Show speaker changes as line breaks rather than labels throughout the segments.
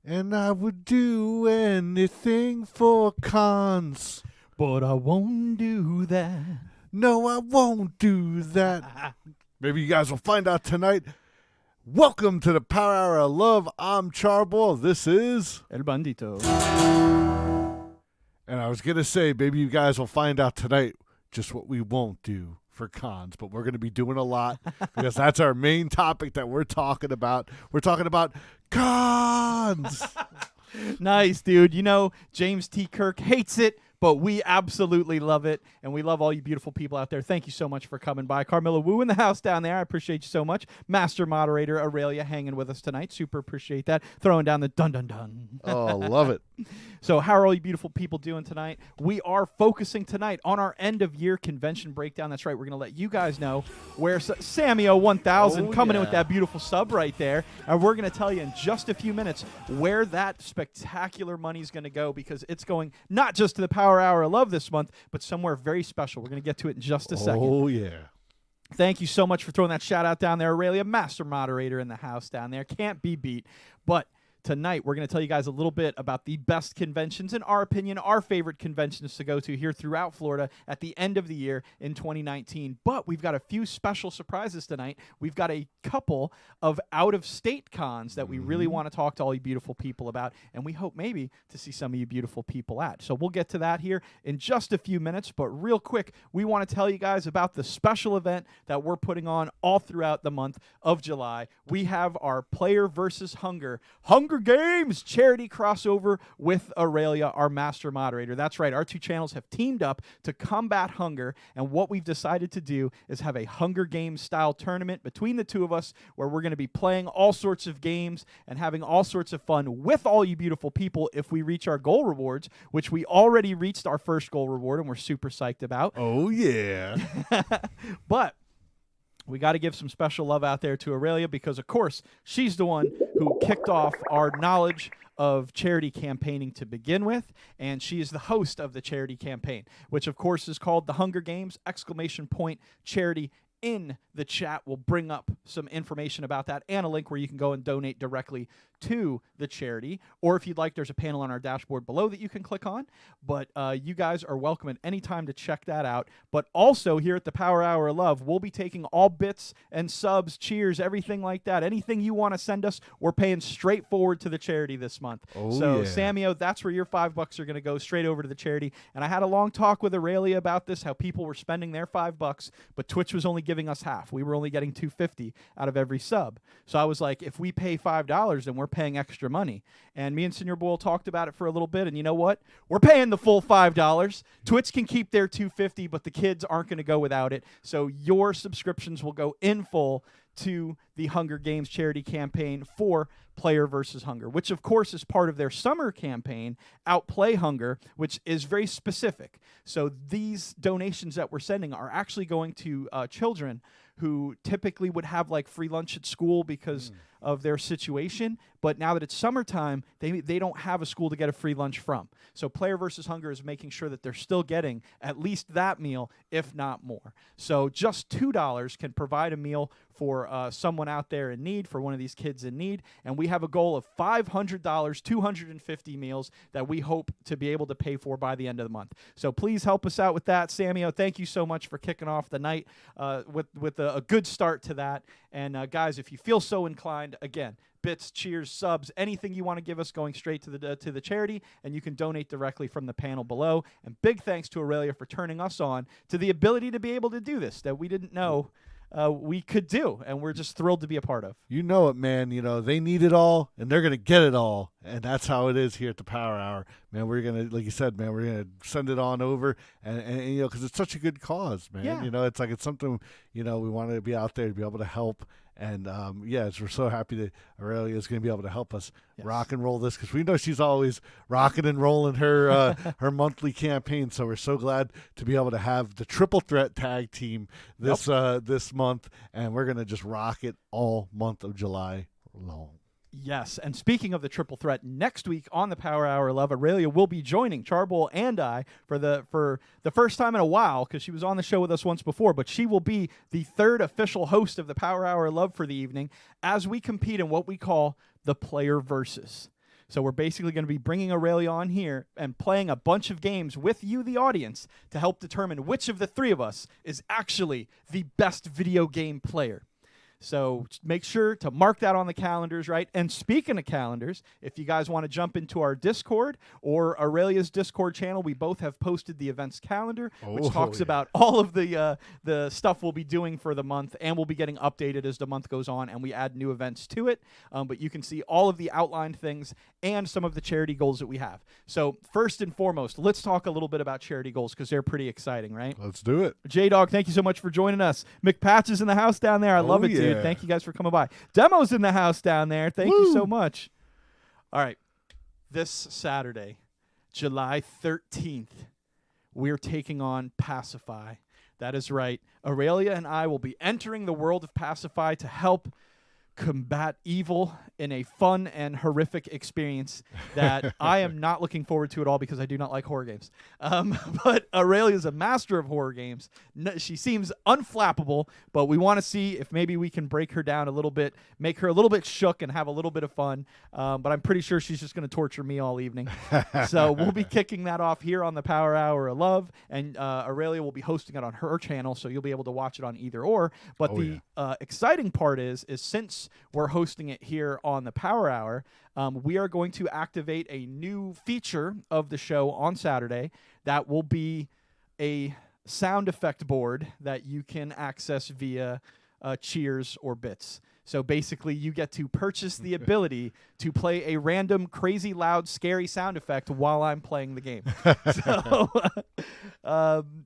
And I would do anything for cons.
But I won't do that.
No, I won't do that. Maybe you guys will find out tonight. Welcome to the Power Hour of Love. I'm Charboil. This is
El Bandito.
And I was going to say, maybe you guys will find out tonight just what we won't do for cons, but we're going to be doing a lot because that's our main topic that we're talking about. We're talking about cons.
Nice, dude. You know, James T. Kirk hates it, but we absolutely love it, and we love all you beautiful people out there. Thank you so much for coming by. Carmilla Wu in the house down there. I appreciate you so much. Master Moderator Aur3llia hanging with us tonight. Super appreciate that. Throwing down the dun-dun-dun.
Oh, love it.
So how are all you beautiful people doing tonight? We are focusing tonight on our end-of-year convention breakdown. That's right. We're going to let you guys know where Samio1000 coming in with that beautiful sub right there. And we're going to tell you in just a few minutes where that spectacular money is going to go, because it's going not just to the Power Hour of Love this month, but somewhere very special. We're going to get to it in just a second.
Oh, yeah.
Thank you so much for throwing that shout out down there, Aur3llia. Master Moderator in the house down there. Can't be beat. But tonight, we're going to tell you guys a little bit about the best conventions, in our opinion, our favorite conventions to go to here throughout Florida at the end of the year in 2019. But we've got a few special surprises tonight. We've got a couple of out-of-state cons that we really want to talk to all you beautiful people about, and we hope maybe to see some of you beautiful people at. So we'll get to that here in just a few minutes, but real quick, we want to tell you guys about the special event that we're putting on all throughout the month of July. We have our Player versus Hunger Games charity crossover with Aur3llia, our Master Moderator. That's right. Our two channels have teamed up to combat hunger, and what we've decided to do is have a Hunger Games style tournament between the two of us, where we're going to be playing all sorts of games and having all sorts of fun with all you beautiful people if we reach our goal rewards, which we already reached our first goal reward and we're super psyched about.
Oh, yeah.
But we got to give some special love out there to Aur3llia, because, of course, she's the one who kicked off our knowledge of charity campaigning to begin with, and she is the host of the charity campaign, which, of course, is called the Hunger Games! Charity. In the chat, we'll bring up some information about that and a link where you can go and donate directly to the charity. Or if you'd like, there's a panel on our dashboard below that you can click on. But you guys are welcome at any time to check that out. But also here at the Power Hour of Love, we'll be taking all bits and subs, cheers, everything like that. Anything you want to send us, we're paying straight forward to the charity this month. So, Samio, that's where your $5 are going to go straight over to the charity. And I had a long talk with Aur3llia about this, how people were spending their $5, but Twitch was only giving us half. We were only getting $2.50 out of every sub. So I was like, if we pay $5, then we're paying extra money. And me and Senior Boyle talked about it for a little bit, and you know what? We're paying the full $5. Twitch can keep their $2.50, but the kids aren't going to go without it. So your subscriptions will go in full to the Hunger Games charity campaign for Player versus Hunger, which of course is part of their summer campaign, Outplay Hunger, which is very specific. So these donations that we're sending are actually going to children who typically would have like free lunch at school because of their situation, but now that it's summertime, they don't have a school to get a free lunch from. So Player versus Hunger is making sure that they're still getting at least that meal, if not more. So just $2 can provide a meal for someone out there in need, for one of these kids in need, and we have a goal of $500, 250 meals that we hope to be able to pay for by the end of the month. So please help us out with that. Samio, thank you so much for kicking off the night with a good start to that. And guys, if you feel so inclined, again, bits, cheers, subs, anything you want to give us, going straight to the charity, and you can donate directly from the panel below. And big thanks to Aur3llia for turning us on to the ability to be able to do this that we didn't know we could do, and we're just thrilled to be a part of.
You know it, man. You know, they need it all, and they're going to get it all, and that's how it is here at the Power Hour. Man, we're going to, like you said, man, we're going to send it on over, and you know, because it's such a good cause, man.
Yeah.
You know, it's like it's something, you know, we want to be out there to be able to help. And, yes, we're so happy that Aur3llia is going to be able to help us rock and roll this, because we know she's always rocking and rolling her her monthly campaign. So we're so glad to be able to have the Triple Threat Tag Team this this month, and we're going to just rock it all month of July long.
Yes, and speaking of the triple threat, next week on the Power Hour of Love, Aur3llia will be joining Charboil and I for the first time in a while, because she was on the show with us once before, but she will be the third official host of the Power Hour of Love for the evening as we compete in what we call the Player Versus. So we're basically going to be bringing Aurelia on here and playing a bunch of games with you, the audience, to help determine which of the three of us is actually the best video game player. So make sure to mark that on the calendars, right? And speaking of calendars, if you guys want to jump into our Discord or Aurelia's Discord channel, we both have posted the events calendar, which talks about all of the stuff we'll be doing for the month, and we'll be getting updated as the month goes on, and we add new events to it. But you can see all of the outlined things and some of the charity goals that we have. So first and foremost, let's talk a little bit about charity goals because they're pretty exciting, right?
Let's do it.
J-Dog, thank you so much for joining us. McPatch is in the house down there. I love it, dude. Thank you guys for coming by. Demo's in the house down there. Thank you so much. All right. This Saturday, July 13th, we're taking on Pacify. That is right. Aurelia and I will be entering the world of Pacify to help combat evil in a fun and horrific experience that I am not looking forward to at all because I do not like horror games. But Aurelia is a master of horror games. She seems unflappable, but we want to see if maybe we can break her down a little bit, make her a little bit shook and have a little bit of fun. But I'm pretty sure she's just going to torture me all evening. So we'll be kicking that off here on the Power Hour of Love, and Aurelia will be hosting it on her channel, so you'll be able to watch it on either or. But exciting part is since we're hosting it here on the Power Hour, we are going to activate a new feature of the show on Saturday that will be a sound effect board that you can access via cheers or bits. So basically, you get to purchase the ability to play a random, crazy, loud, scary sound effect while I'm playing the game. So,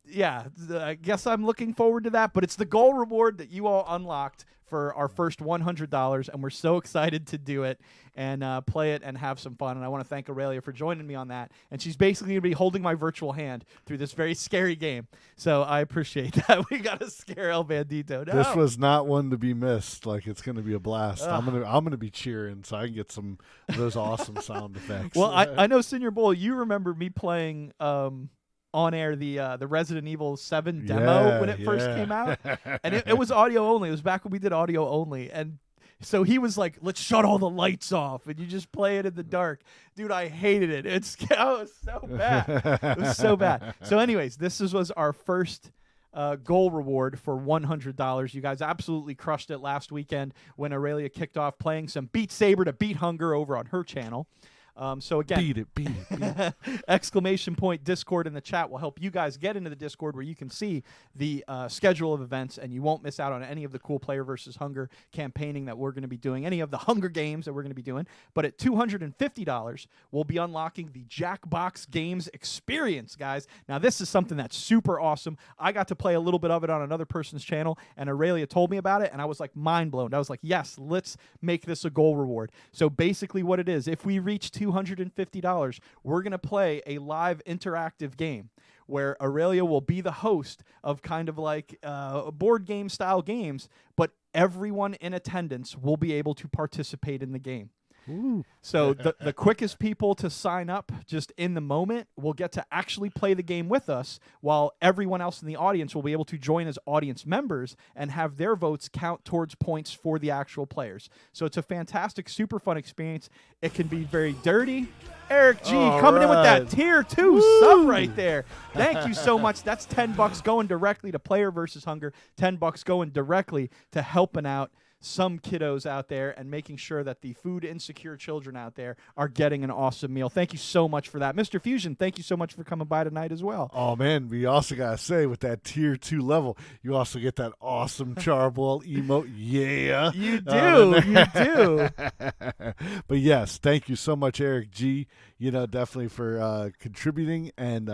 yeah, I guess I'm looking forward to that. But it's the goal reward that you all unlocked for our first $100, and we're so excited to do it and play it and have some fun. And I want to thank Aurelia for joining me on that. And she's basically going to be holding my virtual hand through this very scary game. So I appreciate that. We got to scare El Bandito. No.
This was not one to be missed. Like, it's going to be a blast. I'm gonna be cheering so I can get some of those awesome sound effects.
Well, I know, Senior Bull, you remember me playing on air the Resident Evil 7 demo when it first came out, and it was audio only. It was back when we did audio only, and so he was like, "Let's shut all the lights off and you just play it in the dark." Dude, I hated it. It was so bad. It was so bad. So, anyways, this was our first goal reward for $100. You guys absolutely crushed it last weekend when Aurelia kicked off playing some Beat Saber to beat hunger over on her channel. So again,
beat it.
exclamation point Discord in the chat will help you guys get into the Discord where you can see the schedule of events, and you won't miss out on any of the cool Player versus Hunger campaigning that we're going to be doing, any of the Hunger Games that we're going to be doing. But at $250, we'll be unlocking the Jackbox Games experience, guys. Now, this is something that's super awesome. I got to play a little bit of it on another person's channel, and Aurelia told me about it, and I was like mind blown. I was like, yes, let's make this a goal reward. So basically what it is, if we reach $250, we're going to play a live interactive game where Aurelia will be the host of kind of like board game style games, but everyone in attendance will be able to participate in the game.
Ooh.
So the quickest people to sign up just in the moment will get to actually play the game with us, while everyone else in the audience will be able to join as audience members and have their votes count towards points for the actual players. So it's a fantastic, super fun experience. It can be very dirty. Eric G coming in with that tier 2 sub right there. Thank you so much. That's $10 going directly to Player versus Hunger, $10 going directly to helping out some kiddos out there and making sure that the food insecure children out there are getting an awesome meal. Thank you so much for that. Mr. Fusion, thank you so much for coming by tonight as well.
Oh, man, we also got to say, with that tier 2 level, you also get that awesome Charboil emote. Yeah.
You do. You do.
But yes, thank you so much, Eric G, definitely for contributing and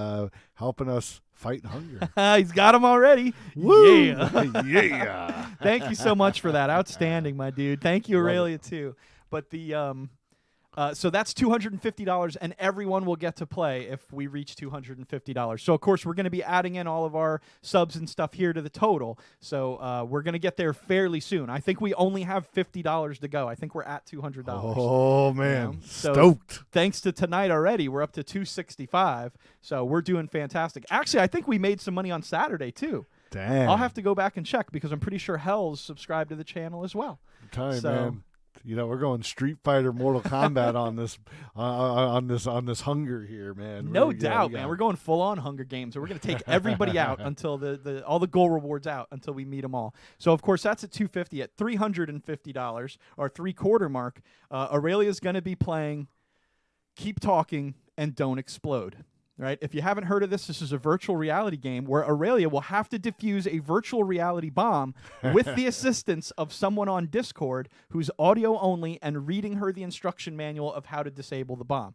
helping us fight hunger.
He's got him already.
Woo!
Yeah.
Yeah.
Thank you so much for that. Outstanding, my dude. Thank you, Aurelia, too. But the so that's $250, and everyone will get to play if we reach $250. So, of course, we're going to be adding in all of our subs and stuff here to the total. So we're going to get there fairly soon. I think we only have $50 to go. I think we're at $200.
Oh, man.
So
stoked.
Thanks to tonight already, we're up to $265. So we're doing fantastic. Actually, I think we made some money on Saturday, too.
Damn.
I'll have to go back and check because I'm pretty sure Hell's subscribed to the channel as well.
Man. we're going Street Fighter, Mortal Kombat on this Hunger here, man.
No doubt, man. We're going full on Hunger Games. So we're going to take everybody out until all the goal rewards out until we meet them all. So of course that's at $250. At $350 or 3/4 mark, Aur3llia is going to be playing Keep Talking and Don't Explode. Right? If you haven't heard of this is a virtual reality game where Aur3llia will have to defuse a virtual reality bomb with the assistance of someone on Discord who's audio only and reading her the instruction manual of how to disable the bomb.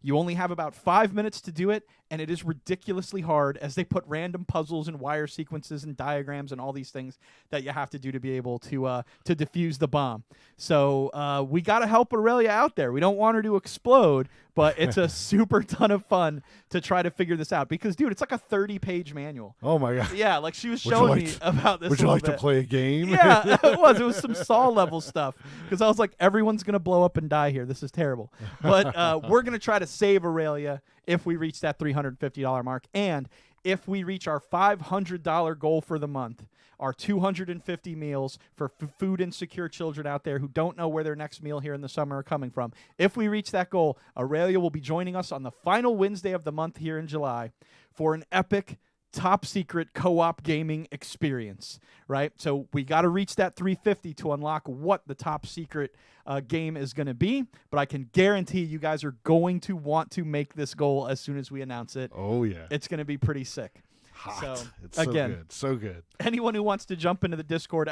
You only have about 5 minutes to do it, and it is ridiculously hard as they put random puzzles and wire sequences and diagrams and all these things that you have to do to be able to defuse the bomb. So we got to help Aur3llia out there. We don't want her to explode, but it's a super ton of fun to try to figure this out because, dude, it's like a 30-page manual.
Oh, my God.
Yeah, like she was showing me about this.
Would you like to play a game?
Yeah, it was. It was some Saw-level stuff because I was like, everyone's going to blow up and die here. This is terrible. But we're going to try to save Aur3llia if we reach that $350 mark. And if we reach our $500 goal for the month, our 250 meals for food insecure children out there who don't know where their next meal here in the summer are coming from. If we reach that goal, Aur3llia will be joining us on the final Wednesday of the month here in July for an epic top secret co-op gaming experience, right? So we got to reach that 350 to unlock what the top secret game is going to be, but I can guarantee you guys are going to want to make this goal as soon as we announce it.
Oh, yeah.
It's going to be pretty sick.
Hot.
So,
it's so
again,
good. So good.
Anyone who wants to jump into the Discord,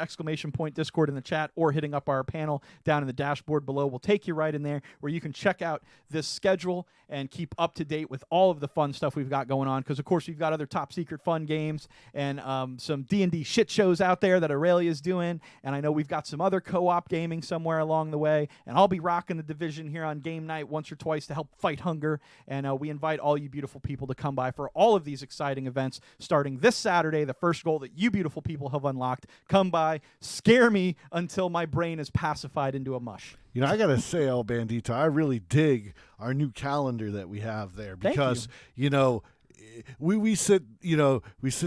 Discord in the chat, or hitting up our panel down in the dashboard below will take you right in there where you can check out this schedule and keep up to date with all of the fun stuff we've got going on. Because, of course, we've got other top secret fun games and some D&D shit shows out there that Aur3llia is doing. And I know we've got some other co-op gaming somewhere along the way. And I'll be rocking the Division here on game night once or twice to help fight hunger. And we invite all you beautiful people to come by for all of these exciting events starting this Saturday, the first goal that you beautiful people have unlocked. Come by, scare me until my brain is pacified into a mush.
I got to say, El Bandito, I really dig our new calendar that we have there because, we sit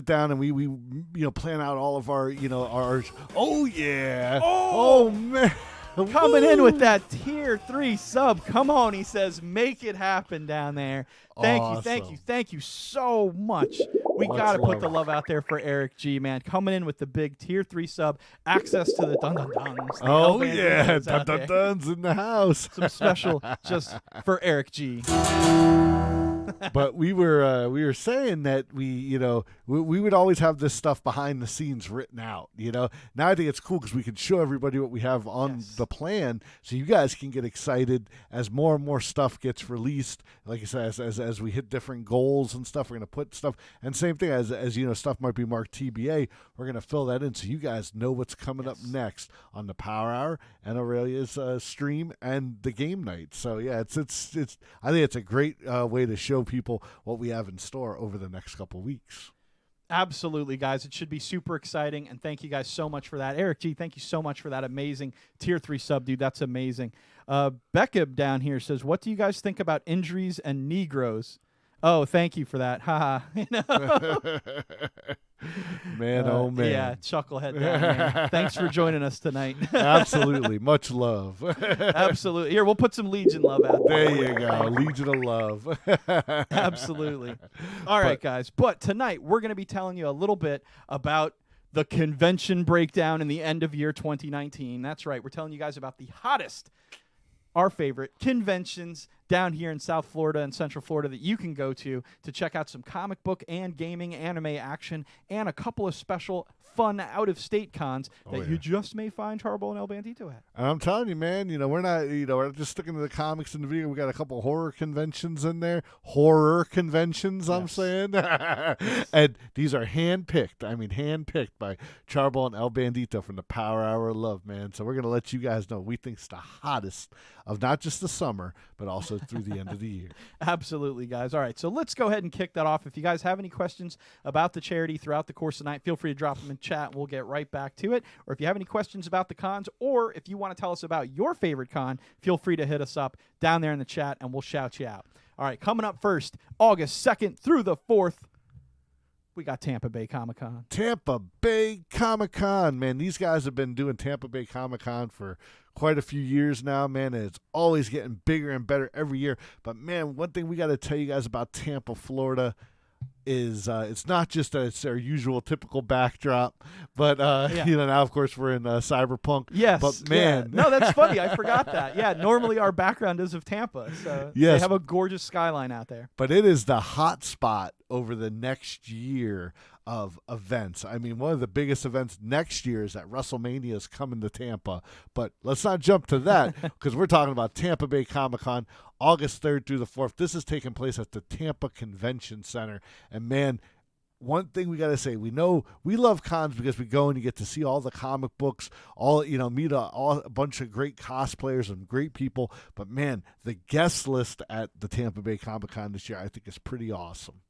down and we plan out all of our, oh, yeah. Oh man.
Coming in with that tier 3 sub. Come on, he says, make it happen down there. Thank you so much. We got to put the love out there for Eric G, man. Coming in with the big tier 3 sub, access to the dun-dun-duns.
Oh, yeah, dun-dun-duns in the house.
Some special just for Eric G.
But we were saying that we would always have this stuff behind the scenes written out. Now I think it's cool because we can show everybody what we have on the plan, so you guys can get excited as more and more stuff gets released. Like I said, as we hit different goals and stuff, we're gonna put stuff. And same thing as stuff might be marked TBA. We're gonna fill that in so you guys know what's coming up next on the Power Hour and Aur3llia's stream and the game night. So yeah, it's I think it's a great way to show people what we have in store over the next couple weeks.
Absolutely, guys. It should be super exciting, and thank you guys so much for that. Eric G, thank you so much for that amazing tier 3 sub, dude. That's amazing. Becca down here says, what do you guys think about injuries and Negroes? Oh, thank you for that. Haha.
Man, oh man.
Yeah, chucklehead down there. Thanks for joining us tonight.
Absolutely. Much love.
Absolutely. Here, we'll put some Legion love out there.
There you go. Legion of love.
Absolutely. All right, guys. But tonight, we're going to be telling you a little bit about the convention breakdown in the end of year 2019. That's right. We're telling you guys about the hottest, our favorite conventions down here in South Florida and Central Florida that you can go to check out some comic book and gaming anime action and a couple of special fun out-of-state cons that you just may find Charboil and El Bandito at.
And I'm telling you, man, we're not, we're just sticking to the comics and the video. We got a couple horror conventions in there. Horror conventions, I'm saying. And these are hand-picked. I mean, hand-picked by Charboil and El Bandito from the Power Hour of Love, man. So we're going to let you guys know we think it's the hottest of not just the summer, but also through the end of the year.
Absolutely, guys. All right, so let's go ahead and kick that off. If you guys have any questions about the charity throughout the course of the night, feel free to drop them in chat. We'll get right back to it. Or if you have any questions about the cons, or if you want to tell us about your favorite con, feel free to hit us up down there in the chat, and we'll shout you out. All right, coming up first, August 2nd through the 4th, We got Tampa Bay Comic Con.
Tampa Bay Comic Con, man. These guys have been doing Tampa Bay Comic Con for quite a few years now, man, and it's always getting bigger and better every year. But, man, one thing we got to tell you guys about Tampa, Florida is it's not just that it's our usual typical backdrop, but, you know, now, of course, we're in Cyberpunk.
Yes.
But, man.
Yeah. No, that's funny. I forgot that. Yeah, normally our background is of Tampa, so they have a gorgeous skyline out there.
But it is the hot spot over the next year of events. I mean, one of the biggest events next year is that WrestleMania is coming to Tampa. But let's not jump to that because we're talking about Tampa Bay Comic Con, August 3rd through the 4th. This is taking place at the Tampa Convention Center. And, man, one thing we got to say, we know we love cons because we go and you get to see all the comic books, meet a bunch of great cosplayers and great people. But, man, the guest list at the Tampa Bay Comic Con this year I think is pretty awesome.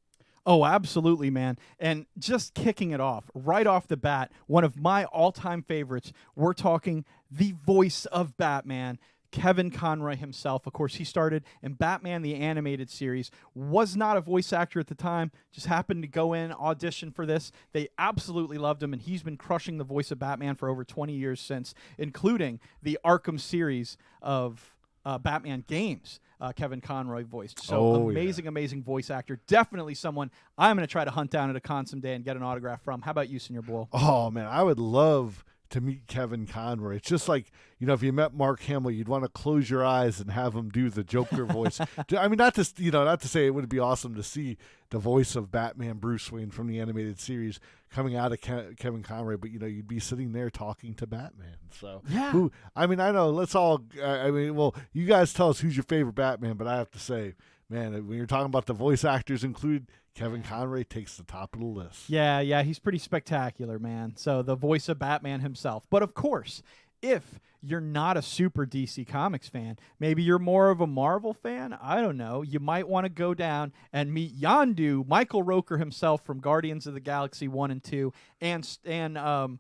Oh, absolutely, man. And just kicking it off, right off the bat, one of my all-time favorites, we're talking the voice of Batman, Kevin Conroy himself. Of course, he started in Batman the Animated Series, was not a voice actor at the time, just happened to go in, audition for this. They absolutely loved him, and he's been crushing the voice of Batman for over 20 years since, including the Arkham series of Batman games. Kevin Conroy voiced. So amazing voice actor. Definitely someone I'm going to try to hunt down at a con someday and get an autograph from. How about you, Senor Boyle?
Oh, man, I would love to meet Kevin Conroy. It's just like, you know, if you met Mark Hamill, you'd want to close your eyes and have him do the Joker voice. I mean, not to say it would be awesome to see the voice of Batman Bruce Wayne from the animated series coming out of Kevin Conroy, but, you know, you'd be sitting there talking to Batman. So,
yeah.
I know, let's all, you guys tell us who's your favorite Batman, but I have to say, man, when you're talking about the voice actors included, Kevin Conroy takes the top of the list.
Yeah, he's pretty spectacular, man. So the voice of Batman himself. But of course, if you're not a super DC Comics fan, maybe you're more of a Marvel fan, I don't know, you might want to go down and meet Yondu, Michael Rooker himself from Guardians of the Galaxy 1 and 2, and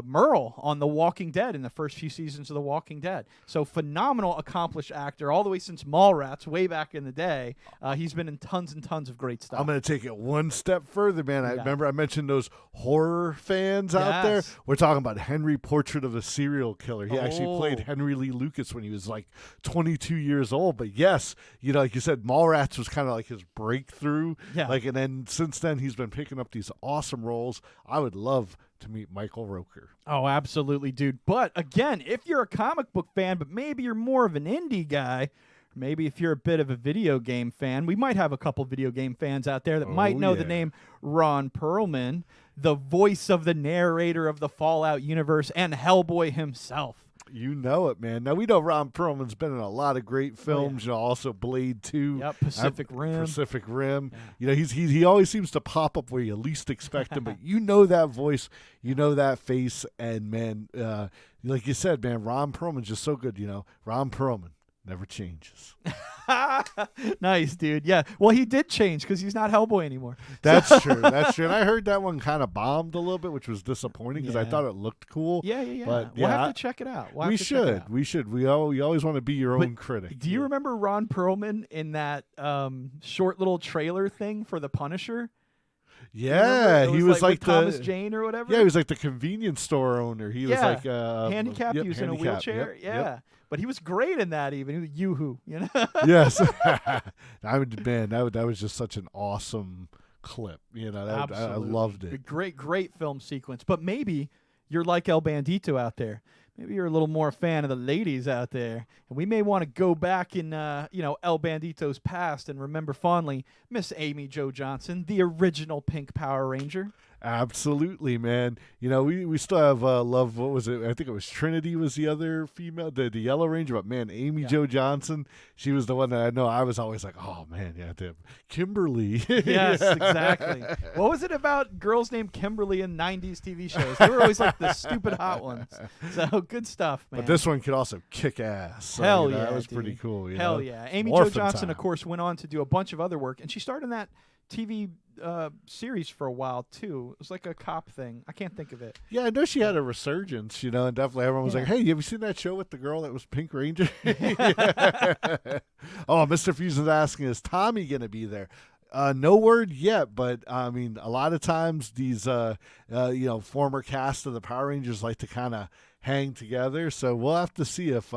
Merle on The Walking Dead in the first few seasons of The Walking Dead. So phenomenal, accomplished actor all the way since Mallrats way back in the day. He's been in tons and tons of great stuff.
I'm going to take it one step further, man. I remember I mentioned those horror fans out there. We're talking about Henry, Portrait of a Serial Killer. He actually played Henry Lee Lucas when he was like 22 years old. But yes, you know, like you said, Mallrats was kind of like his breakthrough.
Yeah.
And then since then he's been picking up these awesome roles. I would love to meet Michael Rooker.
Oh, absolutely, dude. But again, if you're a comic book fan, but maybe you're more of an indie guy, maybe if you're a bit of a video game fan, we might have a couple video game fans out there that might know the name Ron Perlman, the voice of the narrator of the Fallout universe and Hellboy himself.
You know it, man. Now, we know Ron Perlman's been in a lot of great films, you know, also Blade 2.
Yep, Pacific Rim.
Yeah. You know, he always seems to pop up where you least expect him, but you know that voice, you know that face, and, man, like you said, man, Ron Perlman's just so good, you know. Ron Perlman never changes.
Nice, dude. Yeah. Well, he did change because he's not Hellboy anymore.
That's true. That's true. And I heard that one kind of bombed a little bit, which was disappointing because I thought it looked cool.
Yeah.
But,
we'll have to check it out.
We should. We always want to be your own critic.
Do you remember Ron Perlman in that short little trailer thing for The Punisher?
Yeah, he was like
Thomas Jane or whatever.
Yeah, he was like the convenience store owner. He was like
handicapped. He was in a wheelchair. But he was great in that. Even he was Yoo-hoo, you know.
Yes, that was just such an awesome clip. You know, I loved it.
Great film sequence. But maybe you're like El Bandito out there. Maybe you're a little more a fan of the ladies out there, and we may want to go back in, El Bandito's past and remember fondly Miss Amy Jo Johnson, the original Pink Power Ranger.
Absolutely, man. You know, we still have love. What was it? I think it was Trinity was the other female, the Yellow Ranger. But man, Amy Jo Johnson, she was the one that I know. I was always like, oh man, Kimberly.
Yes, exactly. What was it about girls named Kimberly in '90s TV shows? They were always like the stupid hot ones. So good stuff, man.
But this one could also kick ass. So,
Hell yeah,
that was pretty cool.
Hell yeah. Amy Jo Johnson, of course, went on to do a bunch of other work, and she starred in that TV series for a while too. It was like a cop thing. I can't think of it.
Yeah, I know she had a resurgence, you know, and definitely everyone was like, hey, have you seen that show with the girl that was Pink Ranger? Oh, Mr. Fusion's asking, is Tommy going to be there? No word yet, but I mean, a lot of times these, former cast of the Power Rangers like to kind of hang together. So we'll have to see if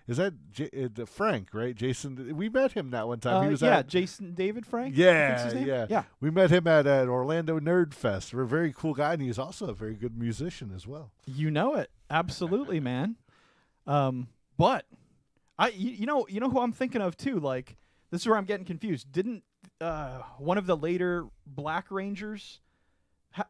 is that Frank, right? Jason. We met him that one time. He was
Jason David Frank.
Yeah. We met him at Orlando Nerd Fest. We're a very cool guy, and he's also a very good musician as well.
You know it, absolutely, man. But you know who I'm thinking of too. Like, this is where I'm getting confused. Didn't one of the later Black Rangers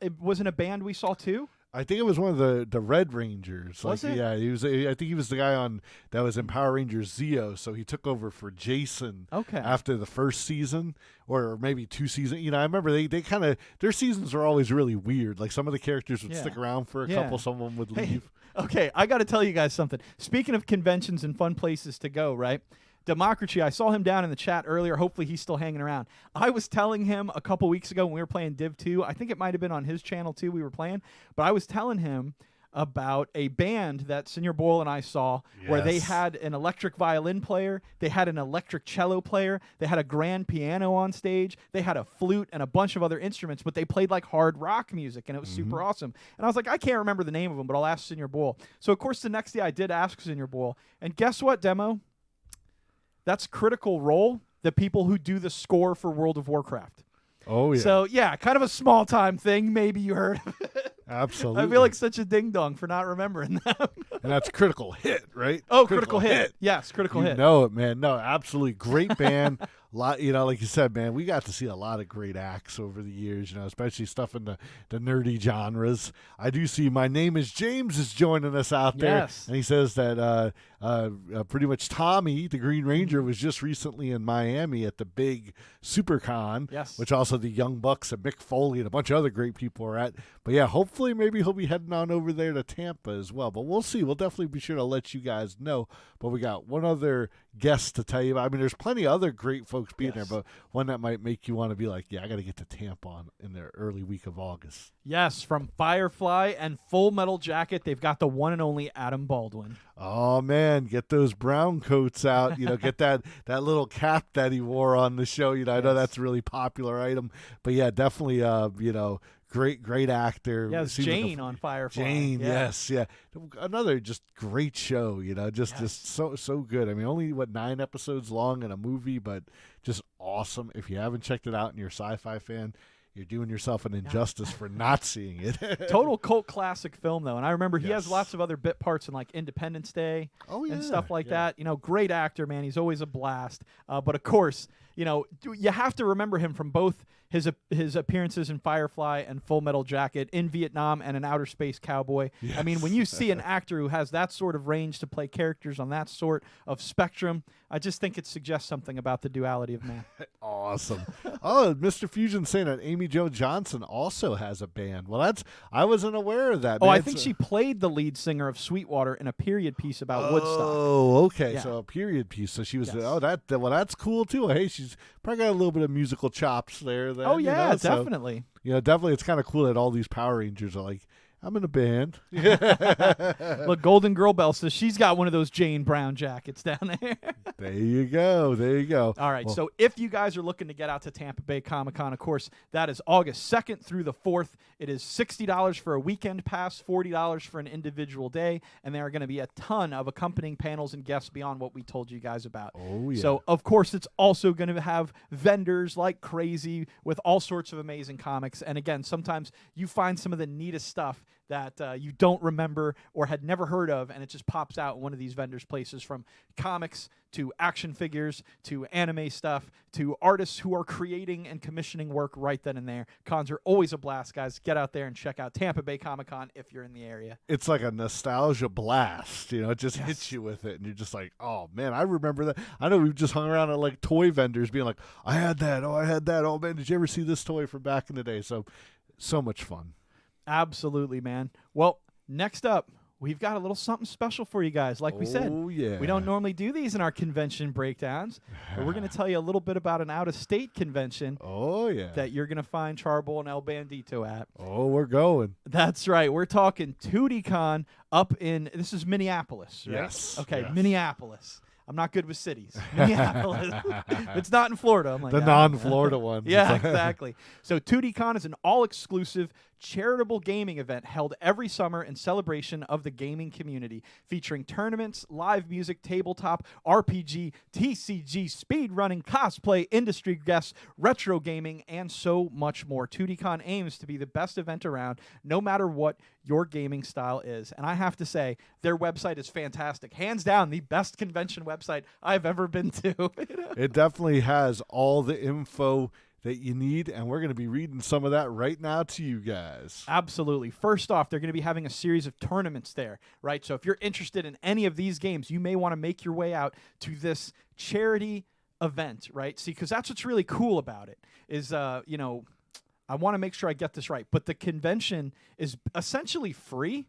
it wasn't a band we saw too?
I think it was one of the Red Rangers.
Was it?
Yeah, he was. I think he was the guy that was in Power Rangers Zeo. So he took over for Jason.
Okay.
After the first season, or maybe 2 seasons. You know, I remember they kind of their seasons are always really weird. Like some of the characters would stick around for a couple. Some of them would leave.
Okay, I got to tell you guys something. Speaking of conventions and fun places to go, right? Democracy, I saw him down in the chat earlier. Hopefully he's still hanging around. I was telling him a couple weeks ago when we were playing Div 2, I think it might have been on his channel too we were playing, but I was telling him about a band that Senior Boyle and I saw where they had an electric violin player, they had an electric cello player, they had a grand piano on stage, they had a flute and a bunch of other instruments, but they played like hard rock music, and it was super awesome. And I was like, I can't remember the name of them, but I'll ask Senior Boyle. So, of course, the next day I did ask Senior Boyle, and guess what, Demo? That's Critical Role, the people who do the score for World of Warcraft.
Oh, yeah.
So, yeah, kind of a small-time thing. Maybe you heard of it.
Absolutely.
I feel like such a ding-dong for not remembering them.
And that's Critical Hit, right?
Oh, Critical Hit. Yes, Critical Hit.
You know it, man. No, absolutely. Great band. Lot, like you said, man, we got to see a lot of great acts over the years, especially stuff in the nerdy genres. I do see My Name is James is joining us out there.
Yes.
And he says that pretty much Tommy, the Green Ranger, was just recently in Miami at the big SuperCon, which also the Young Bucks and Mick Foley and a bunch of other great people are at. But yeah, hopefully maybe he'll be heading on over there to Tampa as well. But we'll see. We'll definitely be sure to let you guys know. But we got one other guest to tell you about. I mean, there's plenty of other great folks being there, but one that might make you want to be like, yeah, I got to get to Tampa in the early week of August.
Yes, from Firefly and Full Metal Jacket, they've got the one and only Adam Baldwin.
Oh, man, get those brown coats out. Get that little cap that he wore on the show. I know that's a really popular item. But, yeah, definitely, great actor.
Yes, Jane on Firefly.
Jane, yes. Another just great show, just so good. I mean, only, 9 episodes long in a movie, but just awesome. If you haven't checked it out and you're a sci-fi fan, you're doing yourself an injustice for not seeing it.
Total cult classic film, though. And I remember he has lots of other bit parts in, like, Independence Day and stuff like that. Great actor, man. He's always a blast. But, of course, you have to remember him from both his appearances in Firefly and Full Metal Jacket, in Vietnam, and an Outer Space Cowboy.
Yes.
I mean, when you see an actor who has that sort of range to play characters on that sort of spectrum, I just think it suggests something about the duality of man.
Awesome. Oh, Mr. Fusion saying that Amy Jo Johnson also has a band. Well, I wasn't aware of that.
Oh, I think she played the lead singer of Sweetwater in a period piece about Woodstock.
Oh, okay.
Yeah.
So a period piece. So she was, that's cool too. Hey, she's probably got a little bit of musical chops there. Then,
oh, yeah,
definitely.
So,
definitely. It's kind of cool that all these Power Rangers are like, I'm in a band.
Look, Golden Girl Bell says she's got one of those Jane Brown jackets down there.
There you go.
All right, so if you guys are looking to get out to Tampa Bay Comic Con, of course, that is August 2nd through the 4th. It is $60 for a weekend pass, $40 for an individual day, and there are going to be a ton of accompanying panels and guests beyond what we told you guys about.
Oh, yeah.
So, of course, it's also going to have vendors like crazy with all sorts of amazing comics. And again, sometimes you find some of the neatest stuff that you don't remember or had never heard of, and it just pops out in one of these vendors' places, from comics to action figures to anime stuff to artists who are creating and commissioning work right then and there. Cons are always a blast, guys. Get out there and check out Tampa Bay Comic Con if you're in the area.
It's like a nostalgia blast. It just hits you with it, and you're just like, oh, man, I remember that. I know we've just hung around at, like, toy vendors being like, I had that. Oh, man, did you ever see this toy from back in the day? So much fun.
Absolutely, man. Well, next up, we've got a little something special for you guys. Like we said, we don't normally do these in our convention breakdowns, but we're going to tell you a little bit about an out-of-state convention that you're going to find Charboil and El Bandito at.
Oh, we're going.
That's right. We're talking 2D Con up in, this is Minneapolis, right?
Yes.
Okay,
yes.
Minneapolis. I'm not good with cities. Minneapolis. It's not in Florida. I'm like,
The non-Florida ones.
Yeah, exactly. So 2DCon is an all-exclusive charitable gaming event held every summer in celebration of the gaming community, featuring tournaments, live music, tabletop, RPG, TCG, speedrunning, cosplay, industry guests, retro gaming, and so much more. 2DCon aims to be the best event around, no matter what your gaming style is. And I have to say, their website is fantastic. Hands down, the best convention website I've ever been to.
It definitely has all the info that you need, and we're going to be reading some of that right now to you guys.
Absolutely. First off, they're going to be having a series of tournaments there, right? So if you're interested in any of these games, you may want to make your way out to this charity event, right? See, because that's what's really cool about it is, you know, I want to make sure I get this right, but the convention is essentially free.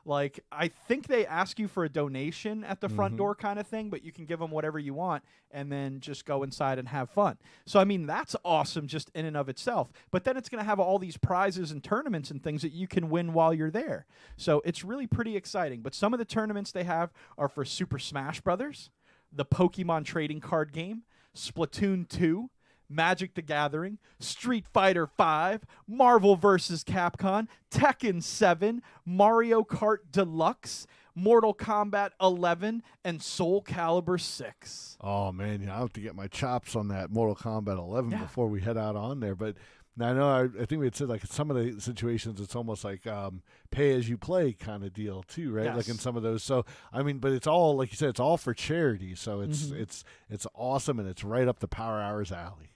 Like, I think they ask you for a donation at the front door kind of thing, but you can give them whatever you want and then just go inside and have fun. So, I mean, that's awesome just in and of itself. But then it's going to have all these prizes and tournaments and things that you can win while you're there. So it's really pretty exciting. But some of the tournaments they have are for Super Smash Brothers, the Pokemon trading card game, Splatoon 2, Magic the Gathering, Street Fighter V, Marvel vs. Capcom, Tekken 7, Mario Kart Deluxe, Mortal Kombat 11, and Soul Calibur 6.
Oh, man, I have to get my chops on that Mortal Kombat 11 before we head out on there. But I know I think we had said, like, in some of the situations, it's almost like pay-as-you-play kind of deal, too, right?
Yes.
Like in some of those. So, I mean, but it's all, like you said, it's all for charity. So it's awesome, and it's right up the Power Hours alley.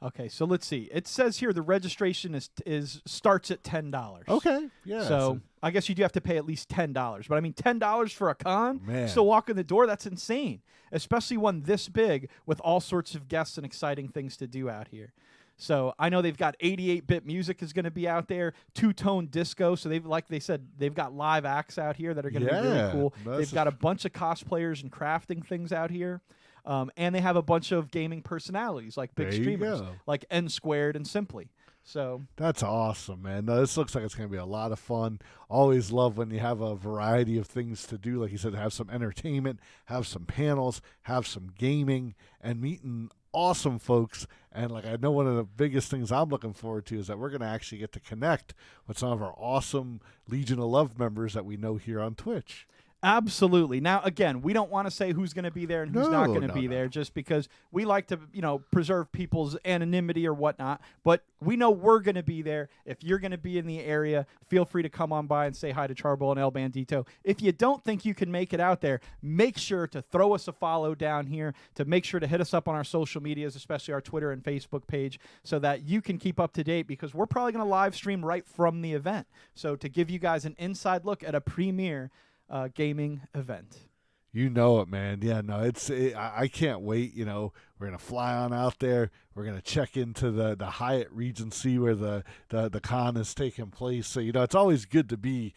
Okay, so let's see. It says here the registration is starts at $10.
Okay, yeah.
So I guess you do have to pay at least $10. But I mean, $10 for a con?
Man.
Still walk in the door? That's insane. Especially one this big with all sorts of guests and exciting things to do out here. So I know they've got 88-bit music is going to be out there, two-tone disco. So like they said, they've got live acts out here that are going to be really cool. They've got a bunch of cosplayers and crafting things out here. And they have a bunch of gaming personalities, like big streamers, like N Squared and Simply. So
that's awesome, man. No, this looks like it's going to be a lot of fun. Always love when you have a variety of things to do. Like you said, have some entertainment, have some panels, have some gaming, and meeting awesome folks. And like I know one of the biggest things I'm looking forward to is that we're going to actually get to connect with some of our awesome Legion of Love members that we know here on Twitch.
Absolutely. Now, again, we don't want to say who's going to be there and who's not going to be there just because we like to, you know, preserve people's anonymity or whatnot. But we know we're going to be there. If you're going to be in the area, feel free to come on by and say hi to Charboil and El Bandito. If you don't think you can make it out there, make sure to throw us a follow down here, to make sure to hit us up on our social medias, especially our Twitter and Facebook page, so that you can keep up to date because we're probably going to live stream right from the event. So to give you guys an inside look at a premiere gaming event.
You know it, man. Yeah, no, I can't wait. You know, we're going to fly on out there. We're going to check into the Hyatt Regency where the con is taking place. So, you know, it's always good to be,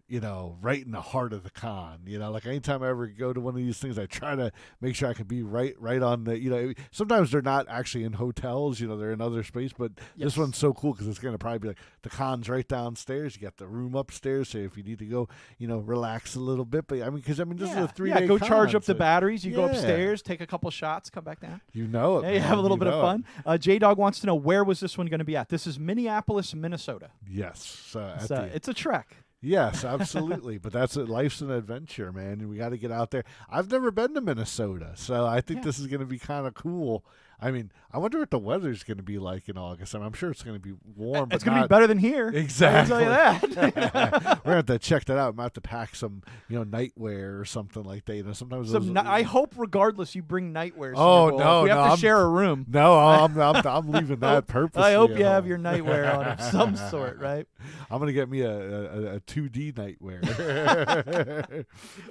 you know, right in the heart of the con. You know, like anytime I ever go to one of these things, I try to make sure I can be right on the, you know, sometimes they're not actually in hotels, you know, they're in other space, but this one's so cool because it's going to probably be like the con's right downstairs. You got the room upstairs, so if you need to go, you know, relax a little bit. But I mean, because I mean, this is a 3-day
go
con,
charge up
so
the batteries. You go upstairs, take a couple shots, come back down.
You know it.
Hey, have a little bit of fun. J-Dog wants to know, where was this one going to be at? This is Minneapolis, Minnesota.
Yes.
It's a trek.
Yes, absolutely. But that's it. Life's an adventure, man. And we got to get out there. I've never been to Minnesota, so I think this is going to be kind of cool. I mean, I wonder what the weather's going to be like in August. I'm sure it's going to be warm.
It's going to be better than here.
Exactly.
I'll tell you that.
We're going to have to check that out. We might have to pack some, you know, nightwear or something like that. You know, sometimes
I hope, regardless, you bring nightwear.
Oh no,
we have to share a room.
No, I'm leaving that purposely.
I hope you have your nightwear on of some sort, right?
I'm going to get me a 2D nightwear.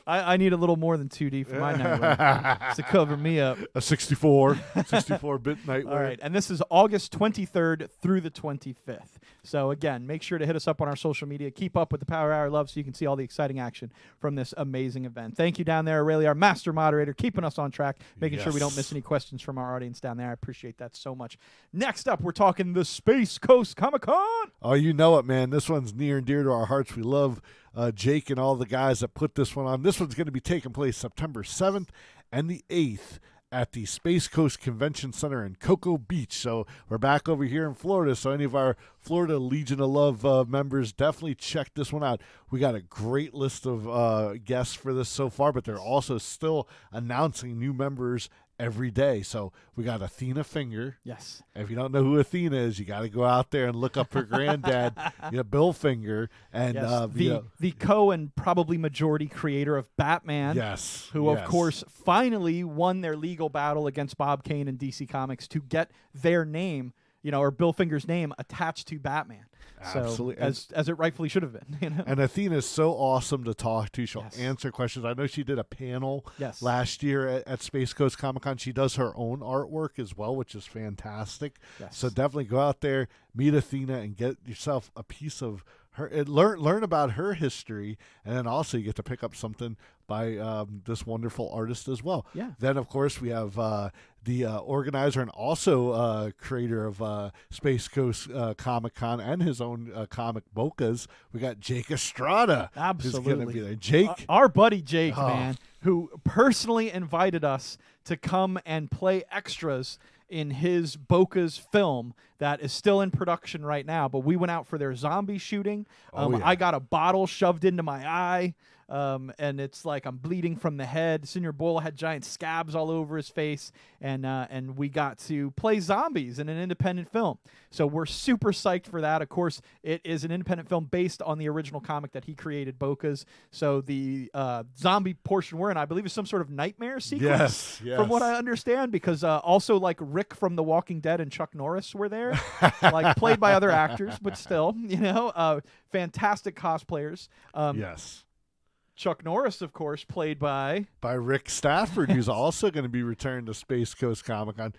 I need a little more than 2D for my nightwear to cover me up.
A 64-bit nightwear.
All right, and this is August 23rd through the 25th. So again, make sure to hit us up on our social media. Keep up with the Power Hour Love so you can see all the exciting action from this amazing event. Thank you down there, Aur3llia, our Master Moderator, keeping us on track, making sure we don't miss any questions from our audience down there. I appreciate that so much. Next up, we're talking the Space Coast Comic Con.
Oh, you know it, man. This one's near and dear to our hearts. We love Jake and all the guys that put this one on. This one's going to be taking place September 7th and the 8th at the Space Coast Convention Center in Cocoa Beach. So we're back over here in Florida. So any of our Florida Legion of Love members, definitely check this one out. We got a great list of guests for this so far, but they're also still announcing new members every day. So we got Athena Finger.
Yes.
If you don't know who Athena is, you got to go out there and look up her granddad, Bill Finger, and
yes. The co and probably majority creator of Batman.
Yes.
Who of course finally won their legal battle against Bob Kane and DC Comics to get their name, or Bill Finger's name attached to Batman.
Absolutely.
So, as it rightfully should have been.
And Athena is so awesome to talk to. She'll answer questions. I know she did a panel last year at Space Coast Comic Con. She does her own artwork as well, which is fantastic.
Yes.
So definitely go out there, meet Athena, and get yourself a piece of her. Learn about her history, and then also you get to pick up something by this wonderful artist as well.
Yeah.
Then, of course, we have the organizer and also creator of Space Coast Comic Con and his own comic Bocas. We got Jake Estrada.
Absolutely.
Who's going to be there. Jake.
Our buddy Jake, man, who personally invited us to come and play extras in his Bocas film that is still in production right now. But we went out for their zombie shooting. I got a bottle shoved into my eye. And it's like I'm bleeding from the head. Senior Boyle had giant scabs all over his face, and we got to play zombies in an independent film. So we're super psyched for that. Of course, it is an independent film based on the original comic that he created, Bocas. So the zombie portion we're in, I believe, is some sort of nightmare sequence.
Yes.
From what I understand, because also like Rick from The Walking Dead and Chuck Norris were there, like played by other actors, but still, fantastic cosplayers.
Yes.
Chuck Norris, of course, played by
Rick Stafford, who's also going to be returning to Space Coast Comic Con.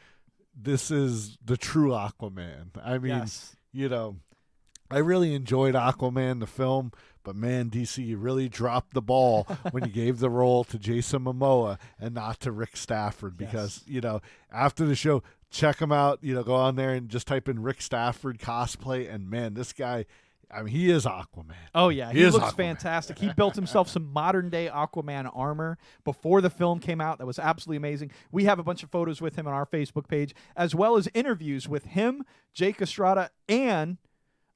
This is the true Aquaman. I mean, I really enjoyed Aquaman, the film, but man, DC, you really dropped the ball when you gave the role to Jason Momoa and not to Rick Stafford because, after the show, check him out, go on there and just type in Rick Stafford cosplay, and man, this guy, I mean, he is Aquaman.
Oh, yeah. He looks
Aquaman.
fantastic. He built himself some modern-day Aquaman armor before the film came out. That was absolutely amazing. We have a bunch of photos with him on our Facebook page, as well as interviews with him, Jake Estrada, and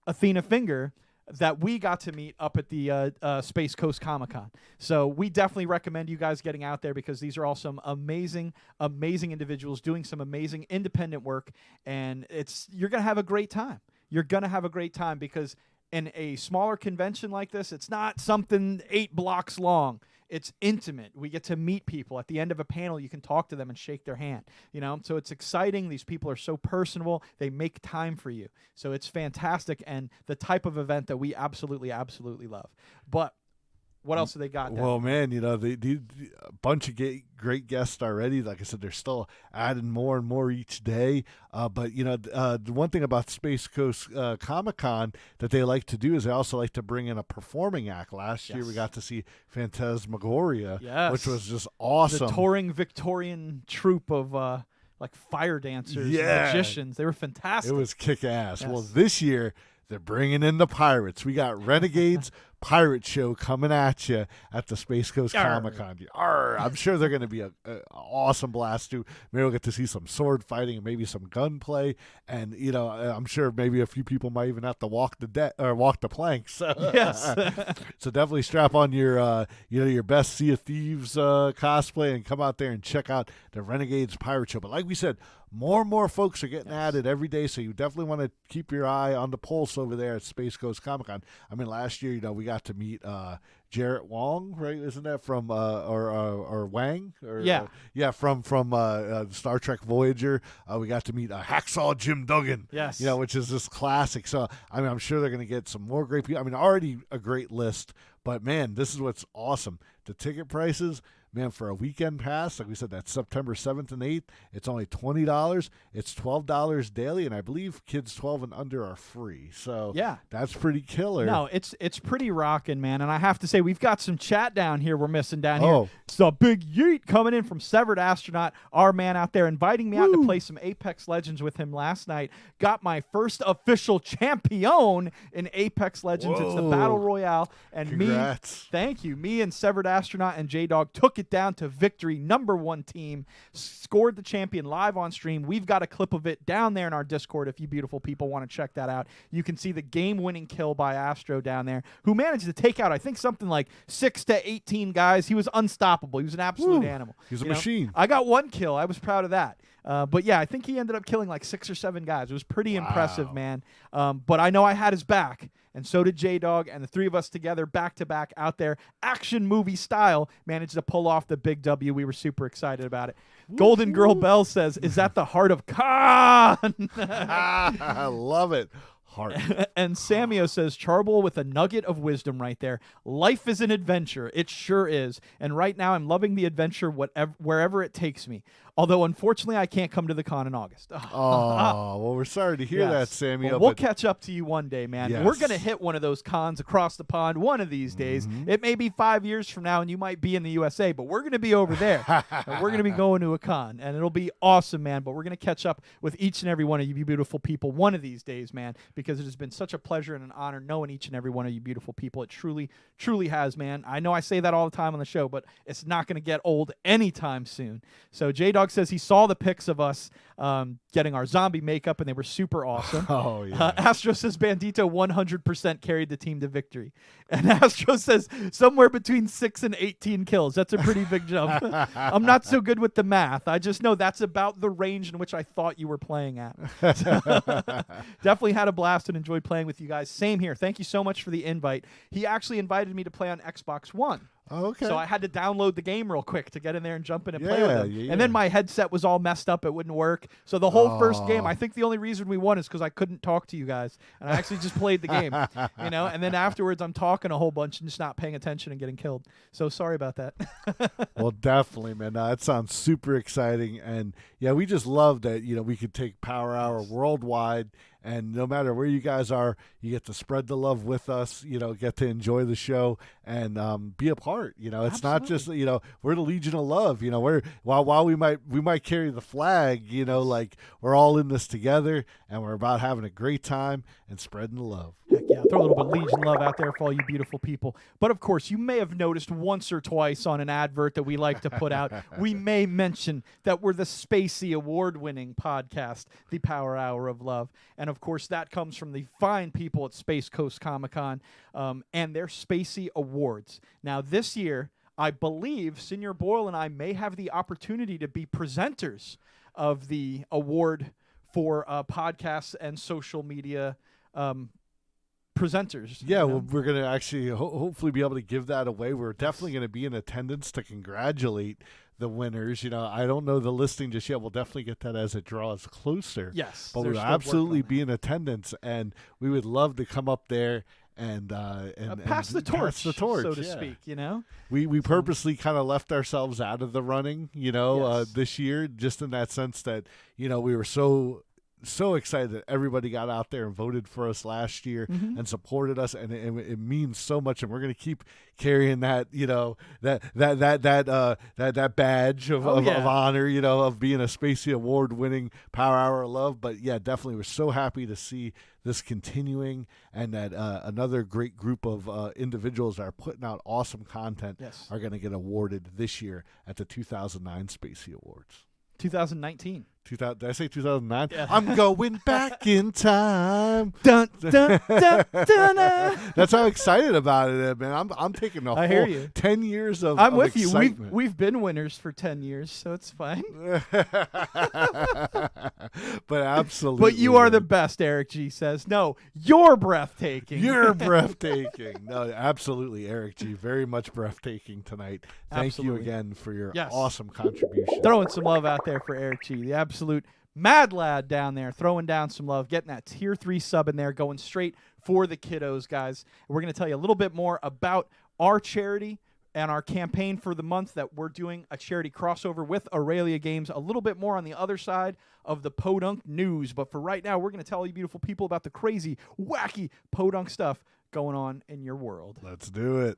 Athena Finger that we got to meet up at the Space Coast Comic Con. So we definitely recommend you guys getting out there because these are all some amazing, amazing individuals doing some amazing independent work, and you're going to have a great time. You're going to have a great time because in a smaller convention like this, it's not something 8 blocks long. It's intimate. We get to meet people. At the end of a panel, you can talk to them and shake their hand. So it's exciting. These people are so personable. They make time for you. So it's fantastic and the type of event that we absolutely, absolutely love. But what else have they got there?
Well, man, the bunch of great guests already. Like I said, they're still adding more and more each day. But, the one thing about Space Coast Comic Con that they like to do is they also like to bring in a performing act. Last year we got to see Phantasmagoria, which was just awesome.
The touring Victorian troupe of like fire dancers and magicians. They were fantastic.
It was kick-ass.
Yes.
Well, this year they're bringing in the pirates. We got Renegades Pirate Show coming at you at the Space Coast Comic Con. I'm sure they're going to be an awesome blast too. Maybe we'll get to see some sword fighting and maybe some gunplay. And I'm sure maybe a few people might even have to walk the planks.
Yes.
So definitely strap on your your best Sea of Thieves cosplay and come out there and check out the Renegades Pirate Show. But like we said, more and more folks are getting added every day, so you definitely want to keep your eye on the pulse over there at Space Coast Comic Con. I mean, last year, we got to meet Jarrett Wong, right? Isn't that from or Wang? From Star Trek Voyager. We got to meet Hacksaw Jim Duggan.
Yes,
which is this classic. So I mean, I'm sure they're going to get some more great people. I mean, already a great list, but man, this is what's awesome. The ticket prices. man, for a weekend pass, like we said, that's September 7th and 8th. It's only $20. It's $12 daily, and I believe kids 12 and under are free. So
yeah,
that's pretty killer.
No, it's pretty rocking, man. And I have to say, we've got some chat down here we're missing down here. It's a big yeet coming in from Severed Astronaut, our man out there, inviting me out to play some Apex Legends with him last night. Got my first official champion in Apex Legends. It's the Battle Royale. And
Congrats.
Thank you. Me and Severed Astronaut and J-Dog took it down to victory. #1 team. Scored the champion live on stream. We've got a clip of it down there in our Discord if you beautiful people want to check that out. You can see the game-winning kill by Astro down there, who managed to take out, I think, something like 6 to 18 guys. He was unstoppable. He was an absolute animal.
He's a machine.
I got 1 kill. I was proud of that. But yeah, I think he ended up killing like 6 or 7 guys. It was pretty impressive, man. But I know I had his back, and so did J-Dog, and the 3 of us together, back-to-back out there, action movie style, managed to pull off the big W. We were super excited about it. Golden Girl Bell says, is that the heart of Khan?
I love it. Heart.
And Samio says, Charboil with a nugget of wisdom right there. Life is an adventure. It sure is. And right now I'm loving the adventure wherever it takes me. Although, unfortunately, I can't come to the con in August.
Oh, well, we're sorry to hear that, Samio.
Well, we'll catch up to you one day, man.
Yes.
We're going to hit one of those cons across the pond one of these days. It may be 5 years from now, and you might be in the USA, but we're going to be over there. And we're going to be going to a con, and it'll be awesome, man. But we're going to catch up with each and every one of you beautiful people one of these days, man, because it has been such a pleasure and an honor knowing each and every one of you beautiful people. It truly, truly has, man. I know I say that all the time on the show, but it's not going to get old anytime soon. So J-Dog says he saw the pics of us getting our zombie makeup, and they were super awesome.
Oh, yeah.
Astro says Bandito 100% carried the team to victory. And Astro says somewhere between 6 and 18 kills. That's a pretty big jump. I'm not so good with the math. I just know that's about the range in which I thought you were playing at. Definitely had a blast and enjoyed playing with you guys. Same here. Thank you so much for the invite. He actually invited me to play on Xbox One.
Oh, okay.
So I had to download the game real quick to get in there and jump in and play with him. Yeah. And then my headset was all messed up. It wouldn't work. So the whole first game, I think the only reason we won is because I couldn't talk to you guys. And I actually just played the game, And then afterwards, I'm talking a whole bunch and just not paying attention and getting killed. So sorry about that.
Well, definitely, man. That sounds super exciting. And, yeah, we just love that, we could take Power Hour worldwide. And no matter where you guys are, you get to spread the love with us, get to enjoy the show and be a part. It's not just, we're the Legion of Love. We're while we might carry the flag, like we're all in this together and we're about having a great time and spreading the love.
Heck yeah, throw a little bit of Legion love out there for all you beautiful people. But of course, you may have noticed once or twice on an advert that we like to put out, we may mention that we're the Spacey award-winning podcast, the Power Hour of Love. And of course, that comes from the fine people at Space Coast Comic Con and their Spacey Awards. Now, this year, I believe Senior Boyle and I may have the opportunity to be presenters of the award for podcasts and social media presenters.
Yeah, well, we're going to actually hopefully be able to give that away. We're definitely going to be in attendance to congratulate the winners. I don't know the listing just yet. We'll definitely get that as it draws closer.
Yes.
But we'll absolutely be in attendance, and we would love to come up there and
pass the torch, so to speak.
We purposely kind of left ourselves out of the running, this year, just in that sense that, we were so excited that everybody got out there and voted for us last year and supported us, and it means so much, and we're going to keep carrying that that badge of honor, of being a Spacey Award winning Power Hour of Love. But yeah, definitely we're so happy to see this continuing, and that another great group of individuals that are putting out awesome content are going to get awarded this year at the 2009 Spacey Awards.
2019.
Did I say 2009?
Yeah.
I'm going back in time.
Dun, dun, dun, dun, dun.
That's how excited about it, man. I'm taking a whole 10 years of
I'm with
excitement.
you. We've been winners for 10 years, so it's fine.
But absolutely.
But you are the best, Eric G says. No, you're breathtaking.
You're breathtaking. No, absolutely, Eric G. Very much breathtaking tonight. Thank you again for your awesome contribution.
Throwing some love out there for Eric G, the absolute mad lad down there, throwing down some love, getting that tier 3 sub in there, going straight for the kiddos, guys. And we're going to tell you a little bit more about our charity and our campaign for the month that we're doing a charity crossover with Aur3llia Games, a little bit more on the other side of the Podunk news. But for right now, we're going to tell you beautiful people about the crazy, wacky Podunk stuff going on in your world.
Let's do it.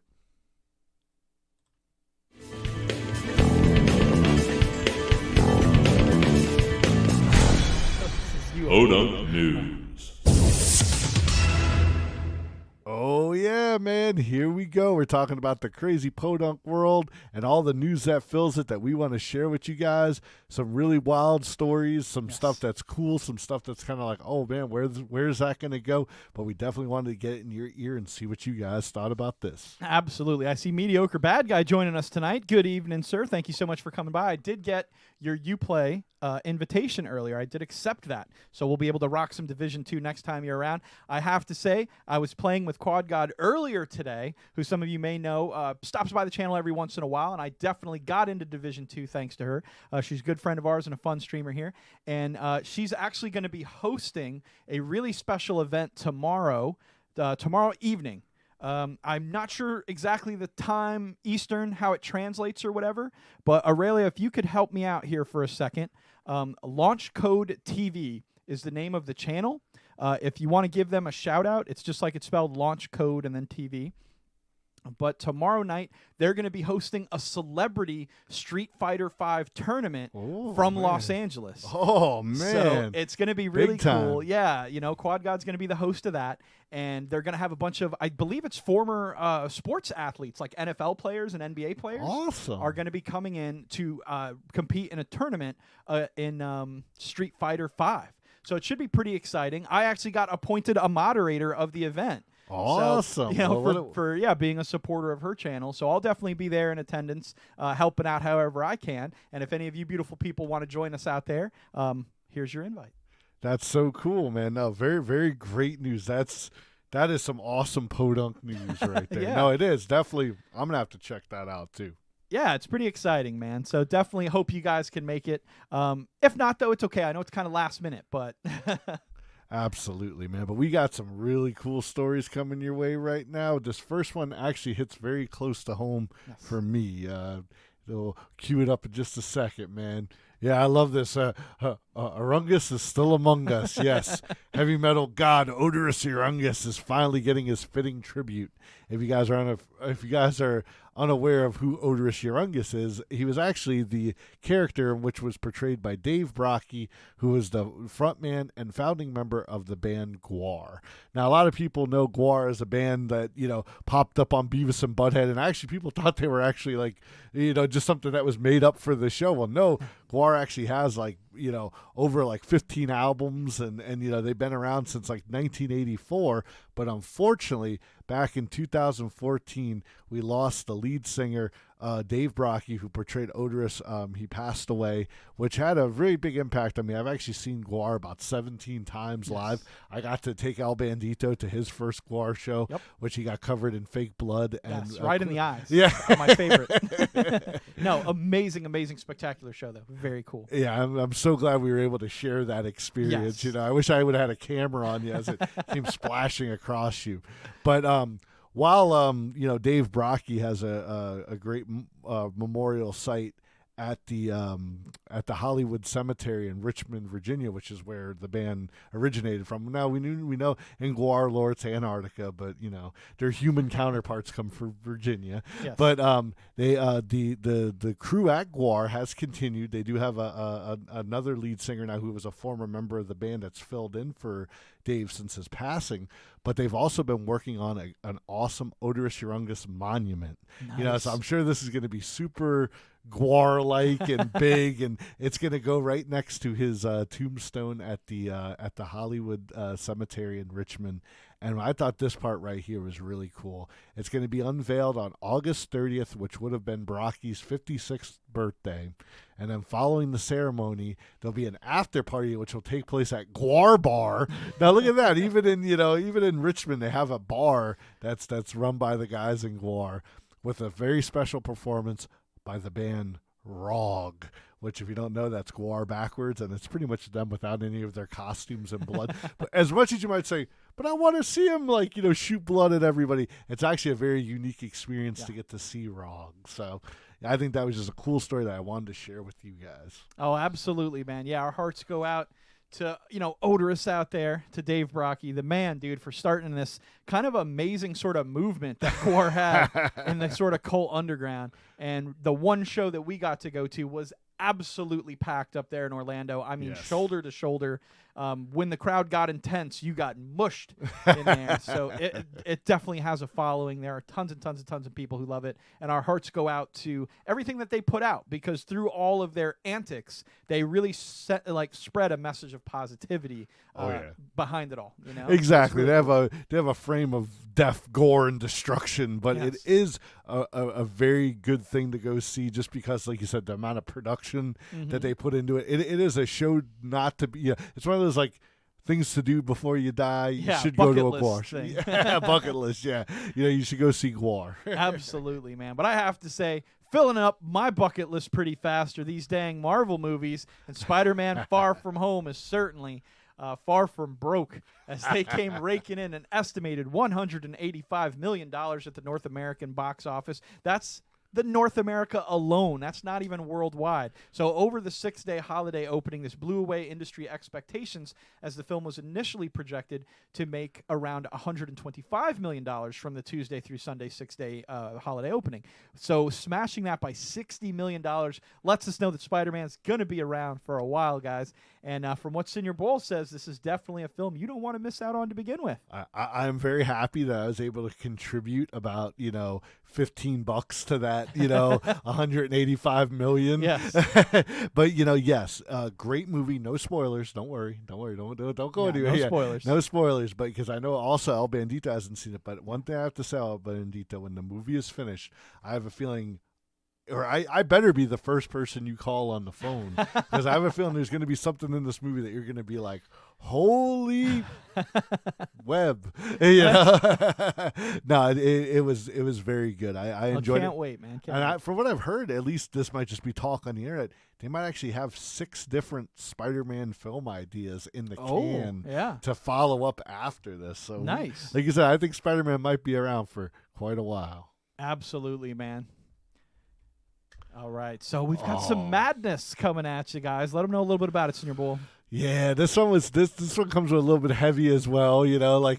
Podunk News.
Oh, yeah, man. Here we go. We're talking about the crazy Podunk world and all the news that fills it that we want to share with you guys. Some really wild stories, some stuff that's cool, some stuff that's kind of like, oh, man, where's that going to go? But we definitely wanted to get it in your ear and see what you guys thought about this.
Absolutely. I see Mediocre Bad Guy joining us tonight. Good evening, sir. Thank you so much for coming by. I did get your Uplay invitation earlier. I did accept that. So we'll be able to rock some Division 2 next time you're around. I have to say, I was playing with Quad God earlier today, who some of you may know stops by the channel every once in a while, and I definitely got into Division 2 thanks to her. She's a good friend of ours and a fun streamer here. And she's actually going to be hosting a really special event tomorrow evening. I'm not sure exactly the time Eastern, how it translates or whatever, but Aur3llia, if you could help me out here for a second, Launch Code TV is the name of the channel. If you want to give them a shout out, it's just like it's spelled, Launch Code and then TV. But tomorrow night, they're going to be hosting a celebrity Street Fighter V tournament from Los Angeles.
Oh, man.
So it's going to be really
Big time.
cool. Yeah, Quad God's going to be the host of that. And they're going to have a bunch of, I believe it's former sports athletes, like NFL players and NBA players.
Awesome.
Are going to be coming in to compete in a tournament in Street Fighter V. So it should be pretty exciting. I actually got appointed a moderator of the event.
Awesome.
So, for being a supporter of her channel. So I'll definitely be there in attendance, helping out however I can. And if any of you beautiful people want to join us out there, here's your invite.
That's so cool, man. No, very, very great news. That is some awesome Podunk news right there.
Yeah.
No, it is. Definitely, I'm going to have to check that out, too.
Yeah, it's pretty exciting, man. So definitely hope you guys can make it. If not, though, it's okay. I know it's kind of last minute, but...
Absolutely, man. But we got some really cool stories coming your way right now. This first one actually hits very close to home for me. We'll cue it up in just a second, man. Yeah, I love this. Aur3llia is still among us. Yes, heavy metal god Aur3llia is finally getting his fitting tribute. If you guys are unaware of who Aur3llia is, he was actually the character which was portrayed by Dave Brocky, who was the frontman and founding member of the band Gwar. Now, a lot of people know Gwar as a band that popped up on Beavis and Butthead, and actually people thought they were actually like just something that was made up for the show. Well, no, Gwar actually has over 15 albums, and they've been around since 1984. But unfortunately, back in 2014, we lost the lead singer, Dave Brocky, who portrayed Aur3llia. He passed away, which had a very big impact on me. I've actually seen Gwar about 17 times live. I got to take El Bandito to his first Gwar show, which he got covered in fake blood. And
right in the eyes.
Yeah.
My favorite. No, amazing, spectacular show, though. Very cool.
Yeah, I'm so glad we were able to share that experience.
Yes.
I wish I would have had a camera on you as it came splashing across you. But while Dave Brocky has a great memorial site at the Hollywood Cemetery in Richmond, Virginia, which is where the band originated from. Now we know in Gwar lore it's Antarctica, but their human counterparts come from Virginia.
Yes.
But the crew at Gwar has continued. They do have another lead singer now who was a former member of the band that's filled in for Dave since his passing, but they've also been working on an awesome Aur3llia monument.
Nice.
So I'm sure this is going to be super Gwar-like and big, and it's going to go right next to his tombstone at the Hollywood Cemetery in Richmond. And I thought this part right here was really cool. It's going to be unveiled on August 30th, which would have been Brocky's 56th birthday. And then following the ceremony, there'll be an after party, which will take place at Gwar Bar. Now look at that. Even in Richmond, they have a bar that's run by the guys in Gwar with a very special performance by the band Rog, which if you don't know, that's Gwar backwards, and it's pretty much them without any of their costumes and blood. But as much as you might say, but I want to see him shoot blood at everybody, it's actually a very unique experience to get to see Rog. So I think that was just a cool story that I wanted to share with you guys.
Oh, absolutely, man. Yeah, our hearts go out to, Odorous out there, to Dave Brocky, the man, dude, for starting this kind of amazing sort of movement that Gwar had in the sort of cult underground. And the one show that we got to go to was absolutely packed up there in Orlando. I mean, shoulder to shoulder. When the crowd got intense, you got mushed in there. So it definitely has a following. There are tons and tons and tons of people who love it, and our hearts go out to everything that they put out, because through all of their antics, they really spread a message of positivity behind it all.
Exactly. Really they have a frame of death, gore, and destruction, but it is a very good thing to go see, just because, like you said, the amount of production that they put into it. It is a show not to be. It's one of those things to do before you die. You should go to a Gwar. Yeah, bucket list. Yeah, you should go see Gwar.
Absolutely, man. But I have to say, filling up my bucket list pretty fast are these dang Marvel movies, and Spider-Man: Far From Home is certainly far from broke, as they came raking in an estimated $185 million at the North American box office. That's the North America alone. That's not even worldwide. So over the 6-day holiday opening, this blew away industry expectations, as the film was initially projected to make around $125 million from the Tuesday through Sunday 6-day holiday opening. So smashing that by $60 million lets us know that Spider-Man's going to be around for a while, guys. And from what Senior Bowl says, this is definitely a film you don't want to miss out on to begin with.
I'm very happy that I was able to contribute about, $15 to that, 185 million.
Yes.
But, yes, great movie. No spoilers. Don't worry. Don't go anywhere.
No spoilers.
No spoilers. But because I know also El Bandito hasn't seen it. But one thing I have to say, El Bandito, when the movie is finished, I have a feeling, or I better be the first person you call on the phone, because I have a feeling there's going to be something in this movie that you're going to be like, holy web. No, it was very good. I enjoyed it.
Can't wait, man.
From what I've heard, at least this might just be talk on the internet, they might actually have 6 different Spider-Man film ideas in the can to follow up after this. So
nice.
Like you said, I think Spider-Man might be around for quite a while.
Absolutely, man. All right, so we've got some madness coming at you guys. Let them know a little bit about it, Senior Bowl.
Yeah, this one comes with a little bit heavy as well,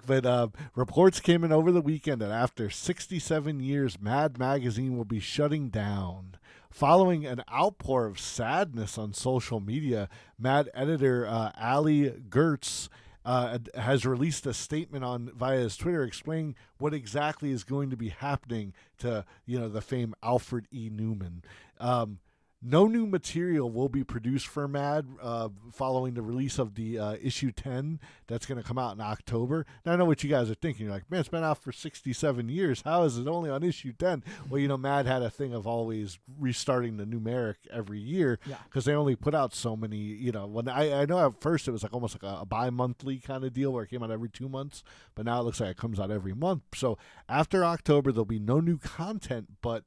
but reports came in over the weekend that after 67 years, Mad Magazine will be shutting down. Following an outpour of sadness on social media, Mad editor Ali Gertz has released a statement via his Twitter explaining what exactly is going to be happening to the famed Alfred E. Newman. No new material will be produced for Mad following the release of the issue 10 that's going to come out in October. Now, I know what you guys are thinking. You're like, man, it's been out for 67 years. How is it only on issue 10? Well, Mad had a thing of always restarting the numeric every year because they only put out so many, when I know at first it was almost like a bi-monthly kind of deal where it came out every 2 months, but now it looks like it comes out every month. So after October, there'll be no new content, but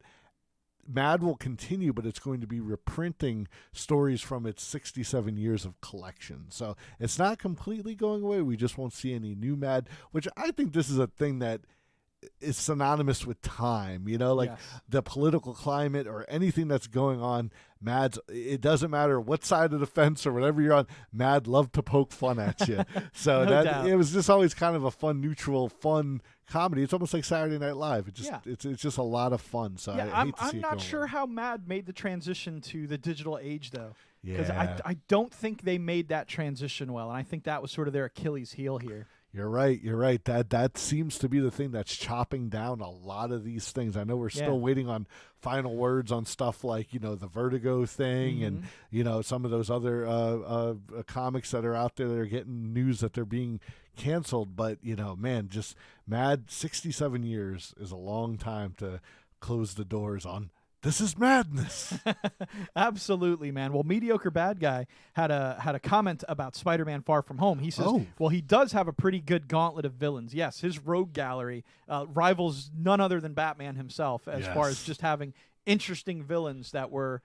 Mad will continue, but it's going to be reprinting stories from its 67 years of collection. So it's not completely going away. We just won't see any new Mad, which I think this is a thing that is synonymous with time, the political climate or anything that's going on. Mad's, it doesn't matter what side of the fence or whatever you're on, Mad love to poke fun at you. So it was just always kind of a fun, neutral, fun comedy. It's almost like Saturday Night Live. It's just a lot of fun. So I'm
not sure how Mad made the transition to the digital age though. Because
Yeah.
I don't think they made that transition well, and I think that was sort of their Achilles heel here.
You're right. That seems to be the thing that's chopping down a lot of these things. I know we're still waiting on final words on stuff like, the Vertigo thing and, some of those other comics that are out there that are getting news that they're being canceled. But, man, just Mad 67 years is a long time to close the doors on. This is madness.
Absolutely, man. Well, Mediocre Bad Guy had a comment about Spider-Man: Far From Home. He says, well, he does have a pretty good gauntlet of villains. Yes, his rogue gallery rivals none other than Batman himself as far as just having interesting villains that were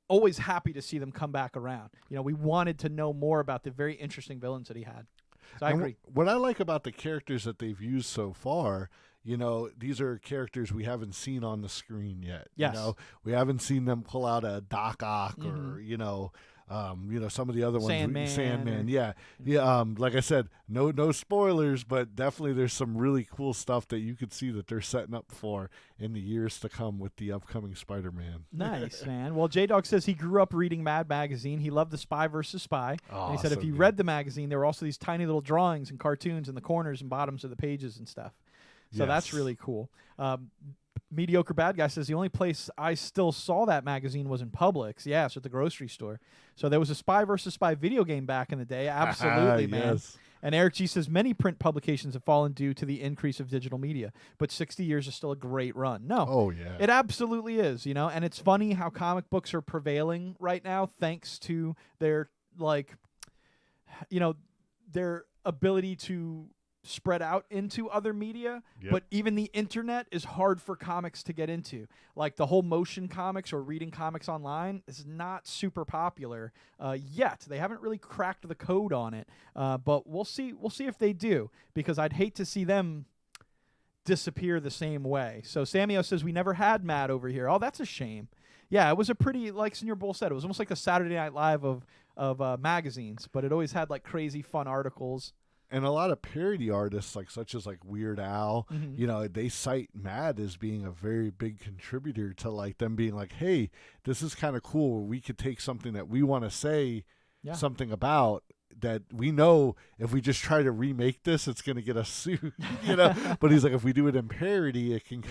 always happy to see them come back around. You know, we wanted to know more about the very interesting villains that he had. So I agree.
What I like about the characters that they've used so far, you know, these are characters we haven't seen on the screen yet.
Yes.
You know, we haven't seen them pull out a Doc Ock or, you know, some of the other ones. Sandman. Yeah. Like I said, no spoilers, but definitely there's some really cool stuff that you could see that they're setting up for in the years to come with the upcoming Spider-Man.
Nice, man. Well, J-Dog says he grew up reading Mad Magazine. He loved the Spy versus Spy.
Oh,
and he said if you read the magazine, there were also these tiny little drawings and cartoons in the corners and bottoms of the pages and stuff. So that's really cool. Mediocre Bad Guy says the only place I still saw that magazine was in Publix. Yes, at the grocery store. So there was a Spy versus Spy video game back in the day. Absolutely, man.
Yes.
And Eric G says many print publications have fallen due to the increase of digital media, but 60 years is still a great run. No.
Oh, yeah.
It absolutely is, you know, and it's funny how comic books are prevailing right now thanks to their, like, you know, their ability to spread out into other media, but even the internet is hard for comics to get into. Like the whole motion comics or reading comics online is not super popular yet. They haven't really cracked the code on it, but we'll see if they do, because I'd hate to see them disappear the same way. So Samio says we never had Mad over here. Oh, that's a shame. Yeah, it was a pretty, like Senior Bull said, it was almost like the Saturday Night Live of magazines, but it always had like crazy fun articles.
And a lot of parody artists, such as Weird Al, you know, they cite Mad as being a very big contributor to like them being like, hey, this is kind of cool. We could take something that we want to say something about that we know if we just try to remake this, it's going to get us sued, you know. But he's like, if we do it in parody, it can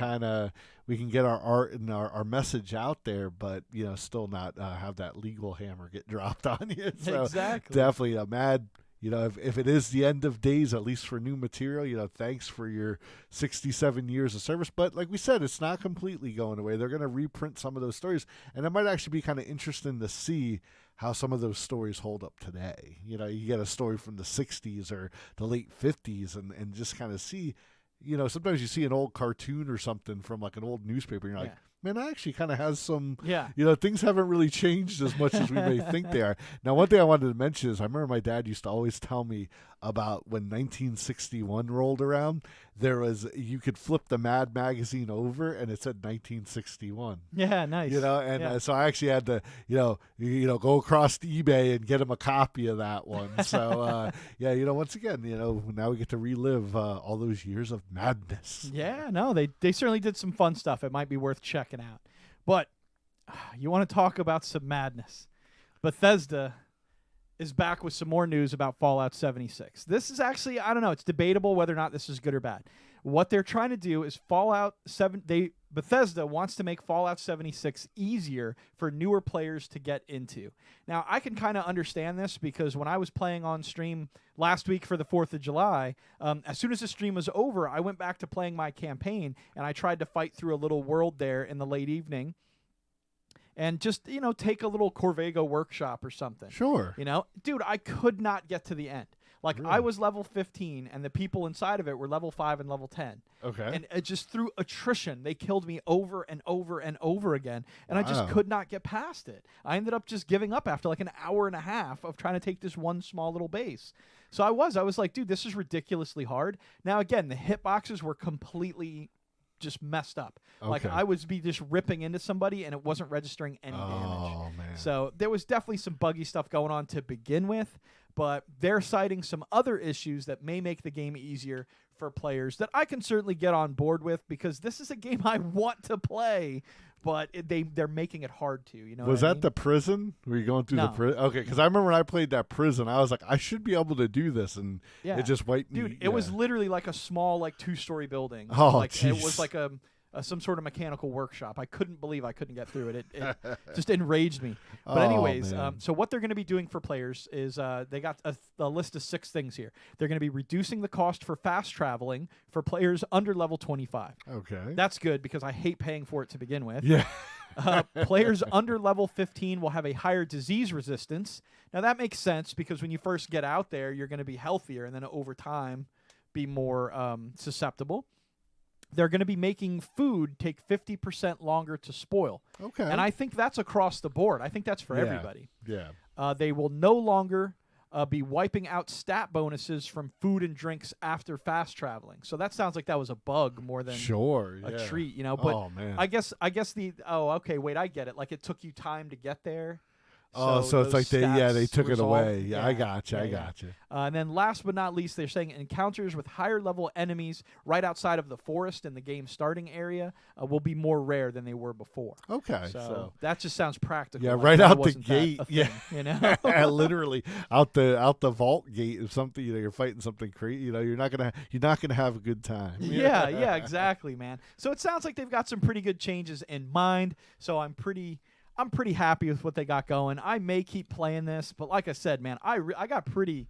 we can get our art and our message out there, but you know, still not have that legal hammer get dropped on you. So
exactly.
Definitely a Mad. You know, if it is the end of days, at least for new material, you know, thanks for your 67 years of service. But like we said, it's not completely going away. They're going to reprint some of those stories. And it might actually be kind of interesting to see how some of those stories hold up today. You know, you get a story from the 60s or the late 50s and just kind of see, you know, sometimes you see an old cartoon or something from like an old newspaper and you're like, man, that actually kind of has some, you know, things haven't really changed as much as we may think they are. Now, one thing I wanted to mention is I remember my dad used to always tell me about when 1961 rolled around, you could flip the Mad magazine over and it said 1961.
Yeah, nice.
You know, and so I actually had to, you know, go across to eBay and get him a copy of that one. So, yeah, you know, once again, you know, now we get to relive all those years of madness.
Yeah, no, they certainly did some fun stuff. It might be worth checking out. But you want to talk about some madness. Bethesda is back with some more news about Fallout 76. This is actually, I don't know, it's debatable whether or not this is good or bad. What they're trying to do is Bethesda wants to make Fallout 76 easier for newer players to get into. Now, I can kind of understand this because when I was playing on stream last week for the 4th of July, as soon as the stream was over, I went back to playing my campaign, and I tried to fight through a little world there in the late evening. And just, you know, take a little Corvego workshop or something.
Sure.
You know, dude, I could not get to the end. Like, really? I was level 15, and the people inside of it were level 5 and level 10.
Okay.
And it just through attrition, they killed me over and over and over again, and I just could not get past it. I ended up just giving up after like an hour and a half of trying to take this one small little base. So I was like, dude, this is ridiculously hard. Now, again, the hitboxes were completely just messed up.
Okay.
Like I would be just ripping into somebody and it wasn't registering any damage.
Oh, man.
So there was definitely some buggy stuff going on to begin with, but they're citing some other issues that may make the game easier for players that I can certainly get on board with, because this is a game I want to play, but they're making it hard to, you know.
Was that the prison? Were you going through the prison? Okay, because I remember when I played that prison, I was like, I should be able to do this, and it just wiped me.
Dude, it was literally like a small, like 2-story building.
Oh,
like
geez.
It was like some sort of mechanical workshop. I couldn't believe I couldn't get through it. It just enraged me. But anyways, so what they're going to be doing for players is they got a list of 6 things here. They're going to be reducing the cost for fast traveling for players under level 25.
Okay.
That's good because I hate paying for it to begin with.
Yeah.
Players under level 15 will have a higher disease resistance. Now, that makes sense because when you first get out there, you're going to be healthier and then over time be more susceptible. they're going to be making food take 50% longer to spoil.
Okay.
And I think that's across the board. I think that's for everybody.
Yeah.
They will no longer be wiping out stat bonuses from food and drinks after fast traveling. So that sounds like that was a bug more than a treat, you know. But
oh, man.
I guess okay, wait, I get it. Like it took you time to get there.
So it's like they took it away. Yeah, I gotcha.
Yeah,
I gotcha.
And then last but not least, they're saying encounters with higher level enemies right outside of the forest in the game starting area will be more rare than they were before.
Okay.
So that just sounds practical.
Yeah,
like
right out the gate.
Thing, you know,
literally out the vault gate or something. You know, you're fighting something crazy. You know, you're not gonna have a good time.
Yeah, exactly, man. So it sounds like they've got some pretty good changes in mind. So I'm pretty happy with what they got going. I may keep playing this, but like I said, man, I got pretty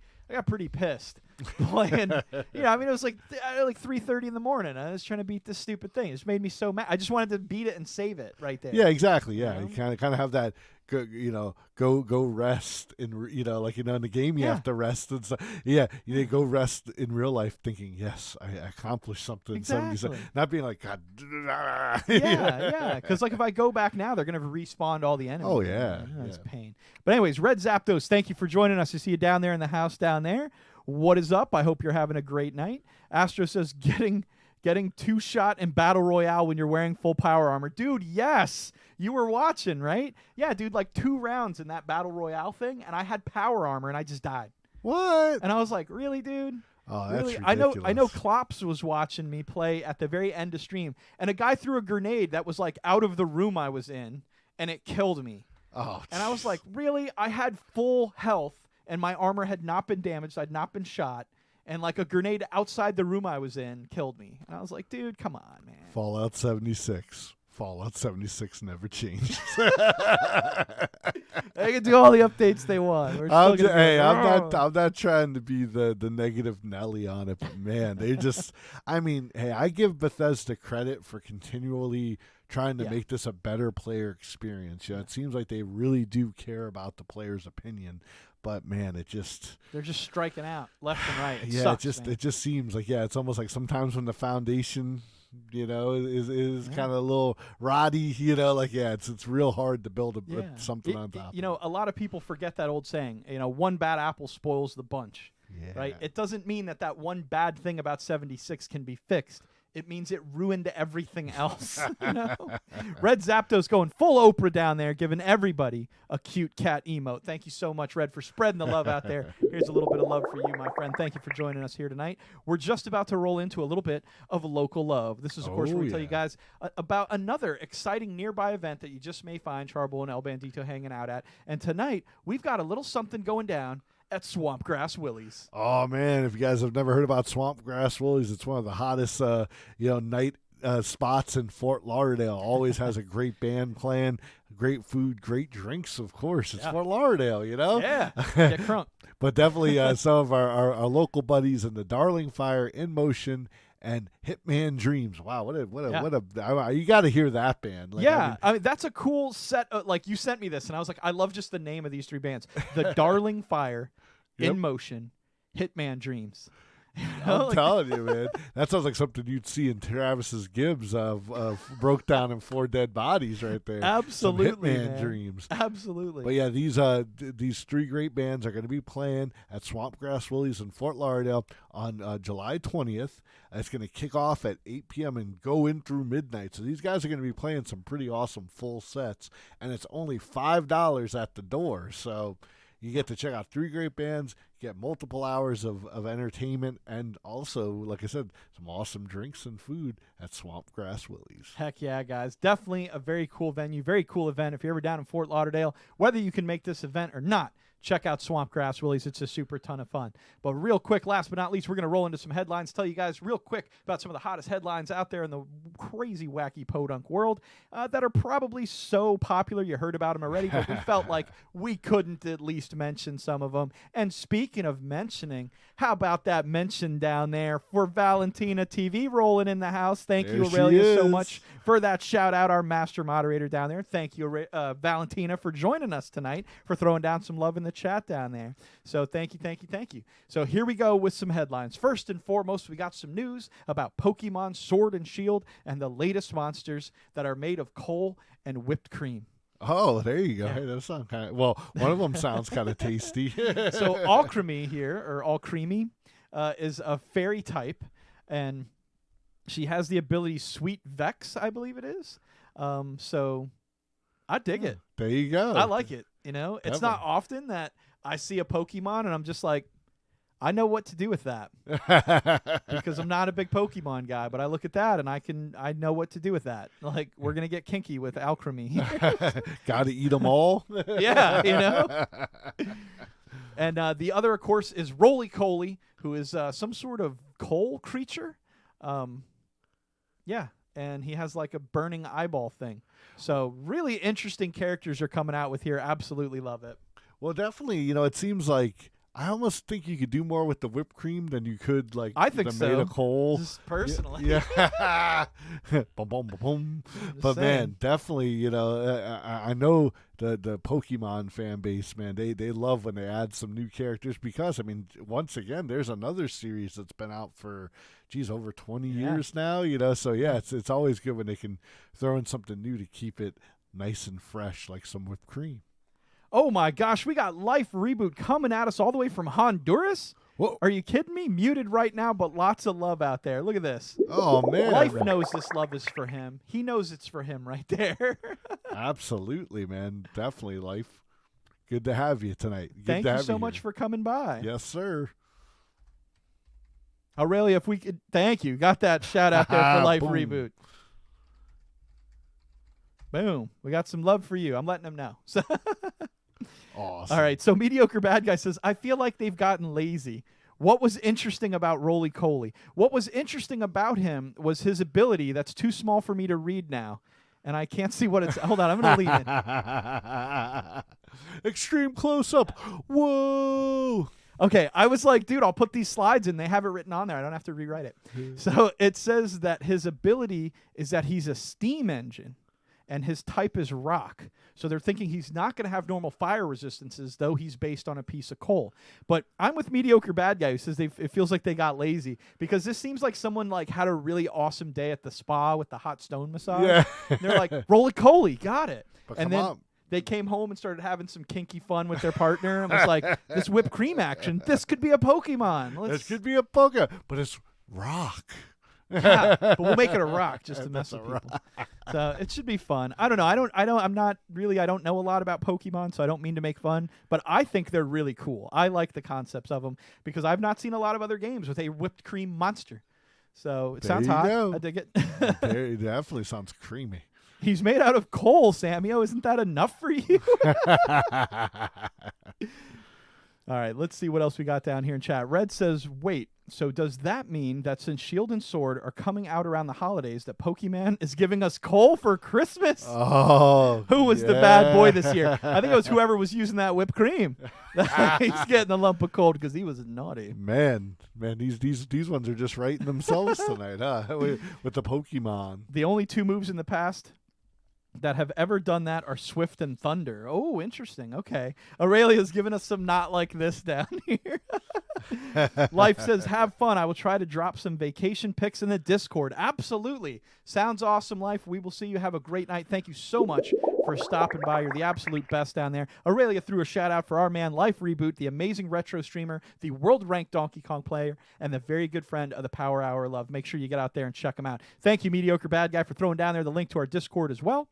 pissed playing. I mean, it was like 3:30 in the morning. I was trying to beat this stupid thing. It just made me so mad. I just wanted to beat it and save it right there.
Yeah, exactly. Yeah,
You
you kind of have that. Go rest in in the game you have to rest and stuff. Yeah, you need to go rest in real life, thinking yes, I accomplished something.
Exactly.
Not being like God.
Yeah. Because like if I go back now, they're gonna respawn all the enemies.
Oh yeah,
That's pain. But anyways, Red Zapdos, thank you for joining us. I see you down there in the house down there. What is up? I hope you're having a great night. Astro says getting 2-shot in Battle Royale when you're wearing full power armor. Dude, yes. You were watching, right? Yeah, dude, like 2 rounds in that Battle Royale thing, and I had power armor, and I just died.
What?
And I was like, really, dude?
Oh,
really?
that's
I
ridiculous.
know Klops was watching me play at the very end of stream, and a guy threw a grenade that was like out of the room I was in, and it killed me.
Oh,
and I was like, really? I had full health, and my armor had not been damaged. I'd not been shot. And like a grenade outside the room I was in killed me. And I was like, dude, come on, man.
Fallout 76. Fallout 76 never changes.
They can do all the updates they want.
I'm not trying to be the negative Nelly on it, but man, they just. I mean, hey, I give Bethesda credit for continually trying to make this a better player experience. It seems like they really do care about the player's opinion. But man, they're just
striking out left and right.
It just seems like it's almost like sometimes when the foundation, is kind of a little roddy. It's real hard to build something on top.
A lot of people forget that old saying. One bad apple spoils the bunch.
Yeah.
Right. It doesn't mean that one bad thing about 76 can be fixed. It means it ruined everything else. Red Zapdos going full Oprah down there, giving everybody a cute cat emote. Thank you so much, Red, for spreading the love out there. Here's a little bit of love for you, my friend. Thank you for joining us here tonight. We're just about to roll into a little bit of local love. This is, of course, where we tell you guys about another exciting nearby event that you just may find Charboil and El Bandito hanging out at. And tonight, we've got a little something going down at Swampgrass Willie's.
Oh man, if you guys have never heard about Swampgrass Willie's, it's one of the hottest night spots in Fort Lauderdale. Always has a great band playing, great food, great drinks, of course. It's Fort Lauderdale,
Yeah, get crunk.
But definitely some of our local buddies in the Darling Fire, In Motion, and Hitman Dreams. Wow, what a you got to hear that band.
I mean, that's a cool set. Like you sent me this, and I was like, I love just the name of these 3 bands: the Darling Fire, In Motion, Hitman Dreams.
I'm telling you, man. That sounds like something you'd see in Travis's Gibbs of Broke Down and 4 Dead Bodies right there.
Absolutely,
Some Hitman
man.
Dreams.
Absolutely.
But yeah, these 3 great bands are going to be playing at Swampgrass Willie's in Fort Lauderdale on July 20th. It's going to kick off at 8 p.m. and go in through midnight. So these guys are going to be playing some pretty awesome full sets, and it's only $5 at the door. So you get to check out 3 great bands, get multiple hours of entertainment, and also, like I said, some awesome drinks and food at Swampgrass Willie's.
Heck yeah, guys. Definitely a very cool venue, very cool event. If you're ever down in Fort Lauderdale, whether you can make this event or not, check out Swampgrass Willie's. It's a super ton of fun. But real quick, last but not least, we're going to roll into some headlines, tell you guys real quick about some of the hottest headlines out there in the crazy, wacky podunk world that are probably so popular you heard about them already, but we felt like we couldn't at least mention some of them. And speaking of mentioning, how about that mention down there for Valentina TV rolling in the house? Thank you, Aurelia, so much for that shout out, our master moderator down there. Thank you, Valentina, for joining us tonight, for throwing down some love in the chat down there. So thank you, thank you, thank you. So here we go with some headlines. First and foremost, we got some news about Pokemon Sword and Shield and the latest monsters that are made of coal and whipped cream.
Oh, there you go.
Yeah.
Hey, that sounds kind of, well, one of them sounds kind of tasty.
So Aur3llia here, or Aur3llia, is a fairy type, and she has the ability Sweet Vex, I believe it is. So I dig it.
There you go.
I like it. You know, it's not often that I see a Pokemon and I'm just like, I know what to do with that because I'm not a big Pokemon guy, but I look at that and I know what to do with that. Like, we're going to get kinky with Aur3llia.
Got to eat them all.
Yeah, you know. And the other, of course, is Roly-Coly, who is some sort of coal creature. Yeah, and he has like a burning eyeball thing. So really interesting characters are coming out with here. Absolutely love it.
Well, definitely, you know, it seems like I almost think you could do more with the whipped cream than you could, like,
I think
the
so.
made of coal.
Just personally.
Yeah. Boom, boom, boom, boom. But, man, definitely, you know, I know the Pokemon fan base, man, they love when they add some new characters because, I mean, once again, there's another series that's been out for, over 20 years now, you know. So, yeah, it's always good when they can throw in something new to keep it nice and fresh, like some whipped cream.
Oh, my gosh. We got Life Reboot coming at us all the way from Honduras.
Whoa.
Are you kidding me? Muted right now, but lots of love out there. Look at this.
Oh, man.
Life knows this love is for him. He knows it's for him right there.
Absolutely, man. Definitely, Life. Good to have you tonight. Good
Thank
to
you
have
so much
here.
for coming by.
Yes, sir.
Aur3llia, if we could, thank you. Got that shout out there for Life
Boom.
Reboot. Boom. We got some love for you. I'm letting them know. So
Awesome.
all right. So Mediocre Bad Guy says, I feel like they've gotten lazy. What was interesting about Roly-Coly? What was interesting about him was his ability that's too small for me to read now. And I can't see what it's. Hold on. I'm going to leave it.
Extreme close-up. Whoa.
Okay, I was like, dude, I'll put these slides in. They have it written on there. I don't have to rewrite it. So it says that his ability is that he's a steam engine, and his type is rock. So they're thinking he's not going to have normal fire resistances, though he's based on a piece of coal. But I'm with Mediocre Bad Guy, who says it feels like they got lazy, because this seems like someone like had a really awesome day at the spa with the hot stone massage.
Yeah.
And they're like, Roly-Coly, got it.
But
and
come
then
on.
they came home and started having some kinky fun with their partner and was like, this whipped cream action, this could be a Pokemon.
This could be a Poke, but it's rock.
Yeah, but we'll make it a rock just to mess
That's
with
a
people. So it should be fun. I don't know. I don't know a lot about Pokemon, so I don't mean to make fun, but I think they're really cool. I like the concepts of them because I've not seen a lot of other games with a whipped cream monster. So it sounds hot.
Go.
I dig it.
It definitely sounds creamy.
He's made out of coal, Samio. Isn't that enough for you? All right, let's see what else we got down here in chat. Red says, wait, so does that mean that since Shield and Sword are coming out around the holidays, that Pokemon is giving us coal for Christmas?
Oh,
Who was the bad boy this year? I think it was whoever was using that whipped cream. He's getting a lump of coal because he was naughty.
Man, these ones are just writing themselves tonight, huh? With the Pokemon.
The only two moves in the past that have ever done that are Swift and Thunder. Oh, interesting. Okay. Aur3llia's giving us some not like this down here. Life says, have fun. I will try to drop some vacation pics in the Discord. Absolutely. Sounds awesome, Life. We will see you. Have a great night. Thank you so much for stopping by. You're the absolute best down there. Aur3llia threw a shout out for our man, Life Reboot, the amazing retro streamer, the world-ranked Donkey Kong player, and the very good friend of the Power Hour Love. Make sure you get out there and check him out. Thank you, Mediocre Bad Guy, for throwing down there the link to our Discord as well.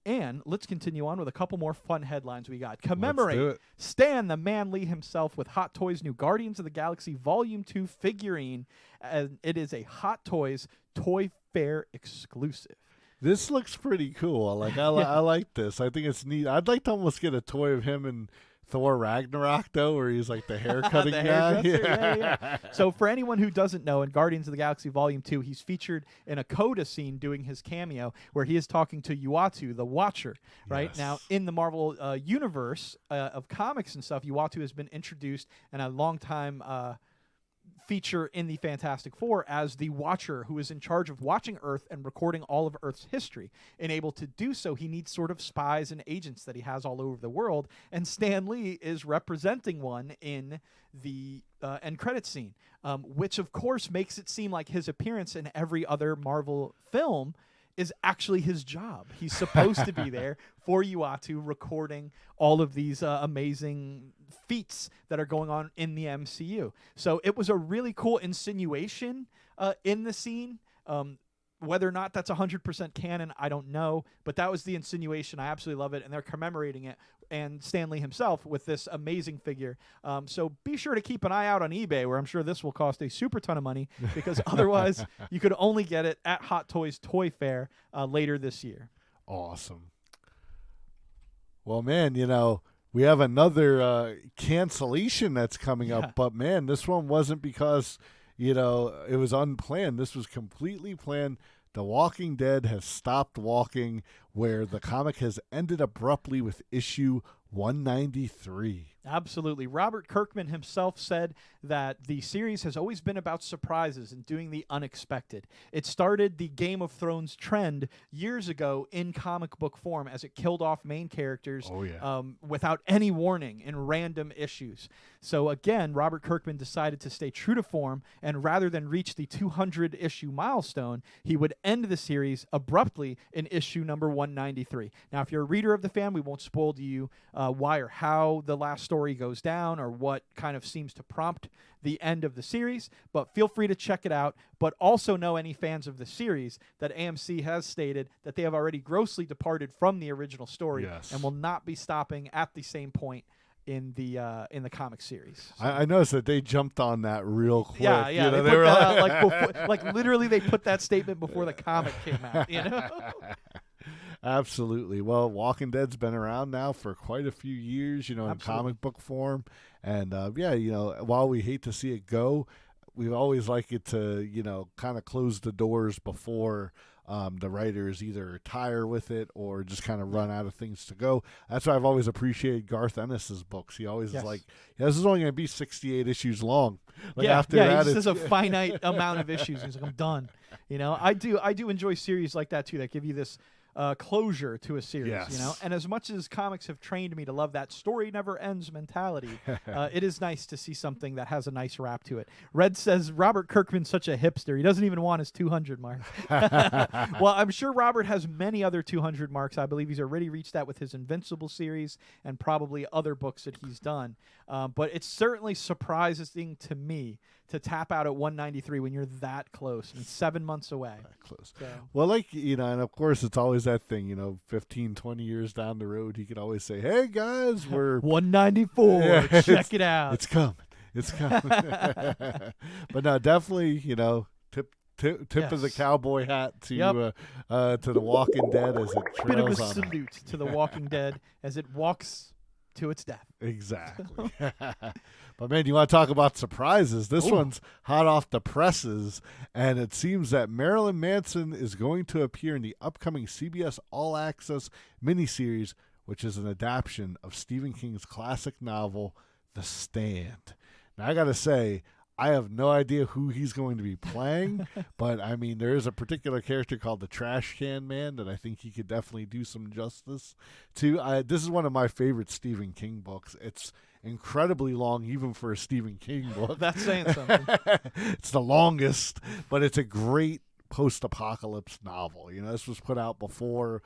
And let's continue on with a couple more fun headlines we got. Commemorate Stan the Man Lee himself with Hot Toys' new Guardians of the Galaxy Volume 2 figurine. And it is a Hot Toys Toy Fair exclusive.
This looks pretty cool. I like this. I think it's neat. I'd like to almost get a toy of him in Thor Ragnarok, though, where he's like the hair cutting guy.
Yeah. So for anyone who doesn't know, in Guardians of the Galaxy Volume 2, he's featured in a coda scene doing his cameo where he is talking to Uatu, the Watcher, right?
Yes.
Now, in the Marvel universe of comics and stuff, Uatu has been introduced, and a long time feature in the Fantastic Four as the Watcher, who is in charge of watching Earth and recording all of Earth's history. And able to do so, he needs sort of spies and agents that he has all over the world, and Stan Lee is representing one in the end credits scene, which of course makes it seem like his appearance in every other Marvel film is actually his job. He's supposed to be there for Uatu, recording all of these amazing feats that are going on in the MCU. So it was a really cool insinuation in the scene. Whether or not that's 100% canon, I don't know, but that was the insinuation. I absolutely love it, and they're commemorating it, and Stan Lee himself with this amazing figure. So be sure to keep an eye out on eBay, where I'm sure this will cost a super ton of money, because otherwise you could only get it at Hot Toys Toy Fair later this year.
Awesome. Well, man, we have another cancellation that's coming up, but man, this one wasn't because it was unplanned. This was completely planned. The Walking Dead has stopped walking, where the comic has ended abruptly with issue 193.
Absolutely. Robert Kirkman himself said that the series has always been about surprises and doing the unexpected. It started the Game of Thrones trend years ago in comic book form, as it killed off main characters without any warning in random issues. So again, Robert Kirkman decided to stay true to form, and rather than reach the 200 issue milestone, he would end the series abruptly in issue number 193. Now, if you're a reader of the fan, we won't spoil to you why or how the last story goes down, or what kind of seems to prompt the end of the series, but feel free to check it out. But also know, any fans of the series, that AMC has stated that they have already grossly departed from the original story and will not be stopping at the same point in the comic series. So.
I noticed that they jumped on that real quick.
Yeah. They put that out like before, like literally they put that statement before the comic came out.
Absolutely. Well, Walking Dead's been around now for quite a few years, in comic book form. And, while we hate to see it go, we always like it to, kind of close the doors before the writers either retire with it or just kind of run out of things to go. That's why I've always appreciated Garth Ennis's books. He always is like, this is only going to be 68 issues long. After that,
he just has a finite amount of issues. He's like, I'm done. I do enjoy series like that, too, that give you this closure to a series, and as much as comics have trained me to love that story never ends mentality, it is nice to see something that has a nice wrap to it. Red says Robert Kirkman's such a hipster, he doesn't even want his 200 mark. Well, I'm sure Robert has many other 200 marks. I believe he's already reached that with his Invincible series and probably other books that he's done, but it's certainly surprising to me to tap out at 193 when you're that close and 7 months away.
That close.
So.
Well, and of course it's always that thing, 15, 20 years down the road, he could always say, hey guys, we're
194. Check it out.
It's coming. But no, definitely, tip of the cowboy hat to The Walking Dead as it trails
Bit of a
on.
salute to The Walking Dead as it walks to its death.
Exactly. But man, you want to talk about surprises? This one's hot off the presses, and it seems that Marilyn Manson is going to appear in the upcoming CBS All Access miniseries, which is an adaptation of Stephen King's classic novel, The Stand. Now, I got to say, I have no idea who he's going to be playing, but I mean, there is a particular character called the Trash Can Man that I think he could definitely do some justice to. This is one of my favorite Stephen King books. It's incredibly long, even for a Stephen King book.
That's saying something.
It's the longest, but it's a great post-apocalypse novel. This was put out before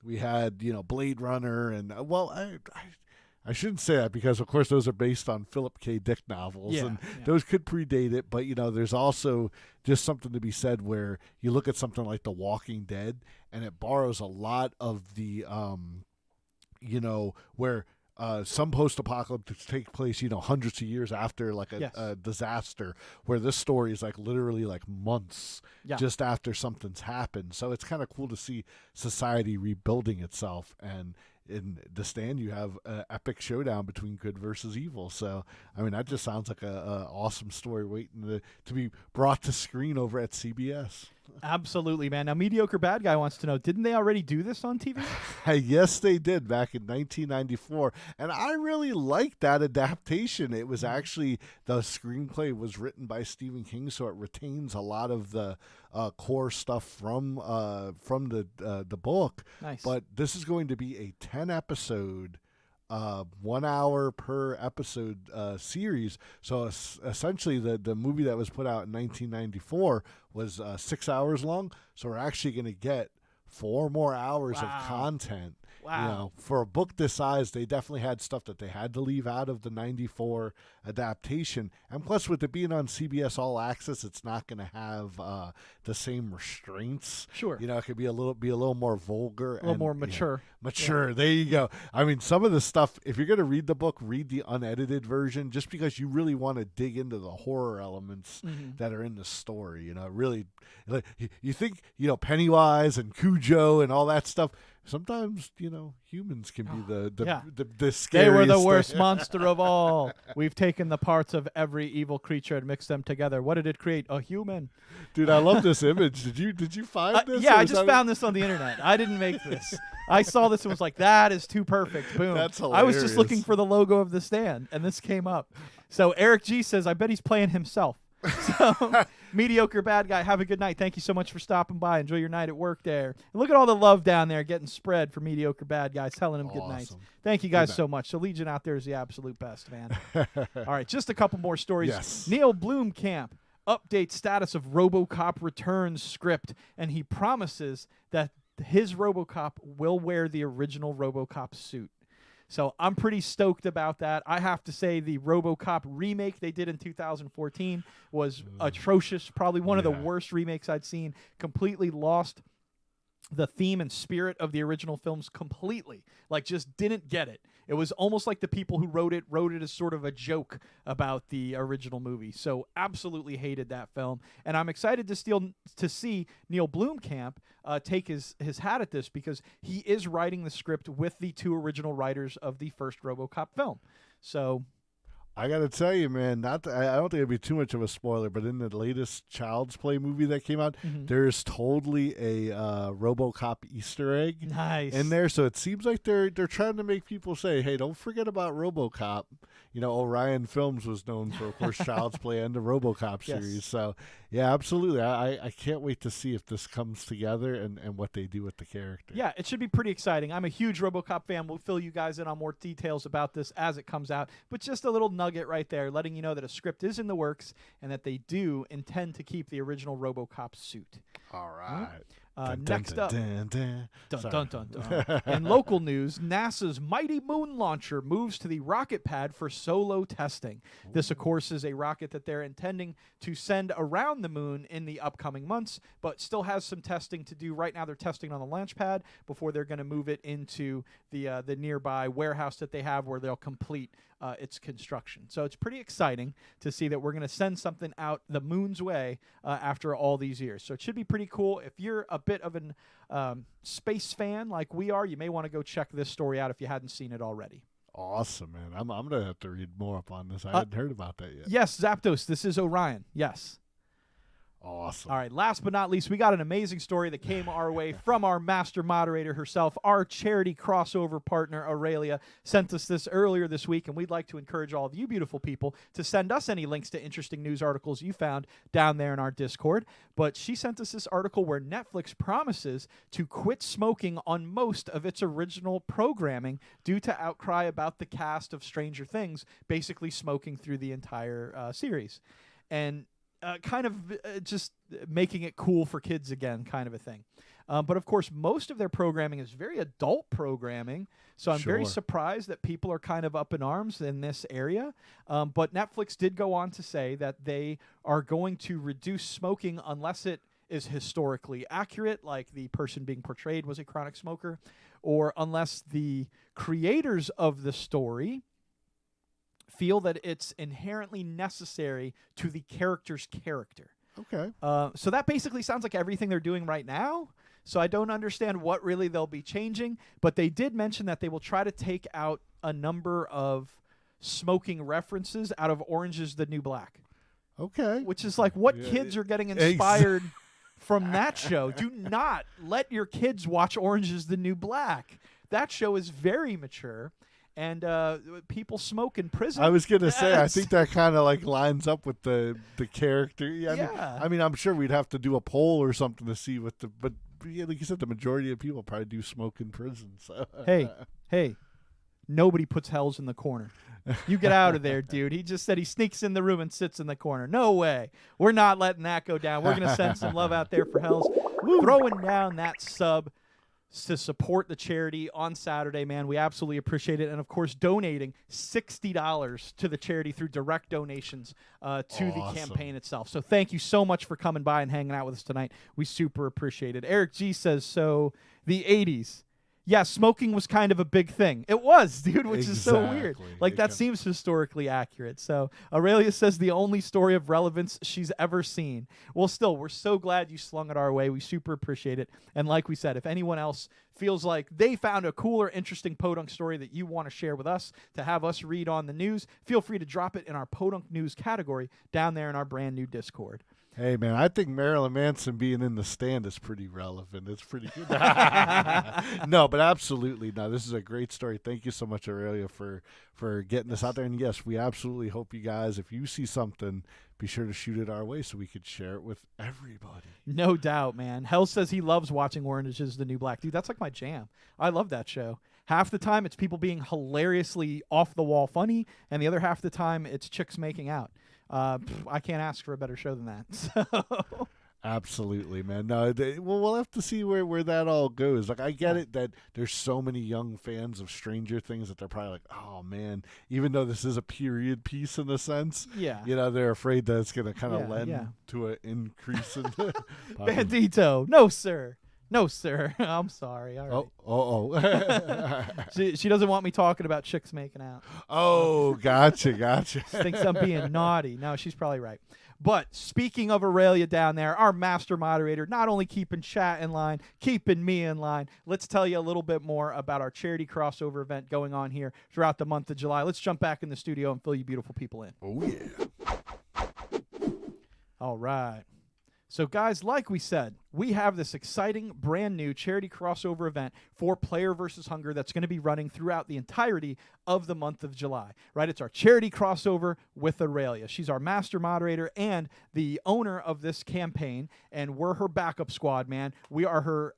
we had, Blade Runner, and I shouldn't say that because, of course, those are based on Philip K. Dick novels, and those could predate it. But, there's also just something to be said where you look at something like The Walking Dead, and it borrows a lot of the, where some post-apocalypse take place, hundreds of years after like a disaster, where this story is like literally like months just after something's happened. So it's kind of cool to see society rebuilding itself, and in The Stand, you have an epic showdown between good versus evil. So, I mean, that just sounds like a awesome story waiting to be brought to screen over at CBS.
Absolutely, man. Now, Mediocre Bad Guy wants to know, didn't they already do this on TV?
Yes, they did back in 1994. And I really liked that adaptation. It was actually, the screenplay was written by Stephen King, so it retains a lot of the core stuff from the book.
Nice.
But this is going to be a 10-episode 1 hour per episode series. So essentially the movie that was put out in 1994 was 6 hours long. So we're actually going to get 4 more hours of content.
Wow.
You know, for a book this size, they definitely had stuff that they had to leave out of the 94 adaptation. And plus, with it being on CBS All Access, it's not going to have the same restraints.
Sure.
You know, it could be a little more vulgar.
A little more mature.
Mature. Yeah. There you go. I mean, some of the stuff, if you're going to read the book, read the unedited version, just because you really want to dig into the horror elements that are in the story. You know, really, like, you think, you know, Pennywise and Cujo and all that stuff. Sometimes, you know, humans can be the scariest.
They were the worst monster of all. We've taken the parts of every evil creature and mixed them together. What did it create? A human.
Dude, I love this image. Did you find this?
Yeah, I just found this on the internet. I didn't make this. I saw this and was like, that is too perfect. Boom.
That's hilarious.
I was just looking for the logo of the stand, and this came up. So Eric G says, I bet he's playing himself. So, Mediocre Bad Guy, have a good night. Thank you so much for stopping by. Enjoy your night at work there. And look at all the love down there getting spread for Mediocre Bad Guy, telling him good nights. Thank you guys so much. So Legion out there is the absolute best, man. All right, just a couple more stories.
Yes.
Neil Blomkamp updates status of RoboCop returns script, and he promises that his RoboCop will wear the original RoboCop suit. So I'm pretty stoked about that. I have to say the RoboCop remake they did in 2014 was atrocious. Probably one of the worst remakes I'd seen. Completely lost the theme and spirit of the original films completely. Like, just didn't get it. It was almost like the people who wrote it as sort of a joke about the original movie. So absolutely hated that film. And I'm excited to see Neil Blomkamp take his hat at this, because he is writing the script with the 2 original writers of the first RoboCop film. So
I got to tell you, man, I don't think it'd be too much of a spoiler, but in the latest Child's Play movie that came out, there's totally a RoboCop Easter egg in there. So it seems like they're trying to make people say, hey, don't forget about RoboCop. You know, Orion Films was known for, of course, Child's Play and the RoboCop series. So, yeah, absolutely. I can't wait to see if this comes together and what they do with the character.
Yeah, it should be pretty exciting. I'm a huge RoboCop fan. We'll fill you guys in on more details about this as it comes out. But just a little nugget right there, letting you know that a script is in the works and that they do intend to keep the original RoboCop suit.
All right.
Next up,
dun, dun.
Dun, dun, dun. In local news, NASA's mighty moon launcher moves to the rocket pad for solo testing. This, of course, is a rocket that they're intending to send around the moon in the upcoming months, but still has some testing to do. Right now, they're testing on the launch pad before they're going to move it into the nearby warehouse that they have, where they'll complete its construction. So it's pretty exciting to see that we're going to send something out the moon's way after all these years. So it should be pretty cool. If you're a bit of an space fan like we are, you may want to go check this story out if you hadn't seen it already.
Awesome, man. I'm going to have to read more up on this. I hadn't heard about that yet.
Yes, Zapdos, this is Orion. Yes.
Awesome.
All right, last but not least, we got an amazing story that came our way from our master moderator herself. Our charity crossover partner, Aur3llia, sent us this earlier this week, and we'd like to encourage all of you beautiful people to send us any links to interesting news articles you found down there in our Discord. But she sent us this article where Netflix promises to quit smoking on most of its original programming due to outcry about the cast of Stranger Things basically smoking through the entire series. And kind of just making it cool for kids again, kind of a thing. But, of course, most of their programming is very adult programming, so I'm very surprised that people are kind of up in arms in this area. But Netflix did go on to say that they are going to reduce smoking unless it is historically accurate, like the person being portrayed was a chronic smoker, or unless the creators of the story feel that it's inherently necessary to the character's character.
Okay.
So that basically sounds like everything they're doing right now. So I don't understand what really they'll be changing. But they did mention that they will try to take out a number of smoking references out of Orange is the New Black.
Okay.
Which is like what kids are getting inspired from that show. Do not let your kids watch Orange is the New Black. That show is very mature. And people smoke in prison.
I was gonna say, I think that kind of like lines up with the character. Yeah. I mean, I'm sure we'd have to do a poll or something to see what but yeah, like you said, the majority of people probably do smoke in prison. So
hey, nobody puts Hells in the corner. You get out of there, dude. He just said he sneaks in the room and sits in the corner. No way. We're not letting that go down. We're gonna send some love out there for Hells. Throwing down that sub to support the charity on Saturday, man. We absolutely appreciate it. And, of course, donating $60 to the charity through direct donations to the campaign itself. So thank you so much for coming by and hanging out with us tonight. We super appreciate it. Eric G says, so the 80s. Yeah, smoking was kind of a big thing. It was, dude, which is so weird. Like, that seems historically accurate. So Aur3llia says the only story of relevance she's ever seen. Well, still, we're so glad you slung it our way. We super appreciate it. And like we said, if anyone else feels like they found a cool or interesting podunk story that you want to share with us to have us read on the news, feel free to drop it in our podunk news category down there in our brand new Discord.
Hey, man, I think Marilyn Manson being in the stand is pretty relevant. It's pretty good. No, but absolutely. No, this is a great story. Thank you so much, Aur3llia, for getting this out there. And, yes, we absolutely hope you guys, if you see something, be sure to shoot it our way so we could share it with everybody.
No doubt, man. Hell says he loves watching Orange is the New Black. Dude, that's like my jam. I love that show. Half the time, it's people being hilariously off-the-wall funny, and the other half the time, it's chicks making out. I can't ask for a better show than that. So.
Absolutely, man. No, we'll have to see where that all goes. Like, I get it that there's so many young fans of Stranger Things that they're probably like, oh, man, even though this is a period piece in a sense, they're afraid that it's going to kind of lend to an increase in the
Bandito. No, sir. No, sir. I'm sorry. All right. She doesn't want me talking about chicks making out.
Oh, gotcha.
She thinks I'm being naughty. No, she's probably right. But speaking of Aur3llia down there, our master moderator, not only keeping chat in line, keeping me in line, let's tell you a little bit more about our charity crossover event going on here throughout the month of July. Let's jump back in the studio and fill you beautiful people in.
Oh, yeah.
All right. So, guys, like we said, we have this exciting, brand new charity crossover event for Player vs. Hunger that's going to be running throughout the entirety of the month of July, right? It's our charity crossover with Aur3llia. She's our master moderator and the owner of this campaign, and we're her backup squad, man. We are her,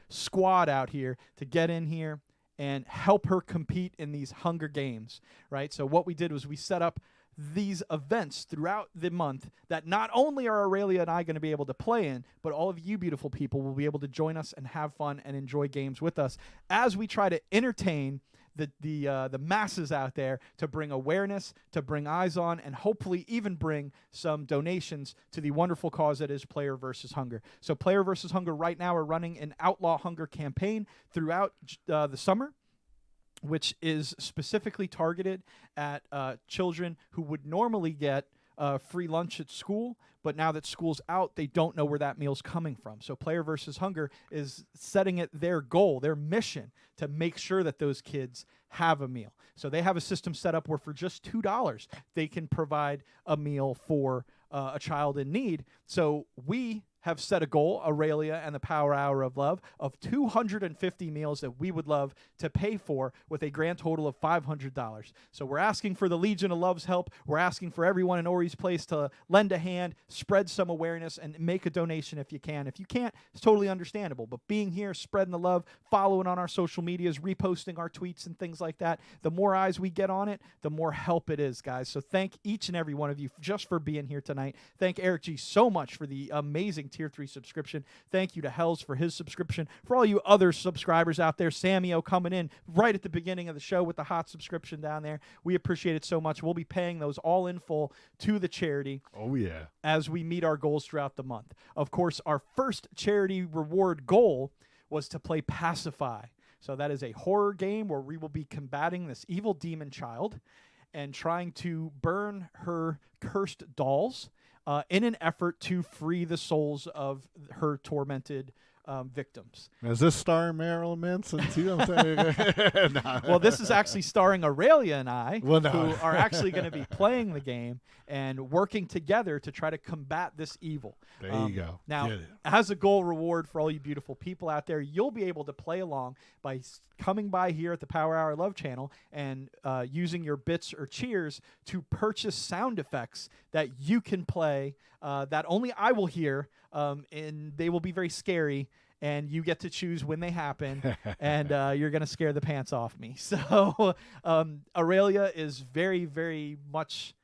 squad out here to get in here and help her compete in these Hunger Games, right? So what we did was we set up these events throughout the month that not only are Aur3llia and I going to be able to play in, but all of you beautiful people will be able to join us and have fun and enjoy games with us as we try to entertain the masses out there, to bring awareness, to bring eyes on, and hopefully even bring some donations to the wonderful cause that is Player vs. Hunger. So Player vs. Hunger right now are running an Outlaw Hunger campaign throughout the summer, which is specifically targeted at children who would normally get free lunch at school, but now that school's out, they don't know where that meal's coming from. So Player vs. Hunger is setting it their goal, their mission, to make sure that those kids have a meal. So they have a system set up where for just $2, they can provide a meal for a child in need. So we have set a goal, Aur3llia and the Power Hour of Love, of 250 meals that we would love to pay for with a grand total of $500. So we're asking for the Legion of Love's help. We're asking for everyone in Ori's place to lend a hand, spread some awareness, and make a donation if you can. If you can't, it's totally understandable. But being here, spreading the love, following on our social medias, reposting our tweets and things like that, the more eyes we get on it, the more help it is, guys. So thank each and every one of you just for being here tonight. Thank Eric G so much for the amazing Tier 3 subscription. Thank you to Hells for his subscription. For all you other subscribers out there, Samio coming in right at the beginning of the show with the hot subscription down there. We appreciate it so much. We'll be paying those all in full to the charity.
Oh, yeah.
As we meet our goals throughout the month. Of course, our first charity reward goal was to play Pacify. So that is a horror game where we will be combating this evil demon child and trying to burn her cursed dolls in an effort to free the souls of her tormented victims.
Is this starring Marilyn Manson too? No.
Well, this is actually starring Aurelia and I,
Well, no.
who are actually going to be playing the game and working together to try to combat this evil.
There you go.
Now,
Get it.
as a goal reward for all you beautiful people out there, you'll be able to play along by coming by here at the Power Hour Love channel and using your bits or cheers to purchase sound effects that you can play that only I will hear, and they will be very scary. And you get to choose when they happen, and you're going to scare the pants off me. So Aurelia is very, very much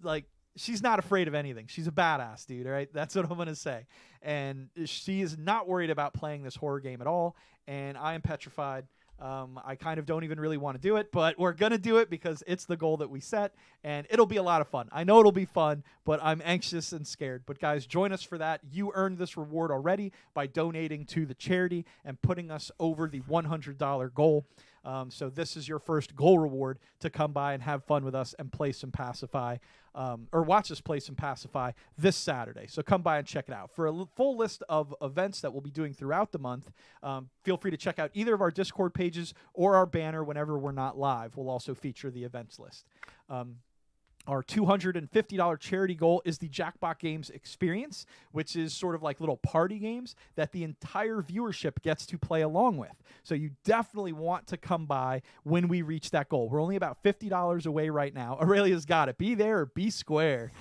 like, she's not afraid of anything. She's a badass, dude, all right? That's what I'm going to say. And she is not worried about playing this horror game at all, and I am petrified. I kind of don't even really want to do it, but we're going to do it because it's the goal that we set, and it'll be a lot of fun. I know it'll be fun, but I'm anxious and scared. But guys, join us for that. You earned this reward already by donating to the charity and putting us over the $100 goal. So this is your first goal reward to come by and have fun with us and play some Pacify, or watch us play some Pacify this Saturday. So come by and check it out. For a full list of events that we'll be doing throughout the month, feel free to check out either of our Discord pages or our banner whenever we're not live. We'll also feature the events list. Our $250 charity goal is the Jackpot Games Experience, which is sort of like little party games that the entire viewership gets to play along with. So you definitely want to come by when we reach that goal. We're only about $50 away right now. Aurelia's got it. Be there or be square.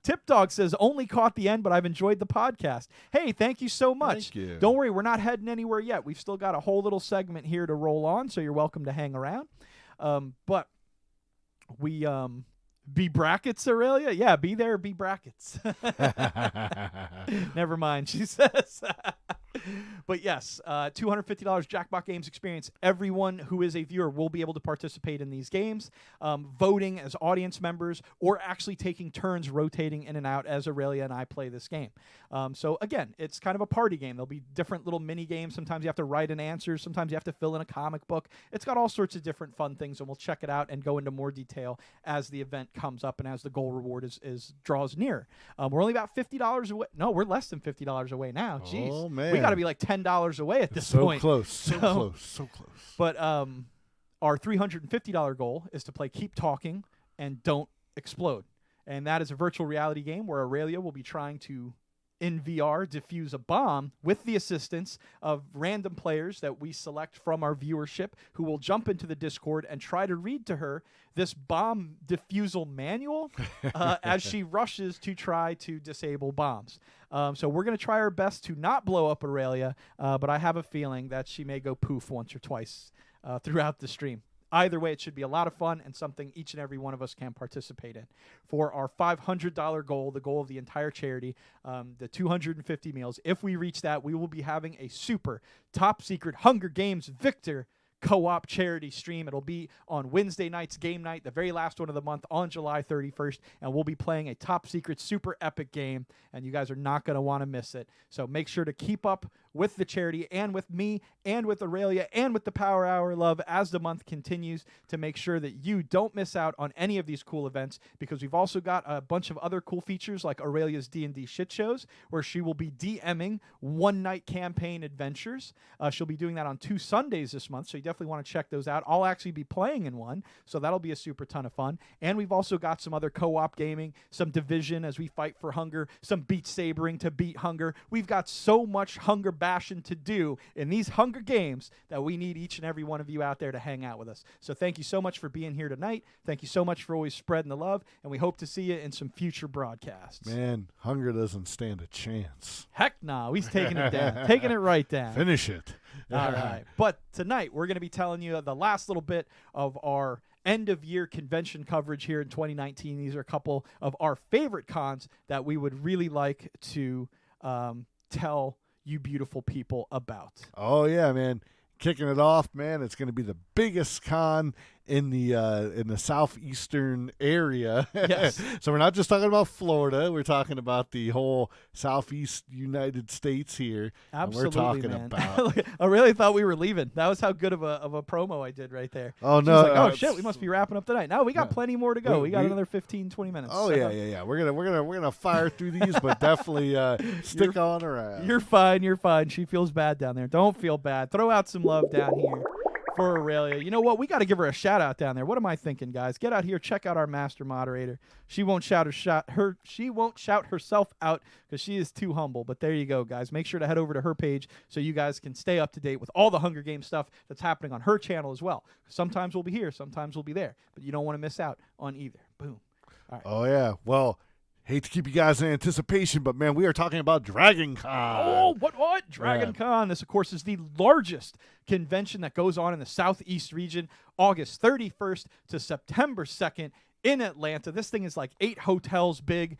Tip Dog says, only caught the end, but I've enjoyed the podcast. Hey, thank you so much.
Thank you.
Don't worry, we're not heading anywhere yet. We've still got a whole little segment here to roll on, so you're welcome to hang around. But we be brackets, Aurelia? Yeah, be there, be brackets. Never mind, she says. But yes, $250 Jackpot Games Experience. Everyone who is a viewer will be able to participate in these games, voting as audience members or actually taking turns rotating in and out as Aurelia and I play this game. So again, it's kind of a party game. There'll be different little mini games. Sometimes you have to write an answer. Sometimes you have to fill in a comic book. It's got all sorts of different fun things, and we'll check it out and go into more detail as the event comes up and as the goal reward is draws near. We're only about $50 away. No, we're less than $50 away now. Jeez.
Oh, man.
We got to be like $10 away at this
so
point.
Close, so close, so close.
But our $350 goal is to play Keep Talking and Don't Explode. And that is a virtual reality game where Aurelia will be trying to, in VR, defuse a bomb with the assistance of random players that we select from our viewership who will jump into the Discord and try to read to her this bomb defusal manual as she rushes to try to disable bombs. So we're going to try our best to not blow up Aurelia, but I have a feeling that she may go poof once or twice throughout the stream. Either way, it should be a lot of fun and something each and every one of us can participate in. For our $500 goal, the goal of the entire charity, the 250 meals, if we reach that, we will be having a super top secret Hunger Games Victor co-op charity stream. It'll be on Wednesday night's game night, the very last one of the month on July 31st, and we'll be playing a top secret super epic game, and you guys are not going to want to miss it. So make sure to keep up with the charity and with me and with Aurelia and with the Power Hour Love as the month continues to make sure that you don't miss out on any of these cool events, because we've also got a bunch of other cool features like Aurelia's D&D shit shows where she will be DMing one-night campaign adventures. She'll be doing that on 2 Sundays this month, so you definitely want to check those out. I'll actually be playing in one, so that'll be a super ton of fun. And we've also got some other co-op gaming, some Division as we fight for hunger, some beat sabering to beat hunger. We've got so much hunger bashing to do in these Hunger Games that we need each and every one of you out there to hang out with us. So thank you so much for being here tonight. Thank you so much for always spreading the love, and we hope to see you in some future broadcasts.
Man, hunger doesn't stand a chance.
Heck no, he's taking it down, taking it right down.
Finish it.
All right. But tonight, we're going to be telling you the last little bit of our end-of-year convention coverage here in 2019. These are a couple of our favorite cons that we would really like to tell you beautiful people about.
Oh, yeah, man. Kicking it off, man, it's going to be the biggest con in the southeastern area.
Yes.
So we're not just talking about Florida. We're talking about the whole southeast United States here.
Absolutely,
and we're talking
man.
about.
I really thought we were leaving. That was how good of a promo I did right there.
Oh
She
no!
was like, oh shit, we must be wrapping up tonight. No, we got
No.
plenty more to go. We got
We-
another 15, 20 minutes.
Oh
So
yeah. We're gonna fire through these, but definitely stick on around.
You're fine. You're fine. She feels bad down there. Don't feel bad. Throw out some love down here for Aurelia. You know what? We got to give her a shout out down there. What am I thinking, guys? Get out here. Check out our master moderator. She won't shout herself out because she is too humble. But there you go, guys. Make sure to head over to her page so you guys can stay up to date with all the Hunger Games stuff that's happening on her channel as well. Sometimes we'll be here, sometimes we'll be there, but you don't want to miss out on either. Boom. All right.
Oh yeah. Well, hate to keep you guys in anticipation, but man, we are talking about Dragon Con.
Oh, what? Dragon Con. This, of course, is the largest convention that goes on in the Southeast region, August 31st to September 2nd in Atlanta. This thing is like 8 hotels big,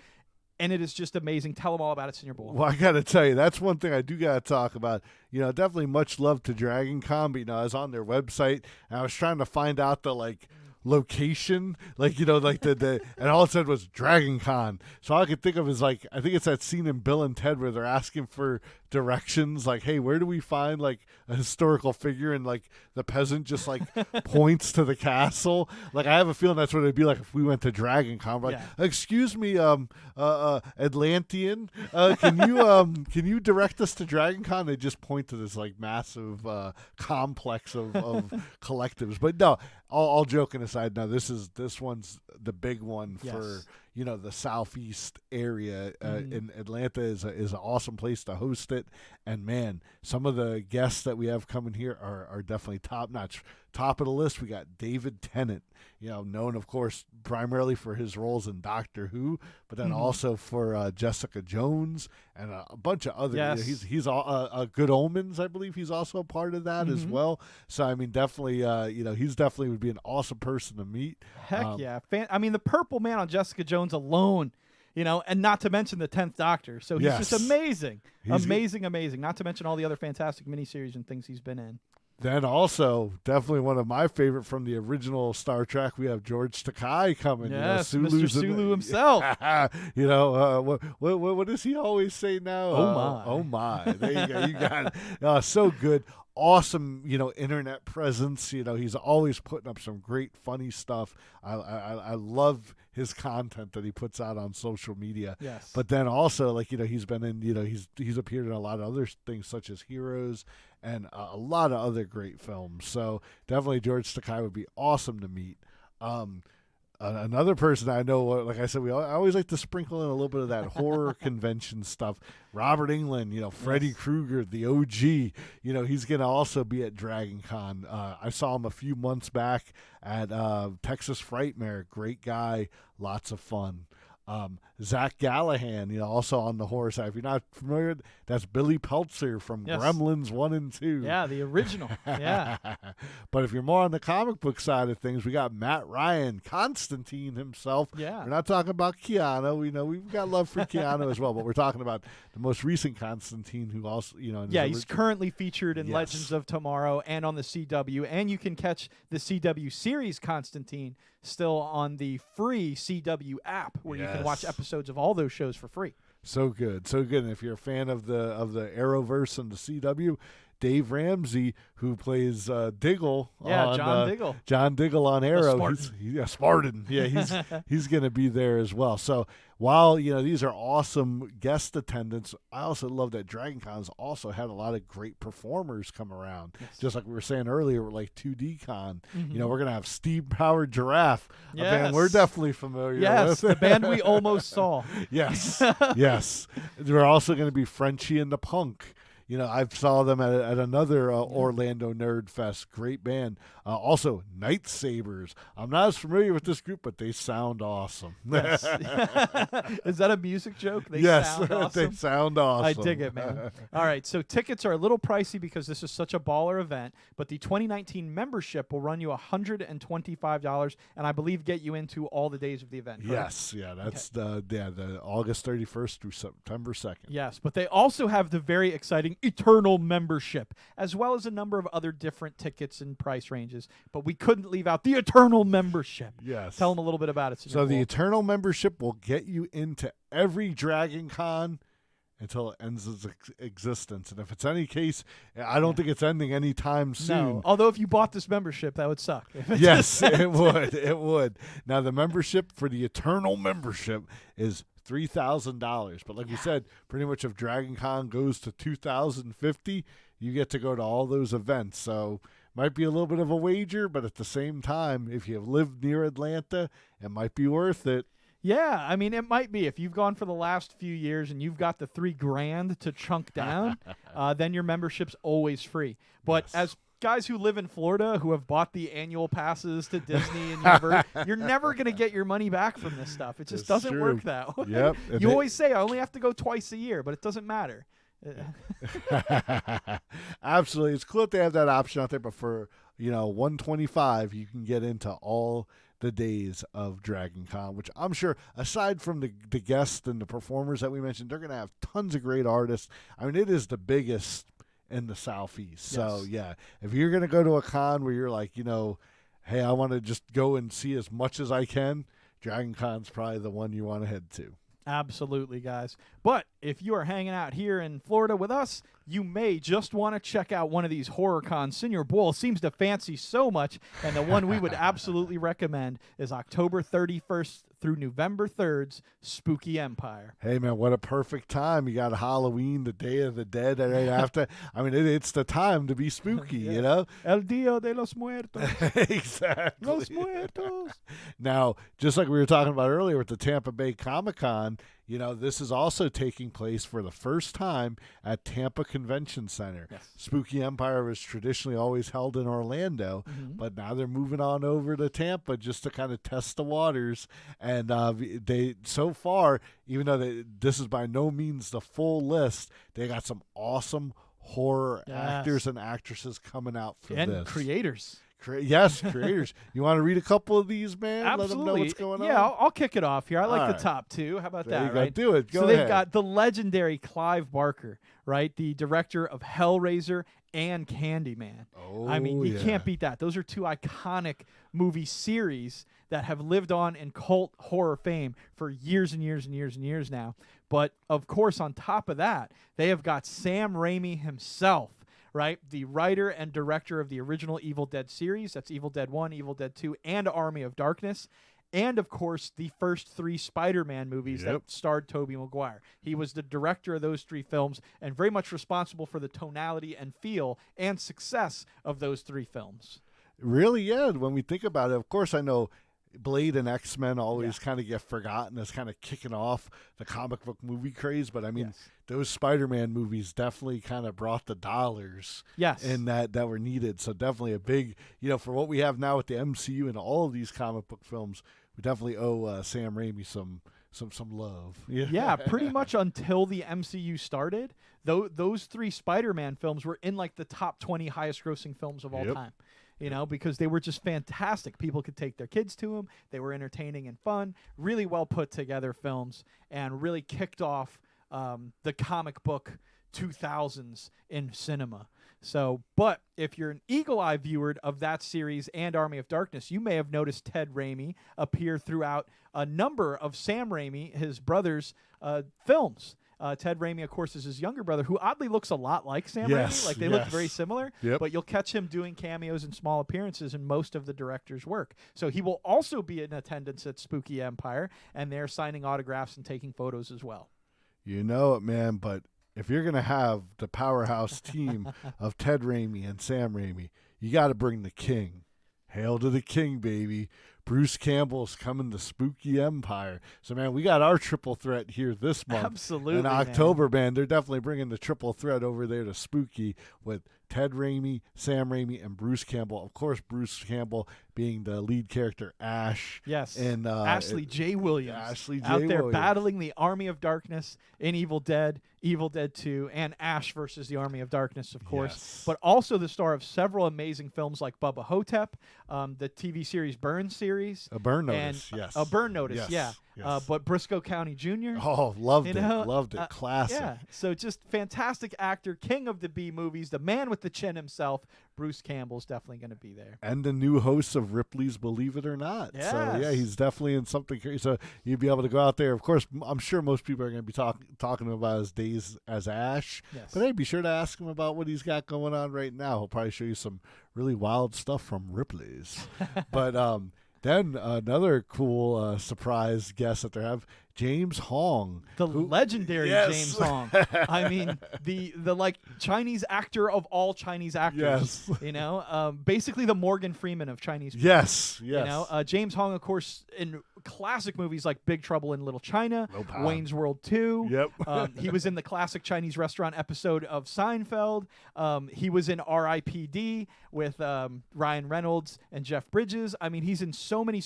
and it is just amazing. Tell them all about it, Senior Bull.
Well, I got to tell you, that's one thing I do got to talk about. Definitely much love to Dragon Con, but, I was on their website, and I was trying to find out the, location, and all it said was Dragon Con. So all I could think of is I think it's that scene in Bill and Ted where they're asking for directions, hey, where do we find a historical figure, and the peasant just points to the castle. I have a feeling that's what it'd be like if we went to Dragon Con. We're excuse me, Atlantean, can you direct us to Dragon Con? They just point to this massive complex of collectives. But no, all joking aside, no, this one's the big one for the southeast area. In Atlanta is an awesome place to host it, and man, some of the guests that we have coming here are definitely top notch. Top of the list, we got David Tennant, known of course primarily for his roles in Doctor Who, but then also for Jessica Jones and a bunch of other.
Yes.
He's all Good Omens, I believe he's also a part of that as well. So I mean, definitely, he's definitely would be an awesome person to meet.
Heck yeah. The purple man on Jessica Jones alone, and not to mention the 10th Doctor. So he's just amazing. Amazing. Not to mention all the other fantastic miniseries and things he's been in.
Then also, definitely one of my favorite from the original Star Trek, we have George Takei coming.
Yes,
Sulu's
Mr. Sulu himself.
What does he always say now?
Oh, my.
Oh, my. There you go. You got it. So good. Awesome, internet presence. He's always putting up some great, funny stuff. I love his content that he puts out on social media.
Yes.
But then also, he's been in, he's appeared in a lot of other things such as Heroes and a lot of other great films. So definitely George Takei would be awesome to meet. Another person I know, like I said, I always like to sprinkle in a little bit of that horror convention stuff. Robert Englund, Freddy Krueger, the OG, he's going to also be at Dragon Con. I saw him a few months back at Texas Frightmare. Great guy, lots of fun. Zach Gallahan, also on the horror side. If you're not familiar, that's Billy Peltzer from Gremlins 1 and 2.
Yeah, the original. Yeah.
But if you're more on the comic book side of things, we got Matt Ryan, Constantine himself.
Yeah.
We're not talking about Keanu. We've got love for Keanu as well, but we're talking about the most recent Constantine, who also,
he's currently featured in Legends of Tomorrow and on the CW, and you can catch the CW series Constantine still on the free CW app, where you can watch episodes of all those shows for free.
So good. And if you're a fan of the Arrowverse and the CW, Dave Ramsey, who plays Diggle.
John Diggle.
John Diggle on Arrow.
Spartan.
Spartan. Yeah, he's going to be there as well. So while these are awesome guest attendants, I also love that Dragon Con's also had a lot of great performers come around.
Yes.
Just like we were saying earlier, like 2D Con. We're going to have Steve Powered Giraffe, a band we're definitely familiar with.
Yes, the band we almost saw.
Yes. We're also going to be Frenchie and the Punk. I saw them at another Orlando Nerd Fest. Great band. Also, Night Sabers. I'm not as familiar with this group, but they sound awesome.
Yes. Is that a music joke? They sound awesome.
They sound awesome.
I dig it, man. All right, so tickets are a little pricey because this is such a baller event, but the 2019 membership will run you $125, and I believe get you into all the days of the event. Correct?
Yes, that's the August 31st through September 2nd.
Yes, but they also have the very exciting Eternal Membership, as well as a number of other different tickets and price ranges. But we couldn't leave out the Eternal Membership.
Yes.
Tell them a little bit about it.
So the Eternal Membership will get you into every Dragon Con until it ends its existence. And if it's any case, I don't think it's ending anytime soon.
No. Although if you bought this membership, that would suck.
Yes, it would. It would. Now, the membership for the Eternal Membership is $3,000. But like we said, pretty much if Dragon Con goes to $2,050, you get to go to all those events. So might be a little bit of a wager, but at the same time, if you live near Atlanta, it might be worth it.
Yeah, I mean, it might be. If you've gone for the last few years and you've got the $3,000 to chunk down, then your membership's always free. But as guys who live in Florida who have bought the annual passes to Disney and Universal, you're never going to get your money back from this stuff. It just doesn't work that way.
Yep.
You always say, I only have to go twice a year, but it doesn't matter.
Absolutely. It's cool that they have that option out there, but for, $125, you can get into all the days of Dragon Con, which I'm sure, aside from the guests and the performers that we mentioned, they're going to have tons of great artists. I mean, it is the biggest in the Southeast. So, yeah, if you're going to go to a con where you're like, hey, I want to just go and see as much as I can, Dragon Con's probably the one you want to head to.
Absolutely, guys. But if you are hanging out here in Florida with us, you may just want to check out one of these horror cons. Senior Boyle seems to fancy so much, and the one we would absolutely recommend is October 31st through November 3rd's Spooky Empire.
Hey, man, what a perfect time. You got Halloween, the Day of the Dead right after. I mean, it's the time to be spooky,
El Dia de los Muertos.
Exactly.
Los Muertos.
Now, just like we were talking about earlier with the Tampa Bay Comic Con, this is also taking place for the first time at Tampa Convention Center.
Yes.
Spooky Empire was traditionally always held in Orlando, but now they're moving on over to Tampa just to kind of test the waters. And they, so far, even though this is by no means the full list, they got some awesome horror actors and actresses coming out for this.
And creators.
Yes, creators. You want to read a couple of these, man?
Absolutely.
Let them know what's going on?
Yeah, I'll kick it off here. I like
All
the
right.
top two. How about
There
that,
you go.
right?
Do it. Go
so
ahead.
they've got the legendary Clive Barker, right? The director of Hellraiser and Candyman.
Oh,
I mean, you
yeah.
can't beat that. Those are two iconic movie series that have lived on in cult horror fame for years and years and years and years now. But, of course, on top of that, they have got Sam Raimi himself, right? The writer and director of the original Evil Dead series. That's Evil Dead 1, Evil Dead 2, and Army of Darkness. And, of course, the first three Spider-Man movies that starred Tobey Maguire. He was the director of those three films and very much responsible for the tonality and feel and success of those three films.
Really, yeah. When we think about it, of course, I know Blade and X-Men always kind of get forgotten as kind of kicking off the comic book movie craze. But, I mean, those Spider-Man movies definitely kind of brought the dollars in that were needed. So definitely a big, for what we have now with the MCU and all of these comic book films, we definitely owe Sam Raimi some love.
Yeah, pretty much until the MCU started, those three Spider-Man films were in like the top 20 highest grossing films of all time. Because they were just fantastic. People could take their kids to them. They were entertaining and fun, really well put together films, and really kicked off the comic book 2000s in cinema. So, but if you're an eagle-eye viewer of that series and Army of Darkness, you may have noticed Ted Raimi appear throughout a number of Sam Raimi, his brother's, films. Ted Raimi, of course, is his younger brother, who oddly looks a lot like Sam Raimi. Like, they look very similar. But you'll catch him doing cameos and small appearances in most of the director's work. So he will also be in attendance at Spooky Empire, and they're signing autographs and taking photos as well.
You know it, man, but if you're going to have the powerhouse team of Ted Raimi and Sam Raimi, you got to bring the king. Hail to the king, baby. Bruce Campbell's coming to Spooky Empire. So, man, we got our triple threat here this month.
Absolutely,
in October, man. They're definitely bringing the triple threat over there to Spooky with Ted Raimi, Sam Raimi, and Bruce Campbell. Of course, Bruce Campbell being the lead character, Ash.
Yes.
And
Ashley J. Williams.
Ashley J.
Out there
Williams.
battling the Army of Darkness in Evil Dead, Evil Dead 2, and Ash versus the Army of Darkness, of course.
Yes.
But also the star of several amazing films like Bubba Hotep, the TV series Burn series.
A Burn Notice,
and
yes.
A Burn Notice,
Yes.
yeah.
Yes.
but Briscoe County Jr.
Oh, loved
You
it.
know,
Loved it. Classic.
Yeah, so just fantastic actor, king of the B movies, the man with the chin himself. Bruce Campbell's definitely going to be there.
And the new host of Ripley's Believe It or Not.
Yes.
So, yeah, he's definitely in something. So you'd be able to go out there. Of course, I'm sure most people are going to be talking about his days as Ash.
Yes.
But hey, be sure to ask him about what he's got going on right now. He'll probably show you some really wild stuff from Ripley's. But then another cool surprise guest that they have, James Hong.
The legendary
Yes.
James Hong. I mean, the like Chinese actor of all Chinese actors.
Yes.
You know, basically the Morgan Freeman of Chinese people.
Yes.
You know, James Hong, of course, in classic movies like Big Trouble in Little China,
No problem.
Wayne's World 2.
Yep.
He was in the classic Chinese restaurant episode of Seinfeld. He was in R.I.P.D. with Ryan Reynolds and Jeff Bridges. I mean, he's in so many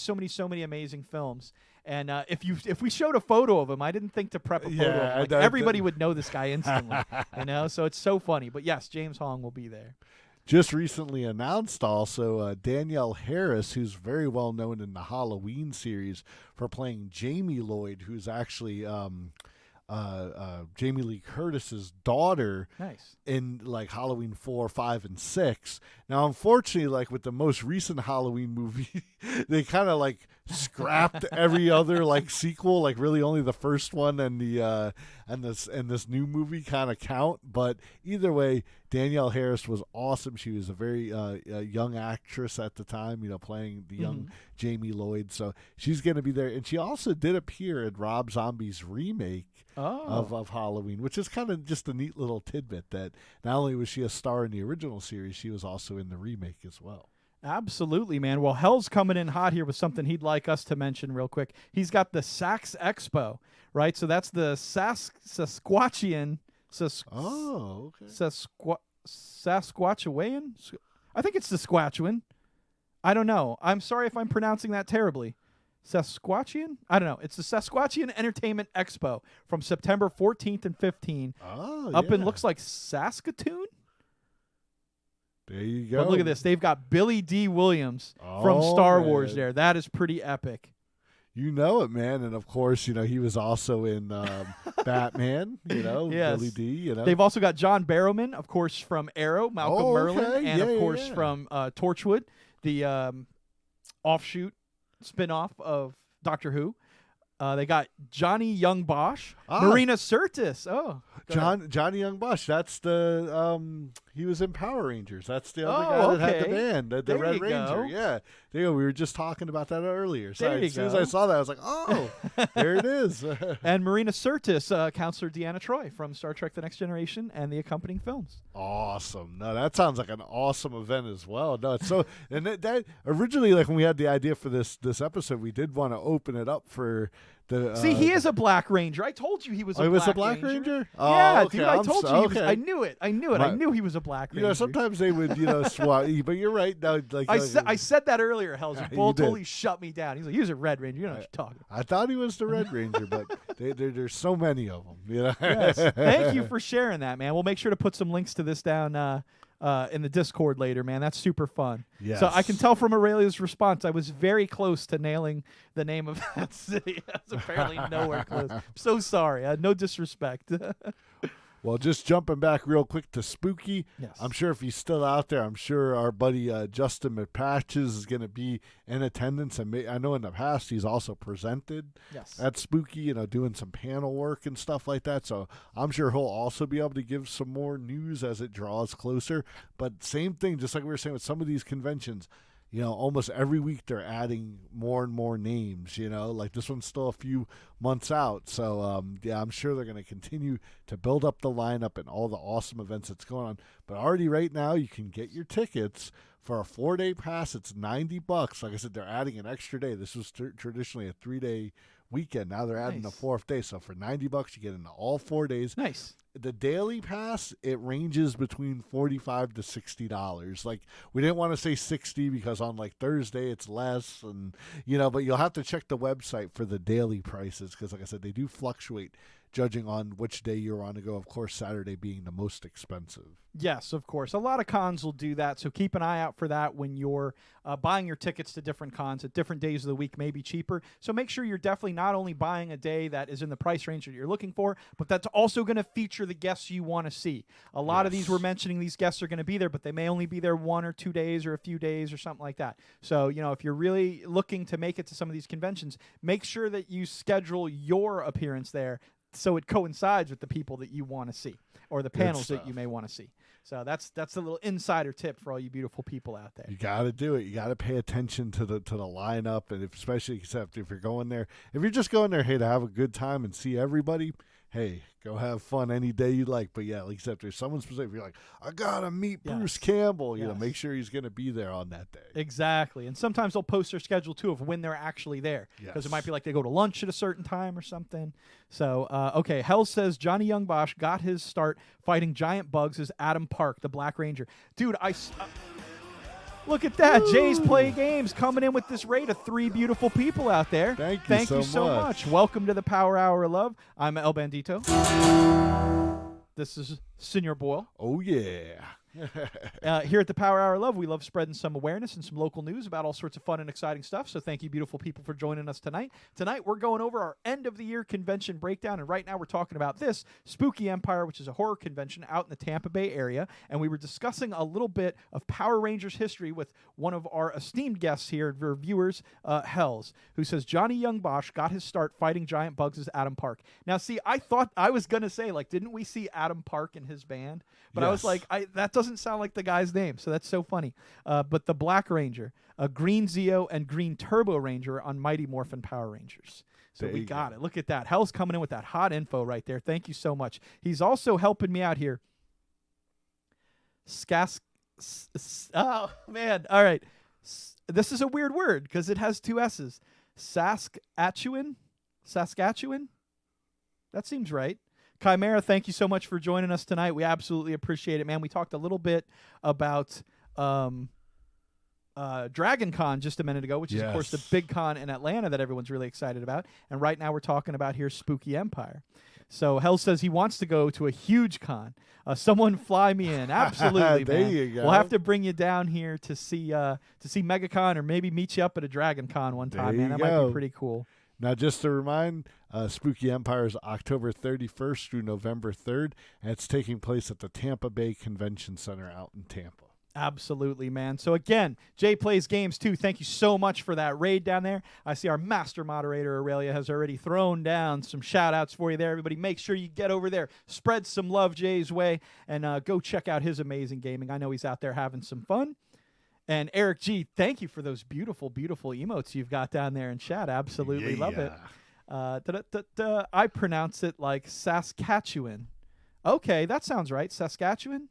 amazing films. And if we showed a photo of him, I didn't think to prep a photo of him. Like, everybody would know this guy instantly. You know, so it's so funny. But yes, James Hong will be there.
Just recently announced also Danielle Harris, who's very well known in the Halloween series for playing Jamie Lloyd, who's actually Jamie Lee Curtis's daughter.
Nice.
In like Halloween 4, 5, and 6. Now, unfortunately, like with the most recent Halloween movie, they kind of like scrapped every other like sequel. Like really, only the first one and the and this new movie kind of count. But either way, Danielle Harris was awesome. She was a very young actress at the time, you know, playing the young Jamie Lloyd. So she's going to be there, and she also did appear in Rob Zombie's remake. Of Halloween, which is kind of just a neat little tidbit that not only was she a star in the original series, she was also in the remake as well.
Absolutely, man. Well, Hell's coming in hot here with something he'd like us to mention real quick. He's got the Sax Expo, right? So that's the Sasquatchian. Sasquatchewan? I think it's Sasquatchewan. I don't know. I'm sorry if I'm pronouncing that terribly. Sasquatchian? I don't know. It's the Sasquatchian Entertainment Expo from September 14th and 15th. Up in looks like Saskatoon.
There you go.
But look at this. They've got Billy D. Williams from Star Wars there. That is pretty epic.
You know it, man. And of course, you know, he was also in Batman, you know,
yes.
Billy D, you know.
They've also got John Barrowman, of course, from Arrow, Malcolm Merlin, and of course from Torchwood, the offshoot spinoff of Doctor Who. They got Johnny Young Bosch, Marina Sirtis. Oh,
Johnny Young Bosch. That's the he was in Power Rangers. That's the other guy that had the band, the Red Ranger.
Go.
Yeah, there you go. We were just talking about that earlier. So
There you
as soon as
go.
I saw that, I was like, oh, there it is.
And Marina Sirtis, Counselor Deanna Troi from Star Trek: The Next Generation and the accompanying films.
Awesome. No, that sounds like an awesome event as well. No, it's so and that originally, like when we had the idea for this episode, we did want to open it up for the.
See, he is a Black Ranger. I told you he was.
He was a Black Ranger. Oh,
yeah,
okay.
dude, I told you. He was,
okay.
I knew it. I knew he was a Black Ranger.
You know, sometimes they would, you know, swap. But you're right. No, like
I said that earlier. Hells,
You
Bull
did.
totally shut me down. He's like, he was a Red Ranger. You know what you're talking about.
I thought he was the Red Ranger, but there's so many of them. You know.
Yes. Thank you for sharing that, man. We'll make sure to put some links to this down in the Discord later, man. That's super fun.
Yes.
So I can tell from Aurelia's response, I was very close to nailing the name of that city. I was apparently nowhere close. I'm so sorry. No disrespect.
Well, just jumping back real quick to Spooky.
Yes.
I'm sure if he's still out there, I'm sure our buddy Justin McPatches is going to be in attendance. And I know in the past he's also presented
Yes.
at Spooky, you know, doing some panel work and stuff like that. So I'm sure he'll also be able to give some more news as it draws closer. But same thing, just like we were saying with some of these conventions, you know, almost every week they're adding more and more names, you know, like this one's still a few months out. So, yeah, I'm sure they're going to continue to build up the lineup and all the awesome events that's going on. But already right now you can get your tickets for a 4-day pass. It's $90. Like I said, they're adding an extra day. This was traditionally a 3-day weekend. Now they're adding a 4th day. So for $90, you get into all 4 days.
Nice.
The daily pass, it ranges between $45 to $60. Like, we didn't want to say 60 because on like Thursday it's less, and you know, but you'll have to check the website for the daily prices because, like I said, they do fluctuate judging on which day you're on to go. Of course, Saturday being the most expensive.
Yes, of course. A lot of cons will do that, so keep an eye out for that when you're buying your tickets to different cons at different days of the week, may be cheaper. So make sure you're definitely not only buying a day that is in the price range that you're looking for, but that's also going to feature the guests you want to see. A lot of these we're mentioning, these guests are going to be there, but they may only be there 1 or 2 days or a few days or something like that. So, you know, if you're really looking to make it to some of these conventions, make sure that you schedule your appearance there so it coincides with the people that you want to see or the panels that you may want to see. So that's a little insider tip for all you beautiful people out there.
You got to do it. You got to pay attention to the lineup, and especially except if you're going there. If you're just going there, hey, to have a good time and see everybody, hey, go have fun any day you like. But yeah, except if someone specific, you're like, I gotta meet Bruce Campbell. You know, make sure he's gonna be there on that day.
Exactly. And sometimes they'll post their schedule too of when they're actually there, because it might be like they go to lunch at a certain time or something. So okay, Hell says Johnny Young Bosch got his start fighting giant bugs as Adam Park, the Black Ranger. Dude, look at that. Woo! Jay's Play Games coming in with this raid of 3 beautiful people out there.
Thank you so much.
Welcome to the Power Hour of Love. I'm El Bandito. This is Senior Boyle.
Oh, yeah.
Here at the Power Hour of Love, we love spreading some awareness and some local news about all sorts of fun and exciting stuff. So thank you, beautiful people, for joining us tonight. Tonight, we're going over our end-of-the-year convention breakdown, and right now we're talking about this, Spooky Empire, which is a horror convention out in the Tampa Bay area, and we were discussing a little bit of Power Rangers history with one of our esteemed guests here, reviewers, Hells, who says Johnny Young Bosch got his start fighting giant bugs as Adam Park. Now, see, I thought I was going to say, like, didn't we see Adam Park and his band? But I was like, that doesn't sound like the guy's name, so that's so funny. But the Black Ranger, Green Zeo, and Green Turbo Ranger on Mighty Morphin Power Rangers. So we got it. Look at that. Hell's coming in with that hot info right there. Thank you so much. He's also helping me out here. Oh, man. All right. This is a weird word because it has 2 S's. Saskatchewan? That seems right. Chimera, thank you so much for joining us tonight. We absolutely appreciate it, man. We talked a little bit about Dragon Con just a minute ago, which is, of course, the big con in Atlanta that everyone's really excited about. And right now we're talking about here Spooky Empire. So Hell says he wants to go to a huge con. Someone fly me in. Absolutely,
there
man.
You go.
We'll have to bring you down here to see MegaCon, or maybe meet you up at a Dragon Con one time, man. That might be pretty cool.
Now, just to remind, Spooky Empire is October 31st through November 3rd, and it's taking place at the Tampa Bay Convention Center out in Tampa.
Absolutely, man. So again, Jay Plays Games too. Thank you so much for that raid down there. I see our Master Moderator, Aur3llia, has already thrown down some shout-outs for you there. Everybody, make sure you get over there, spread some love Jay's way, and go check out his amazing gaming. I know he's out there having some fun. And Eric G, thank you for those beautiful, beautiful emotes you've got down there in chat. Absolutely love it. I pronounce it like Saskatchewan. Okay, that sounds right. Saskatchewan?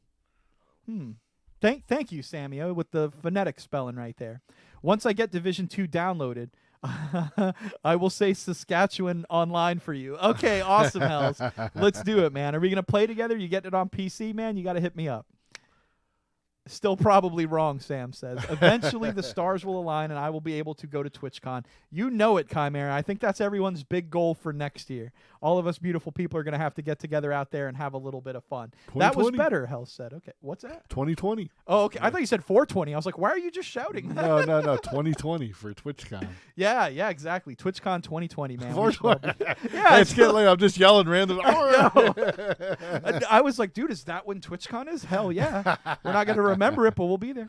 Thank you, Samio, with the phonetic spelling right there. Once I get Division 2 downloaded, I will say Saskatchewan online for you. Okay, awesome, Hells. Let's do it, man. Are we going to play together? You getting it on PC, man? You got to hit me up. Still probably wrong, Sam says. Eventually, the stars will align, and I will be able to go to TwitchCon. You know it, Chimera. I think that's everyone's big goal for next year. All of us beautiful people are going to have to get together out there and have a little bit of fun. That was better, Hell said. Okay, what's that?
2020.
Oh, okay. I thought you said 420. I was like, why are you just shouting?
No. 2020 for TwitchCon.
Yeah, exactly. TwitchCon 2020, man.
420.
Yeah,
it's getting late. I'm just yelling random.
I was like, dude, is that when TwitchCon is? Hell yeah. We're not going to remember it, but we'll be there.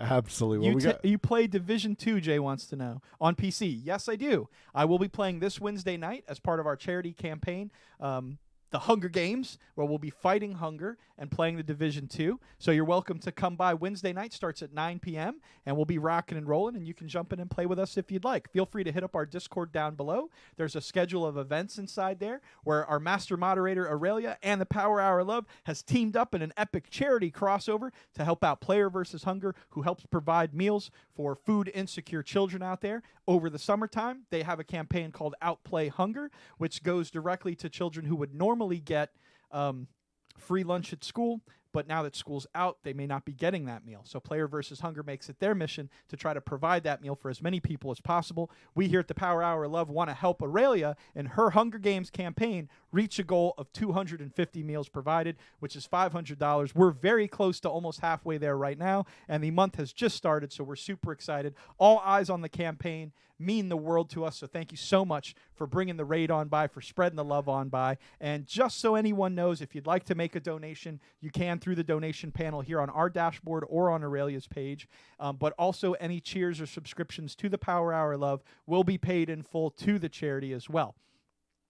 Absolutely.
You play Division 2, Jay wants to know, on PC. Yes, I do. I will be playing this Wednesday night as part of our charity campaign, the Hunger Games, where we'll be fighting hunger and playing the Division 2. So you're welcome to come by. Wednesday night starts at 9 p.m., and we'll be rocking and rolling, and you can jump in and play with us if you'd like. Feel free to hit up our Discord down below. There's a schedule of events inside there where our Master Moderator, Aur3llia, and the Power Hour of Love has teamed up in an epic charity crossover to help out Player vs. Hunger, who helps provide meals for food-insecure children out there. Over the summertime, they have a campaign called Outplay Hunger, which goes directly to children who would normally get free lunch at school, but now that school's out, they may not be getting that meal. So Player versus Hunger makes it their mission to try to provide that meal for as many people as possible. We here at the Power Hour of Love want to help Aurelia in her Hunger Games campaign reach a goal of 250 meals provided, which is $500. We're very close to almost halfway there right now, and the month has just started, so we're super excited. All eyes on the campaign mean the world to us, so thank you so much for bringing the raid on by, for spreading the love on by. And just so anyone knows, if you'd like to make a donation, you can through the donation panel here on our dashboard or on Aurelia's page. But also any cheers or subscriptions to the Power Hour Love will be paid in full to the charity as well.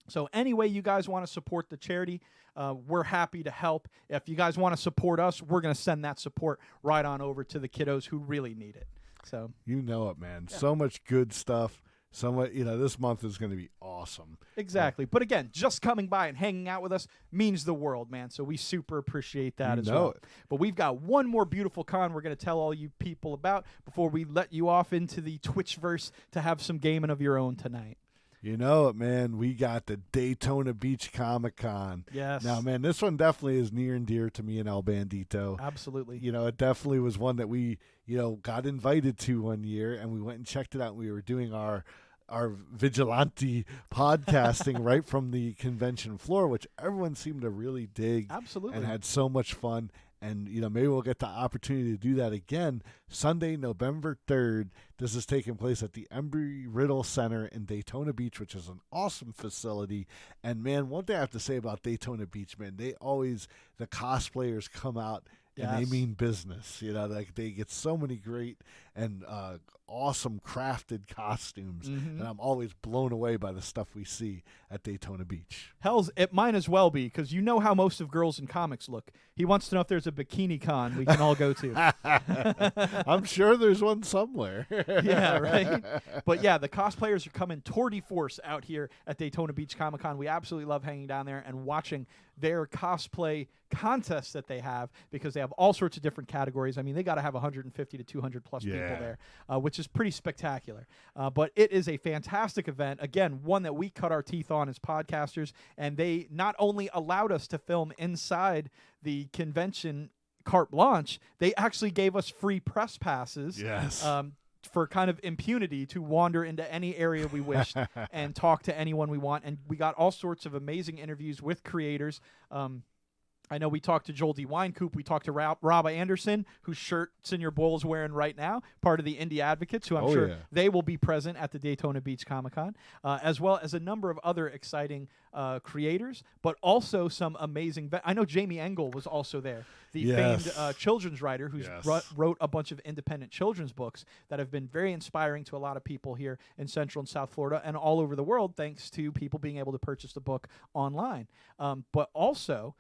So any way you guys want to support the charity, we're happy to help. If you guys want to support us, we're going to send that support right on over to the kiddos who really need it. So
you know it, man. Yeah. So much good stuff. So much, this month is going to be awesome.
Exactly. But again, just coming by and hanging out with us means the world, man. So we super appreciate that as well. But we've got one more beautiful con we're going to tell all you people about before we let you off into the Twitchverse to have some gaming of your own tonight.
You know it, man. We got the Daytona Beach Comic Con.
Yes.
Now, man, this one definitely is near and dear to me and El Bandito.
Absolutely.
It definitely was one that we, got invited to one year, and we went and checked it out. And we were doing our vigilante podcasting right from the convention floor, which everyone seemed to really dig.
Absolutely.
And had so much fun. And, maybe we'll get the opportunity to do that again Sunday, November 3rd. This is taking place at the Embry-Riddle Center in Daytona Beach, which is an awesome facility. And, man, one thing I have to say about Daytona Beach, man, the cosplayers come out and they mean business. They get so many great and awesome crafted costumes, and I'm always blown away by the stuff we see at Daytona Beach.
Hell's, it might as well be, because you know how most of girls in comics look. He wants to know if there's a bikini con we can all go to.
I'm sure there's one somewhere.
Yeah, right? But yeah, the cosplayers are coming tour de force out here at Daytona Beach Comic Con. We absolutely love hanging down there and watching their cosplay contests that they have, because they have all sorts of different categories. I mean, they got to have 150 to 200 plus people there, which is pretty spectacular. But it is a fantastic event. Again, one that we cut our teeth on as podcasters, and they not only allowed us to film inside the convention carte blanche, they actually gave us free press passes.
Yes.
For kind of impunity to wander into any area we wished and talk to anyone we want. And we got all sorts of amazing interviews with creators. I know we talked to Joel D. Winecoop. We talked to Rob Anderson, whose shirt Senior Bowl is wearing right now, part of the Indie Advocates, who I'm sure they will be present at the Daytona Beach Comic Con, as well as a number of other exciting creators, but also some amazing... I know Jamie Engel was also there, the famed children's writer who's wrote a bunch of independent children's books that have been very inspiring to a lot of people here in Central and South Florida and all over the world, thanks to people being able to purchase the book online. But also...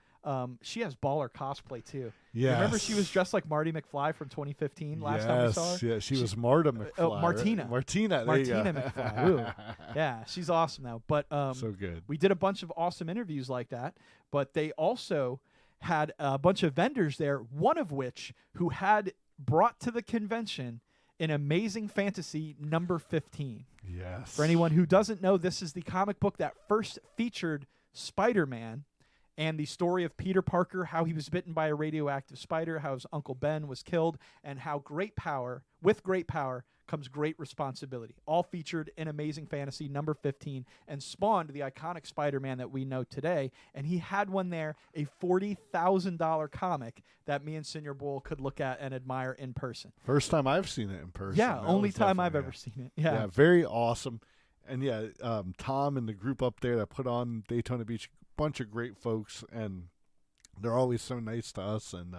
she has baller cosplay too.
Yeah.
Remember she was dressed like Marty McFly from 2015 last time we saw her?
Yeah, she was Marta McFly.
Martina.
Right? Martina
McFly. Ooh. Yeah, she's awesome now. But
so good.
We did a bunch of awesome interviews like that, but they also had a bunch of vendors there, one of which who had brought to the convention an Amazing Fantasy number 15.
Yes.
For anyone who doesn't know, this is the comic book that first featured Spider-Man and the story of Peter Parker, how he was bitten by a radioactive spider, how his Uncle Ben was killed, and how with great power comes great responsibility. All featured in Amazing Fantasy number 15 and spawned the iconic Spider-Man that we know today. And he had one there, a $40,000 comic that me and Senior Bull could look at and admire in person.
First time I've seen it in person.
Yeah, only time I've ever seen it.
Yeah, very awesome. And Tom and the group up there that put on Daytona Beach, bunch of great folks, and they're always so nice to us, and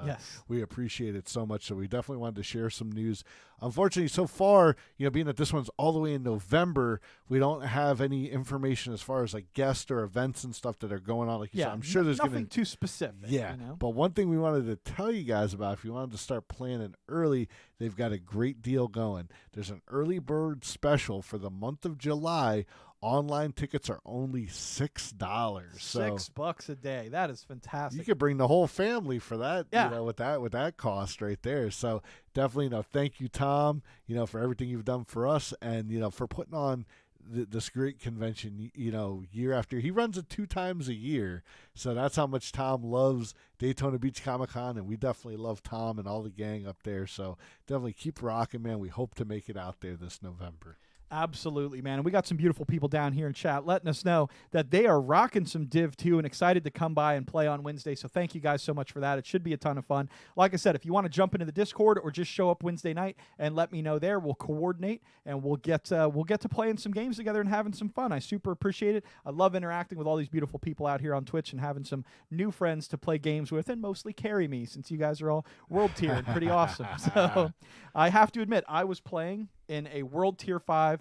we appreciate it so much. So we definitely wanted to share some news. Unfortunately, so far, being that this one's all the way in November, we don't have any information as far as like guests or events and stuff that are going on. Like you said, I'm sure there's
nothing too specific.
Yeah, but one thing we wanted to tell you guys about, if you wanted to start planning early, they've got a great deal going. There's an early bird special for the month of July. Online tickets are only $6.
$6 a day. That is fantastic.
You could bring the whole family for that, with that cost right there. So definitely, thank you, Tom, for everything you've done for us, and for putting on this great convention, year after. He runs it 2 times a year, so that's how much Tom loves Daytona Beach Comic Con, and we definitely love Tom and all the gang up there. So definitely keep rocking, man. We hope to make it out there this November.
Absolutely, man. And we got some beautiful people down here in chat letting us know that they are rocking some Div 2 and excited to come by and play on Wednesday. So thank you guys so much for that. It should be a ton of fun. Like I said, if you want to jump into the Discord or just show up Wednesday night and let me know there, we'll coordinate and we'll get to playing some games together and having some fun. I super appreciate it. I love interacting with all these beautiful people out here on Twitch and having some new friends to play games with and mostly carry me since you guys are all world tier and pretty awesome. So I have to admit, I was playing in a World Tier 5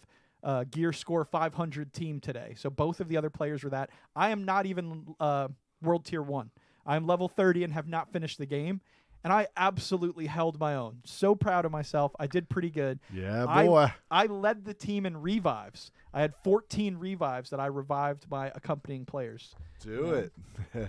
Gear Score 500 team today. So both of the other players were that. I am not even World Tier 1. I'm level 30 and have not finished the game. And I absolutely held my own. So proud of myself. I did pretty good.
Yeah, boy.
I led the team in revives. I had 14 revives that I revived by accompanying players.
Do it.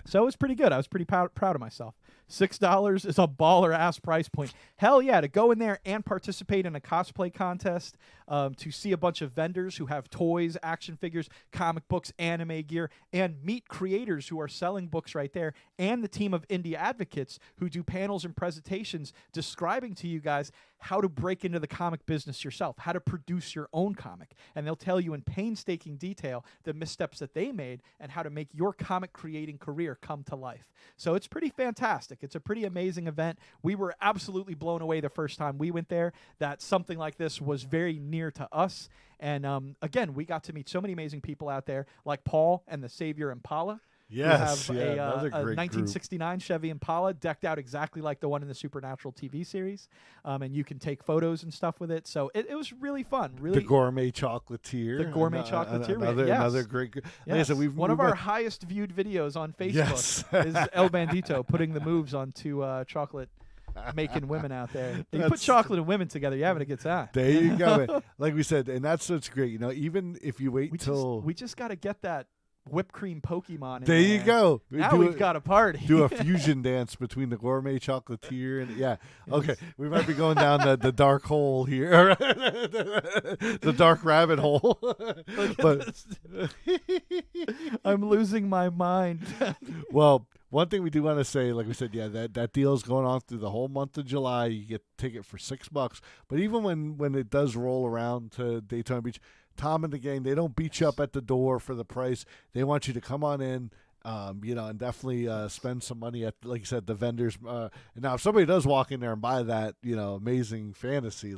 So it was pretty good. I was pretty proud of myself. $6 is a baller-ass price point. Hell yeah, to go in there and participate in a cosplay contest, to see a bunch of vendors who have toys, action figures, comic books, anime gear, and meet creators who are selling books right there, and the team of indie advocates who do panels and presentations describing to you guys how to break into the comic business yourself, how to produce your own comic. And they'll tell you in painstaking detail the missteps that they made and how to make your comic creating career come to life. So it's pretty fantastic. It's a pretty amazing event. We were absolutely blown away the first time we went there that something like this was very near to us. And again, we got to meet so many amazing people out there like Paul and the Savior Impala.
Yes,
we have
another
a
great
1969
group.
Chevy Impala decked out exactly like the one in the Supernatural TV series, and you can take photos and stuff with it. So it was really fun. Really,
the Gourmet Chocolatier.
The Gourmet Chocolatier.
Another great.
Yes.
Like I said,
one of our highest viewed videos on Facebook is El Bandito putting the moves onto chocolate. Making women out there. You put chocolate and women together, you're having a good time.
There you go. Like we said, and that's what's great. Even if you wait till
we just got to get that whipped cream Pokemon.
There you go.
Now we've got a party.
Do a fusion dance between the Gourmet Chocolatier and Okay, we might be going down the dark hole here, the dark rabbit hole. But
I'm losing my mind.
Well, one thing we do want to say, like we said, that deal is going on through the whole month of July. You get a ticket for $6. But even when it does roll around to Daytona Beach, Tom and the gang, they don't beat you up at the door for the price. They want you to come on in, and definitely spend some money at, like you said, the vendors. And now, if somebody does walk in there and buy that, amazing fantasy,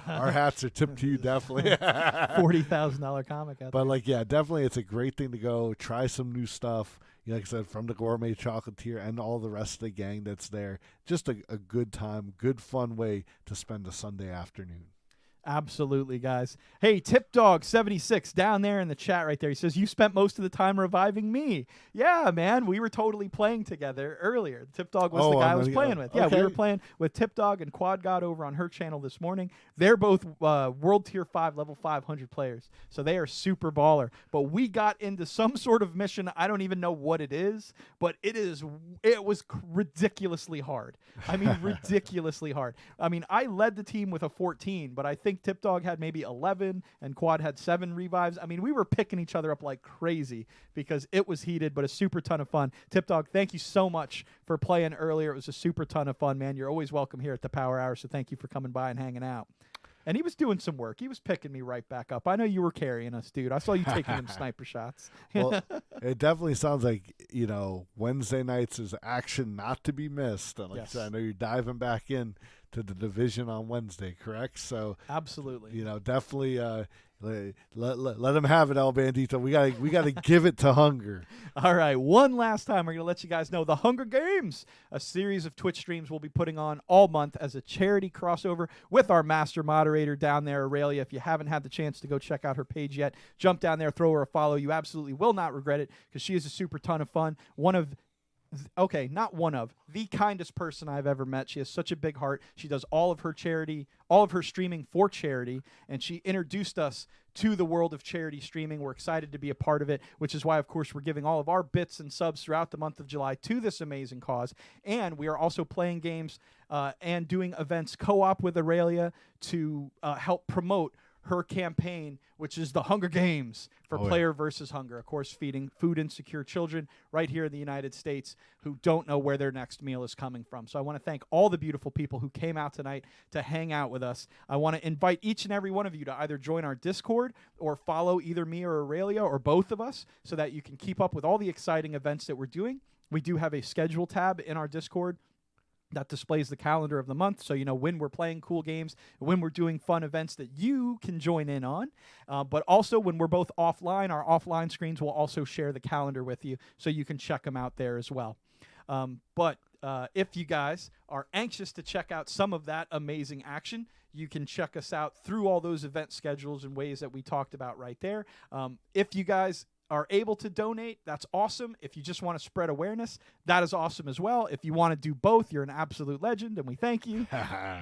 our hats are tipped to you, definitely.
$40,000 comic out there.
But definitely, it's a great thing to go try some new stuff. Like I said, from the Gourmet Chocolatier and all the rest of the gang that's there. Just a good time, good fun way to spend a Sunday afternoon.
Absolutely, guys. Hey, TipDog76 down there in the chat right there. He says, you spent most of the time reviving me. Yeah, man. We were totally playing together earlier. TipDog was the guy I was playing with. Yeah, we were playing with TipDog and Quad God over on her channel this morning. They're both World Tier 5, level 500 players. So they are super baller. But we got into some sort of mission. I don't even know what it is, but it was ridiculously hard. I mean, ridiculously hard. I mean, I led the team with a 14, but I think TipDog had maybe 11 and Quad had 7 revives. I mean, we were picking each other up like crazy because it was heated, but a super ton of fun. TipDog, thank you so much for playing earlier. It was a super ton of fun, man. You're always welcome here at the Power Hour, so thank you for coming by and hanging out. And he was doing some work. He was picking me right back up. I know you were carrying us, dude. I saw you taking them sniper shots.
Well, it definitely sounds like, Wednesday nights is action not to be missed. And like I said, I know you're diving back in to the division on Wednesday, correct? So
absolutely.
Definitely let them have it, El Bandito. We gotta give it to Hunger.
All right, one last time, we're gonna let you guys know the Hunger Games, a series of Twitch streams we'll be putting on all month as a charity crossover with our Master Moderator down there, Aur3llia. If you haven't had the chance to go check out her page yet, jump down there, throw her a follow. You absolutely will not regret it because she is a super ton of fun. The kindest person I've ever met. She has such a big heart. She does all of her streaming for charity, and she introduced us to the world of charity streaming. We're excited to be a part of it, which is why, of course, we're giving all of our bits and subs throughout the month of July to this amazing cause. And we are also playing games and doing events co-op with Aur3llia to help promote her campaign, which is the Hunger Games for Player versus Hunger. Of course, feeding food insecure children right here in the United States who don't know where their next meal is coming from. So I want to thank all the beautiful people who came out tonight to hang out with us. I want to invite each and every one of you to either join our Discord or follow either me or Aur3llia or both of us so that you can keep up with all the exciting events that we're doing. We do have a schedule tab in our Discord that displays the calendar of the month, so you know when we're playing cool games, when we're doing fun events that you can join in on. But also when we're both offline, our offline screens will also share the calendar with you, so you can check them out there as well. But if you guys are anxious to check out some of that amazing action, you can check us out through all those event schedules and ways that we talked about right there. If you guys are able to donate, that's awesome. If you just want to spread awareness, that is awesome as well. If you want to do both, you're an absolute legend, and we thank you.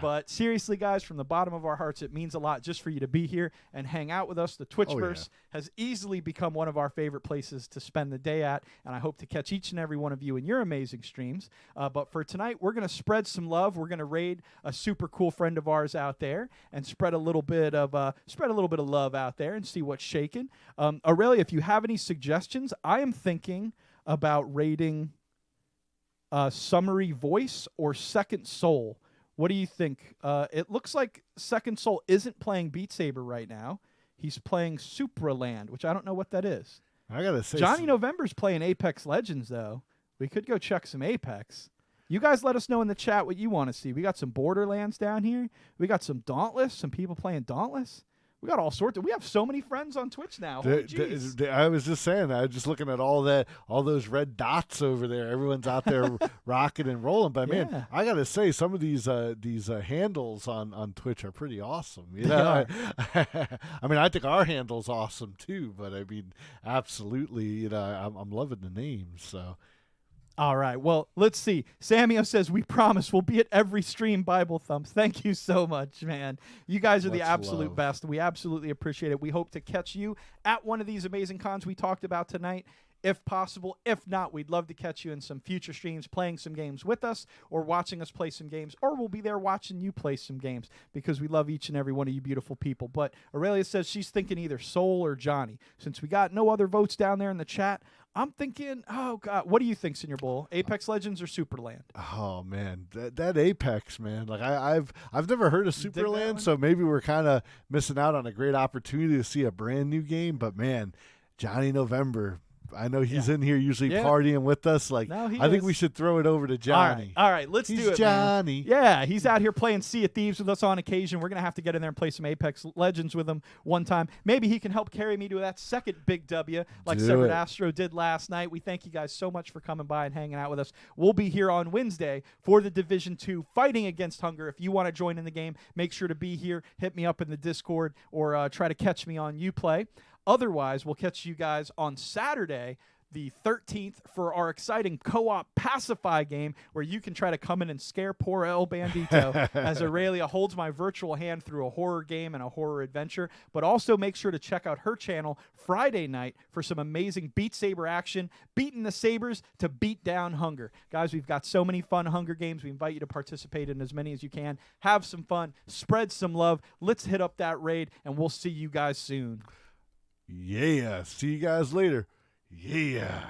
But seriously, guys, from the bottom of our hearts, it means a lot just for you to be here and hang out with us. The Twitchverse has easily become one of our favorite places to spend the day at, and I hope to catch each and every one of you in your amazing streams. But for tonight, we're going to spread some love. We're going to raid a super cool friend of ours out there and spread a little bit of love out there and see what's shaking. Aur3llia, if you have any suggestions, I am thinking about raiding Summary Voice or Second Soul. What do you think? It looks like Second Soul isn't playing Beat Saber right now. He's playing Supraland, which I don't know what that is.
I gotta say,
Johnny November's playing Apex Legends, though. We could go check some Apex. You guys let us know in the chat what you want to see. We got some Borderlands down here. We got some Dauntless, some people playing Dauntless. We got all sorts of. We have so many friends on Twitch now.
I was just saying. I was just looking at all those red dots over there. Everyone's out there rocking and rolling. But man, I gotta say, some of these handles on Twitch are pretty awesome. You know, I mean, I think our handle's awesome too. But I mean, absolutely, you know, I'm loving the names. So.
All right. Well, let's see. Samio says, we promise we'll be at every stream, Bible Thumps. Thank you so much, man. You guys are the absolute best. We absolutely appreciate it. We hope to catch you at one of these amazing cons we talked about tonight, if possible. If not, we'd love to catch you in some future streams playing some games with us or watching us play some games, or we'll be there watching you play some games because we love each and every one of you beautiful people. But Aur3llia says she's thinking either Soul or Johnny. Since we got no other votes down there in the chat, I'm thinking, oh, God, what do you think, Senior Bull? Apex Legends or Superland?
Oh, man, that Apex, man. Like, I've never heard of Superland, so maybe we're kind of missing out on a great opportunity to see a brand new game. But, man, Johnny November, I know he's in here usually partying with us. Like, I think we should throw it over to Johnny.
All right, let's do it,
Johnny.
Man. Yeah, he's out here playing Sea of Thieves with us on occasion. We're going to have to get in there and play some Apex Legends with him one time. Maybe he can help carry me to that second big W like Severed Astro did last night. We thank you guys so much for coming by and hanging out with us. We'll be here on Wednesday for the Division 2 Fighting Against Hunger. If you want to join in the game, make sure to be here. Hit me up in the Discord or try to catch me on Uplay. Otherwise, we'll catch you guys on Saturday, the 13th, for our exciting co-op Pacify game where you can try to come in and scare poor El Bandito as Aur3llia holds my virtual hand through a horror game and a horror adventure. But also make sure to check out her channel Friday night for some amazing Beat Saber action, beating the sabers to beat down hunger. Guys, we've got so many fun Hunger Games. We invite you to participate in as many as you can. Have some fun. Spread some love. Let's hit up that raid, and we'll see you guys soon.
Yeah. See you guys later. Yeah.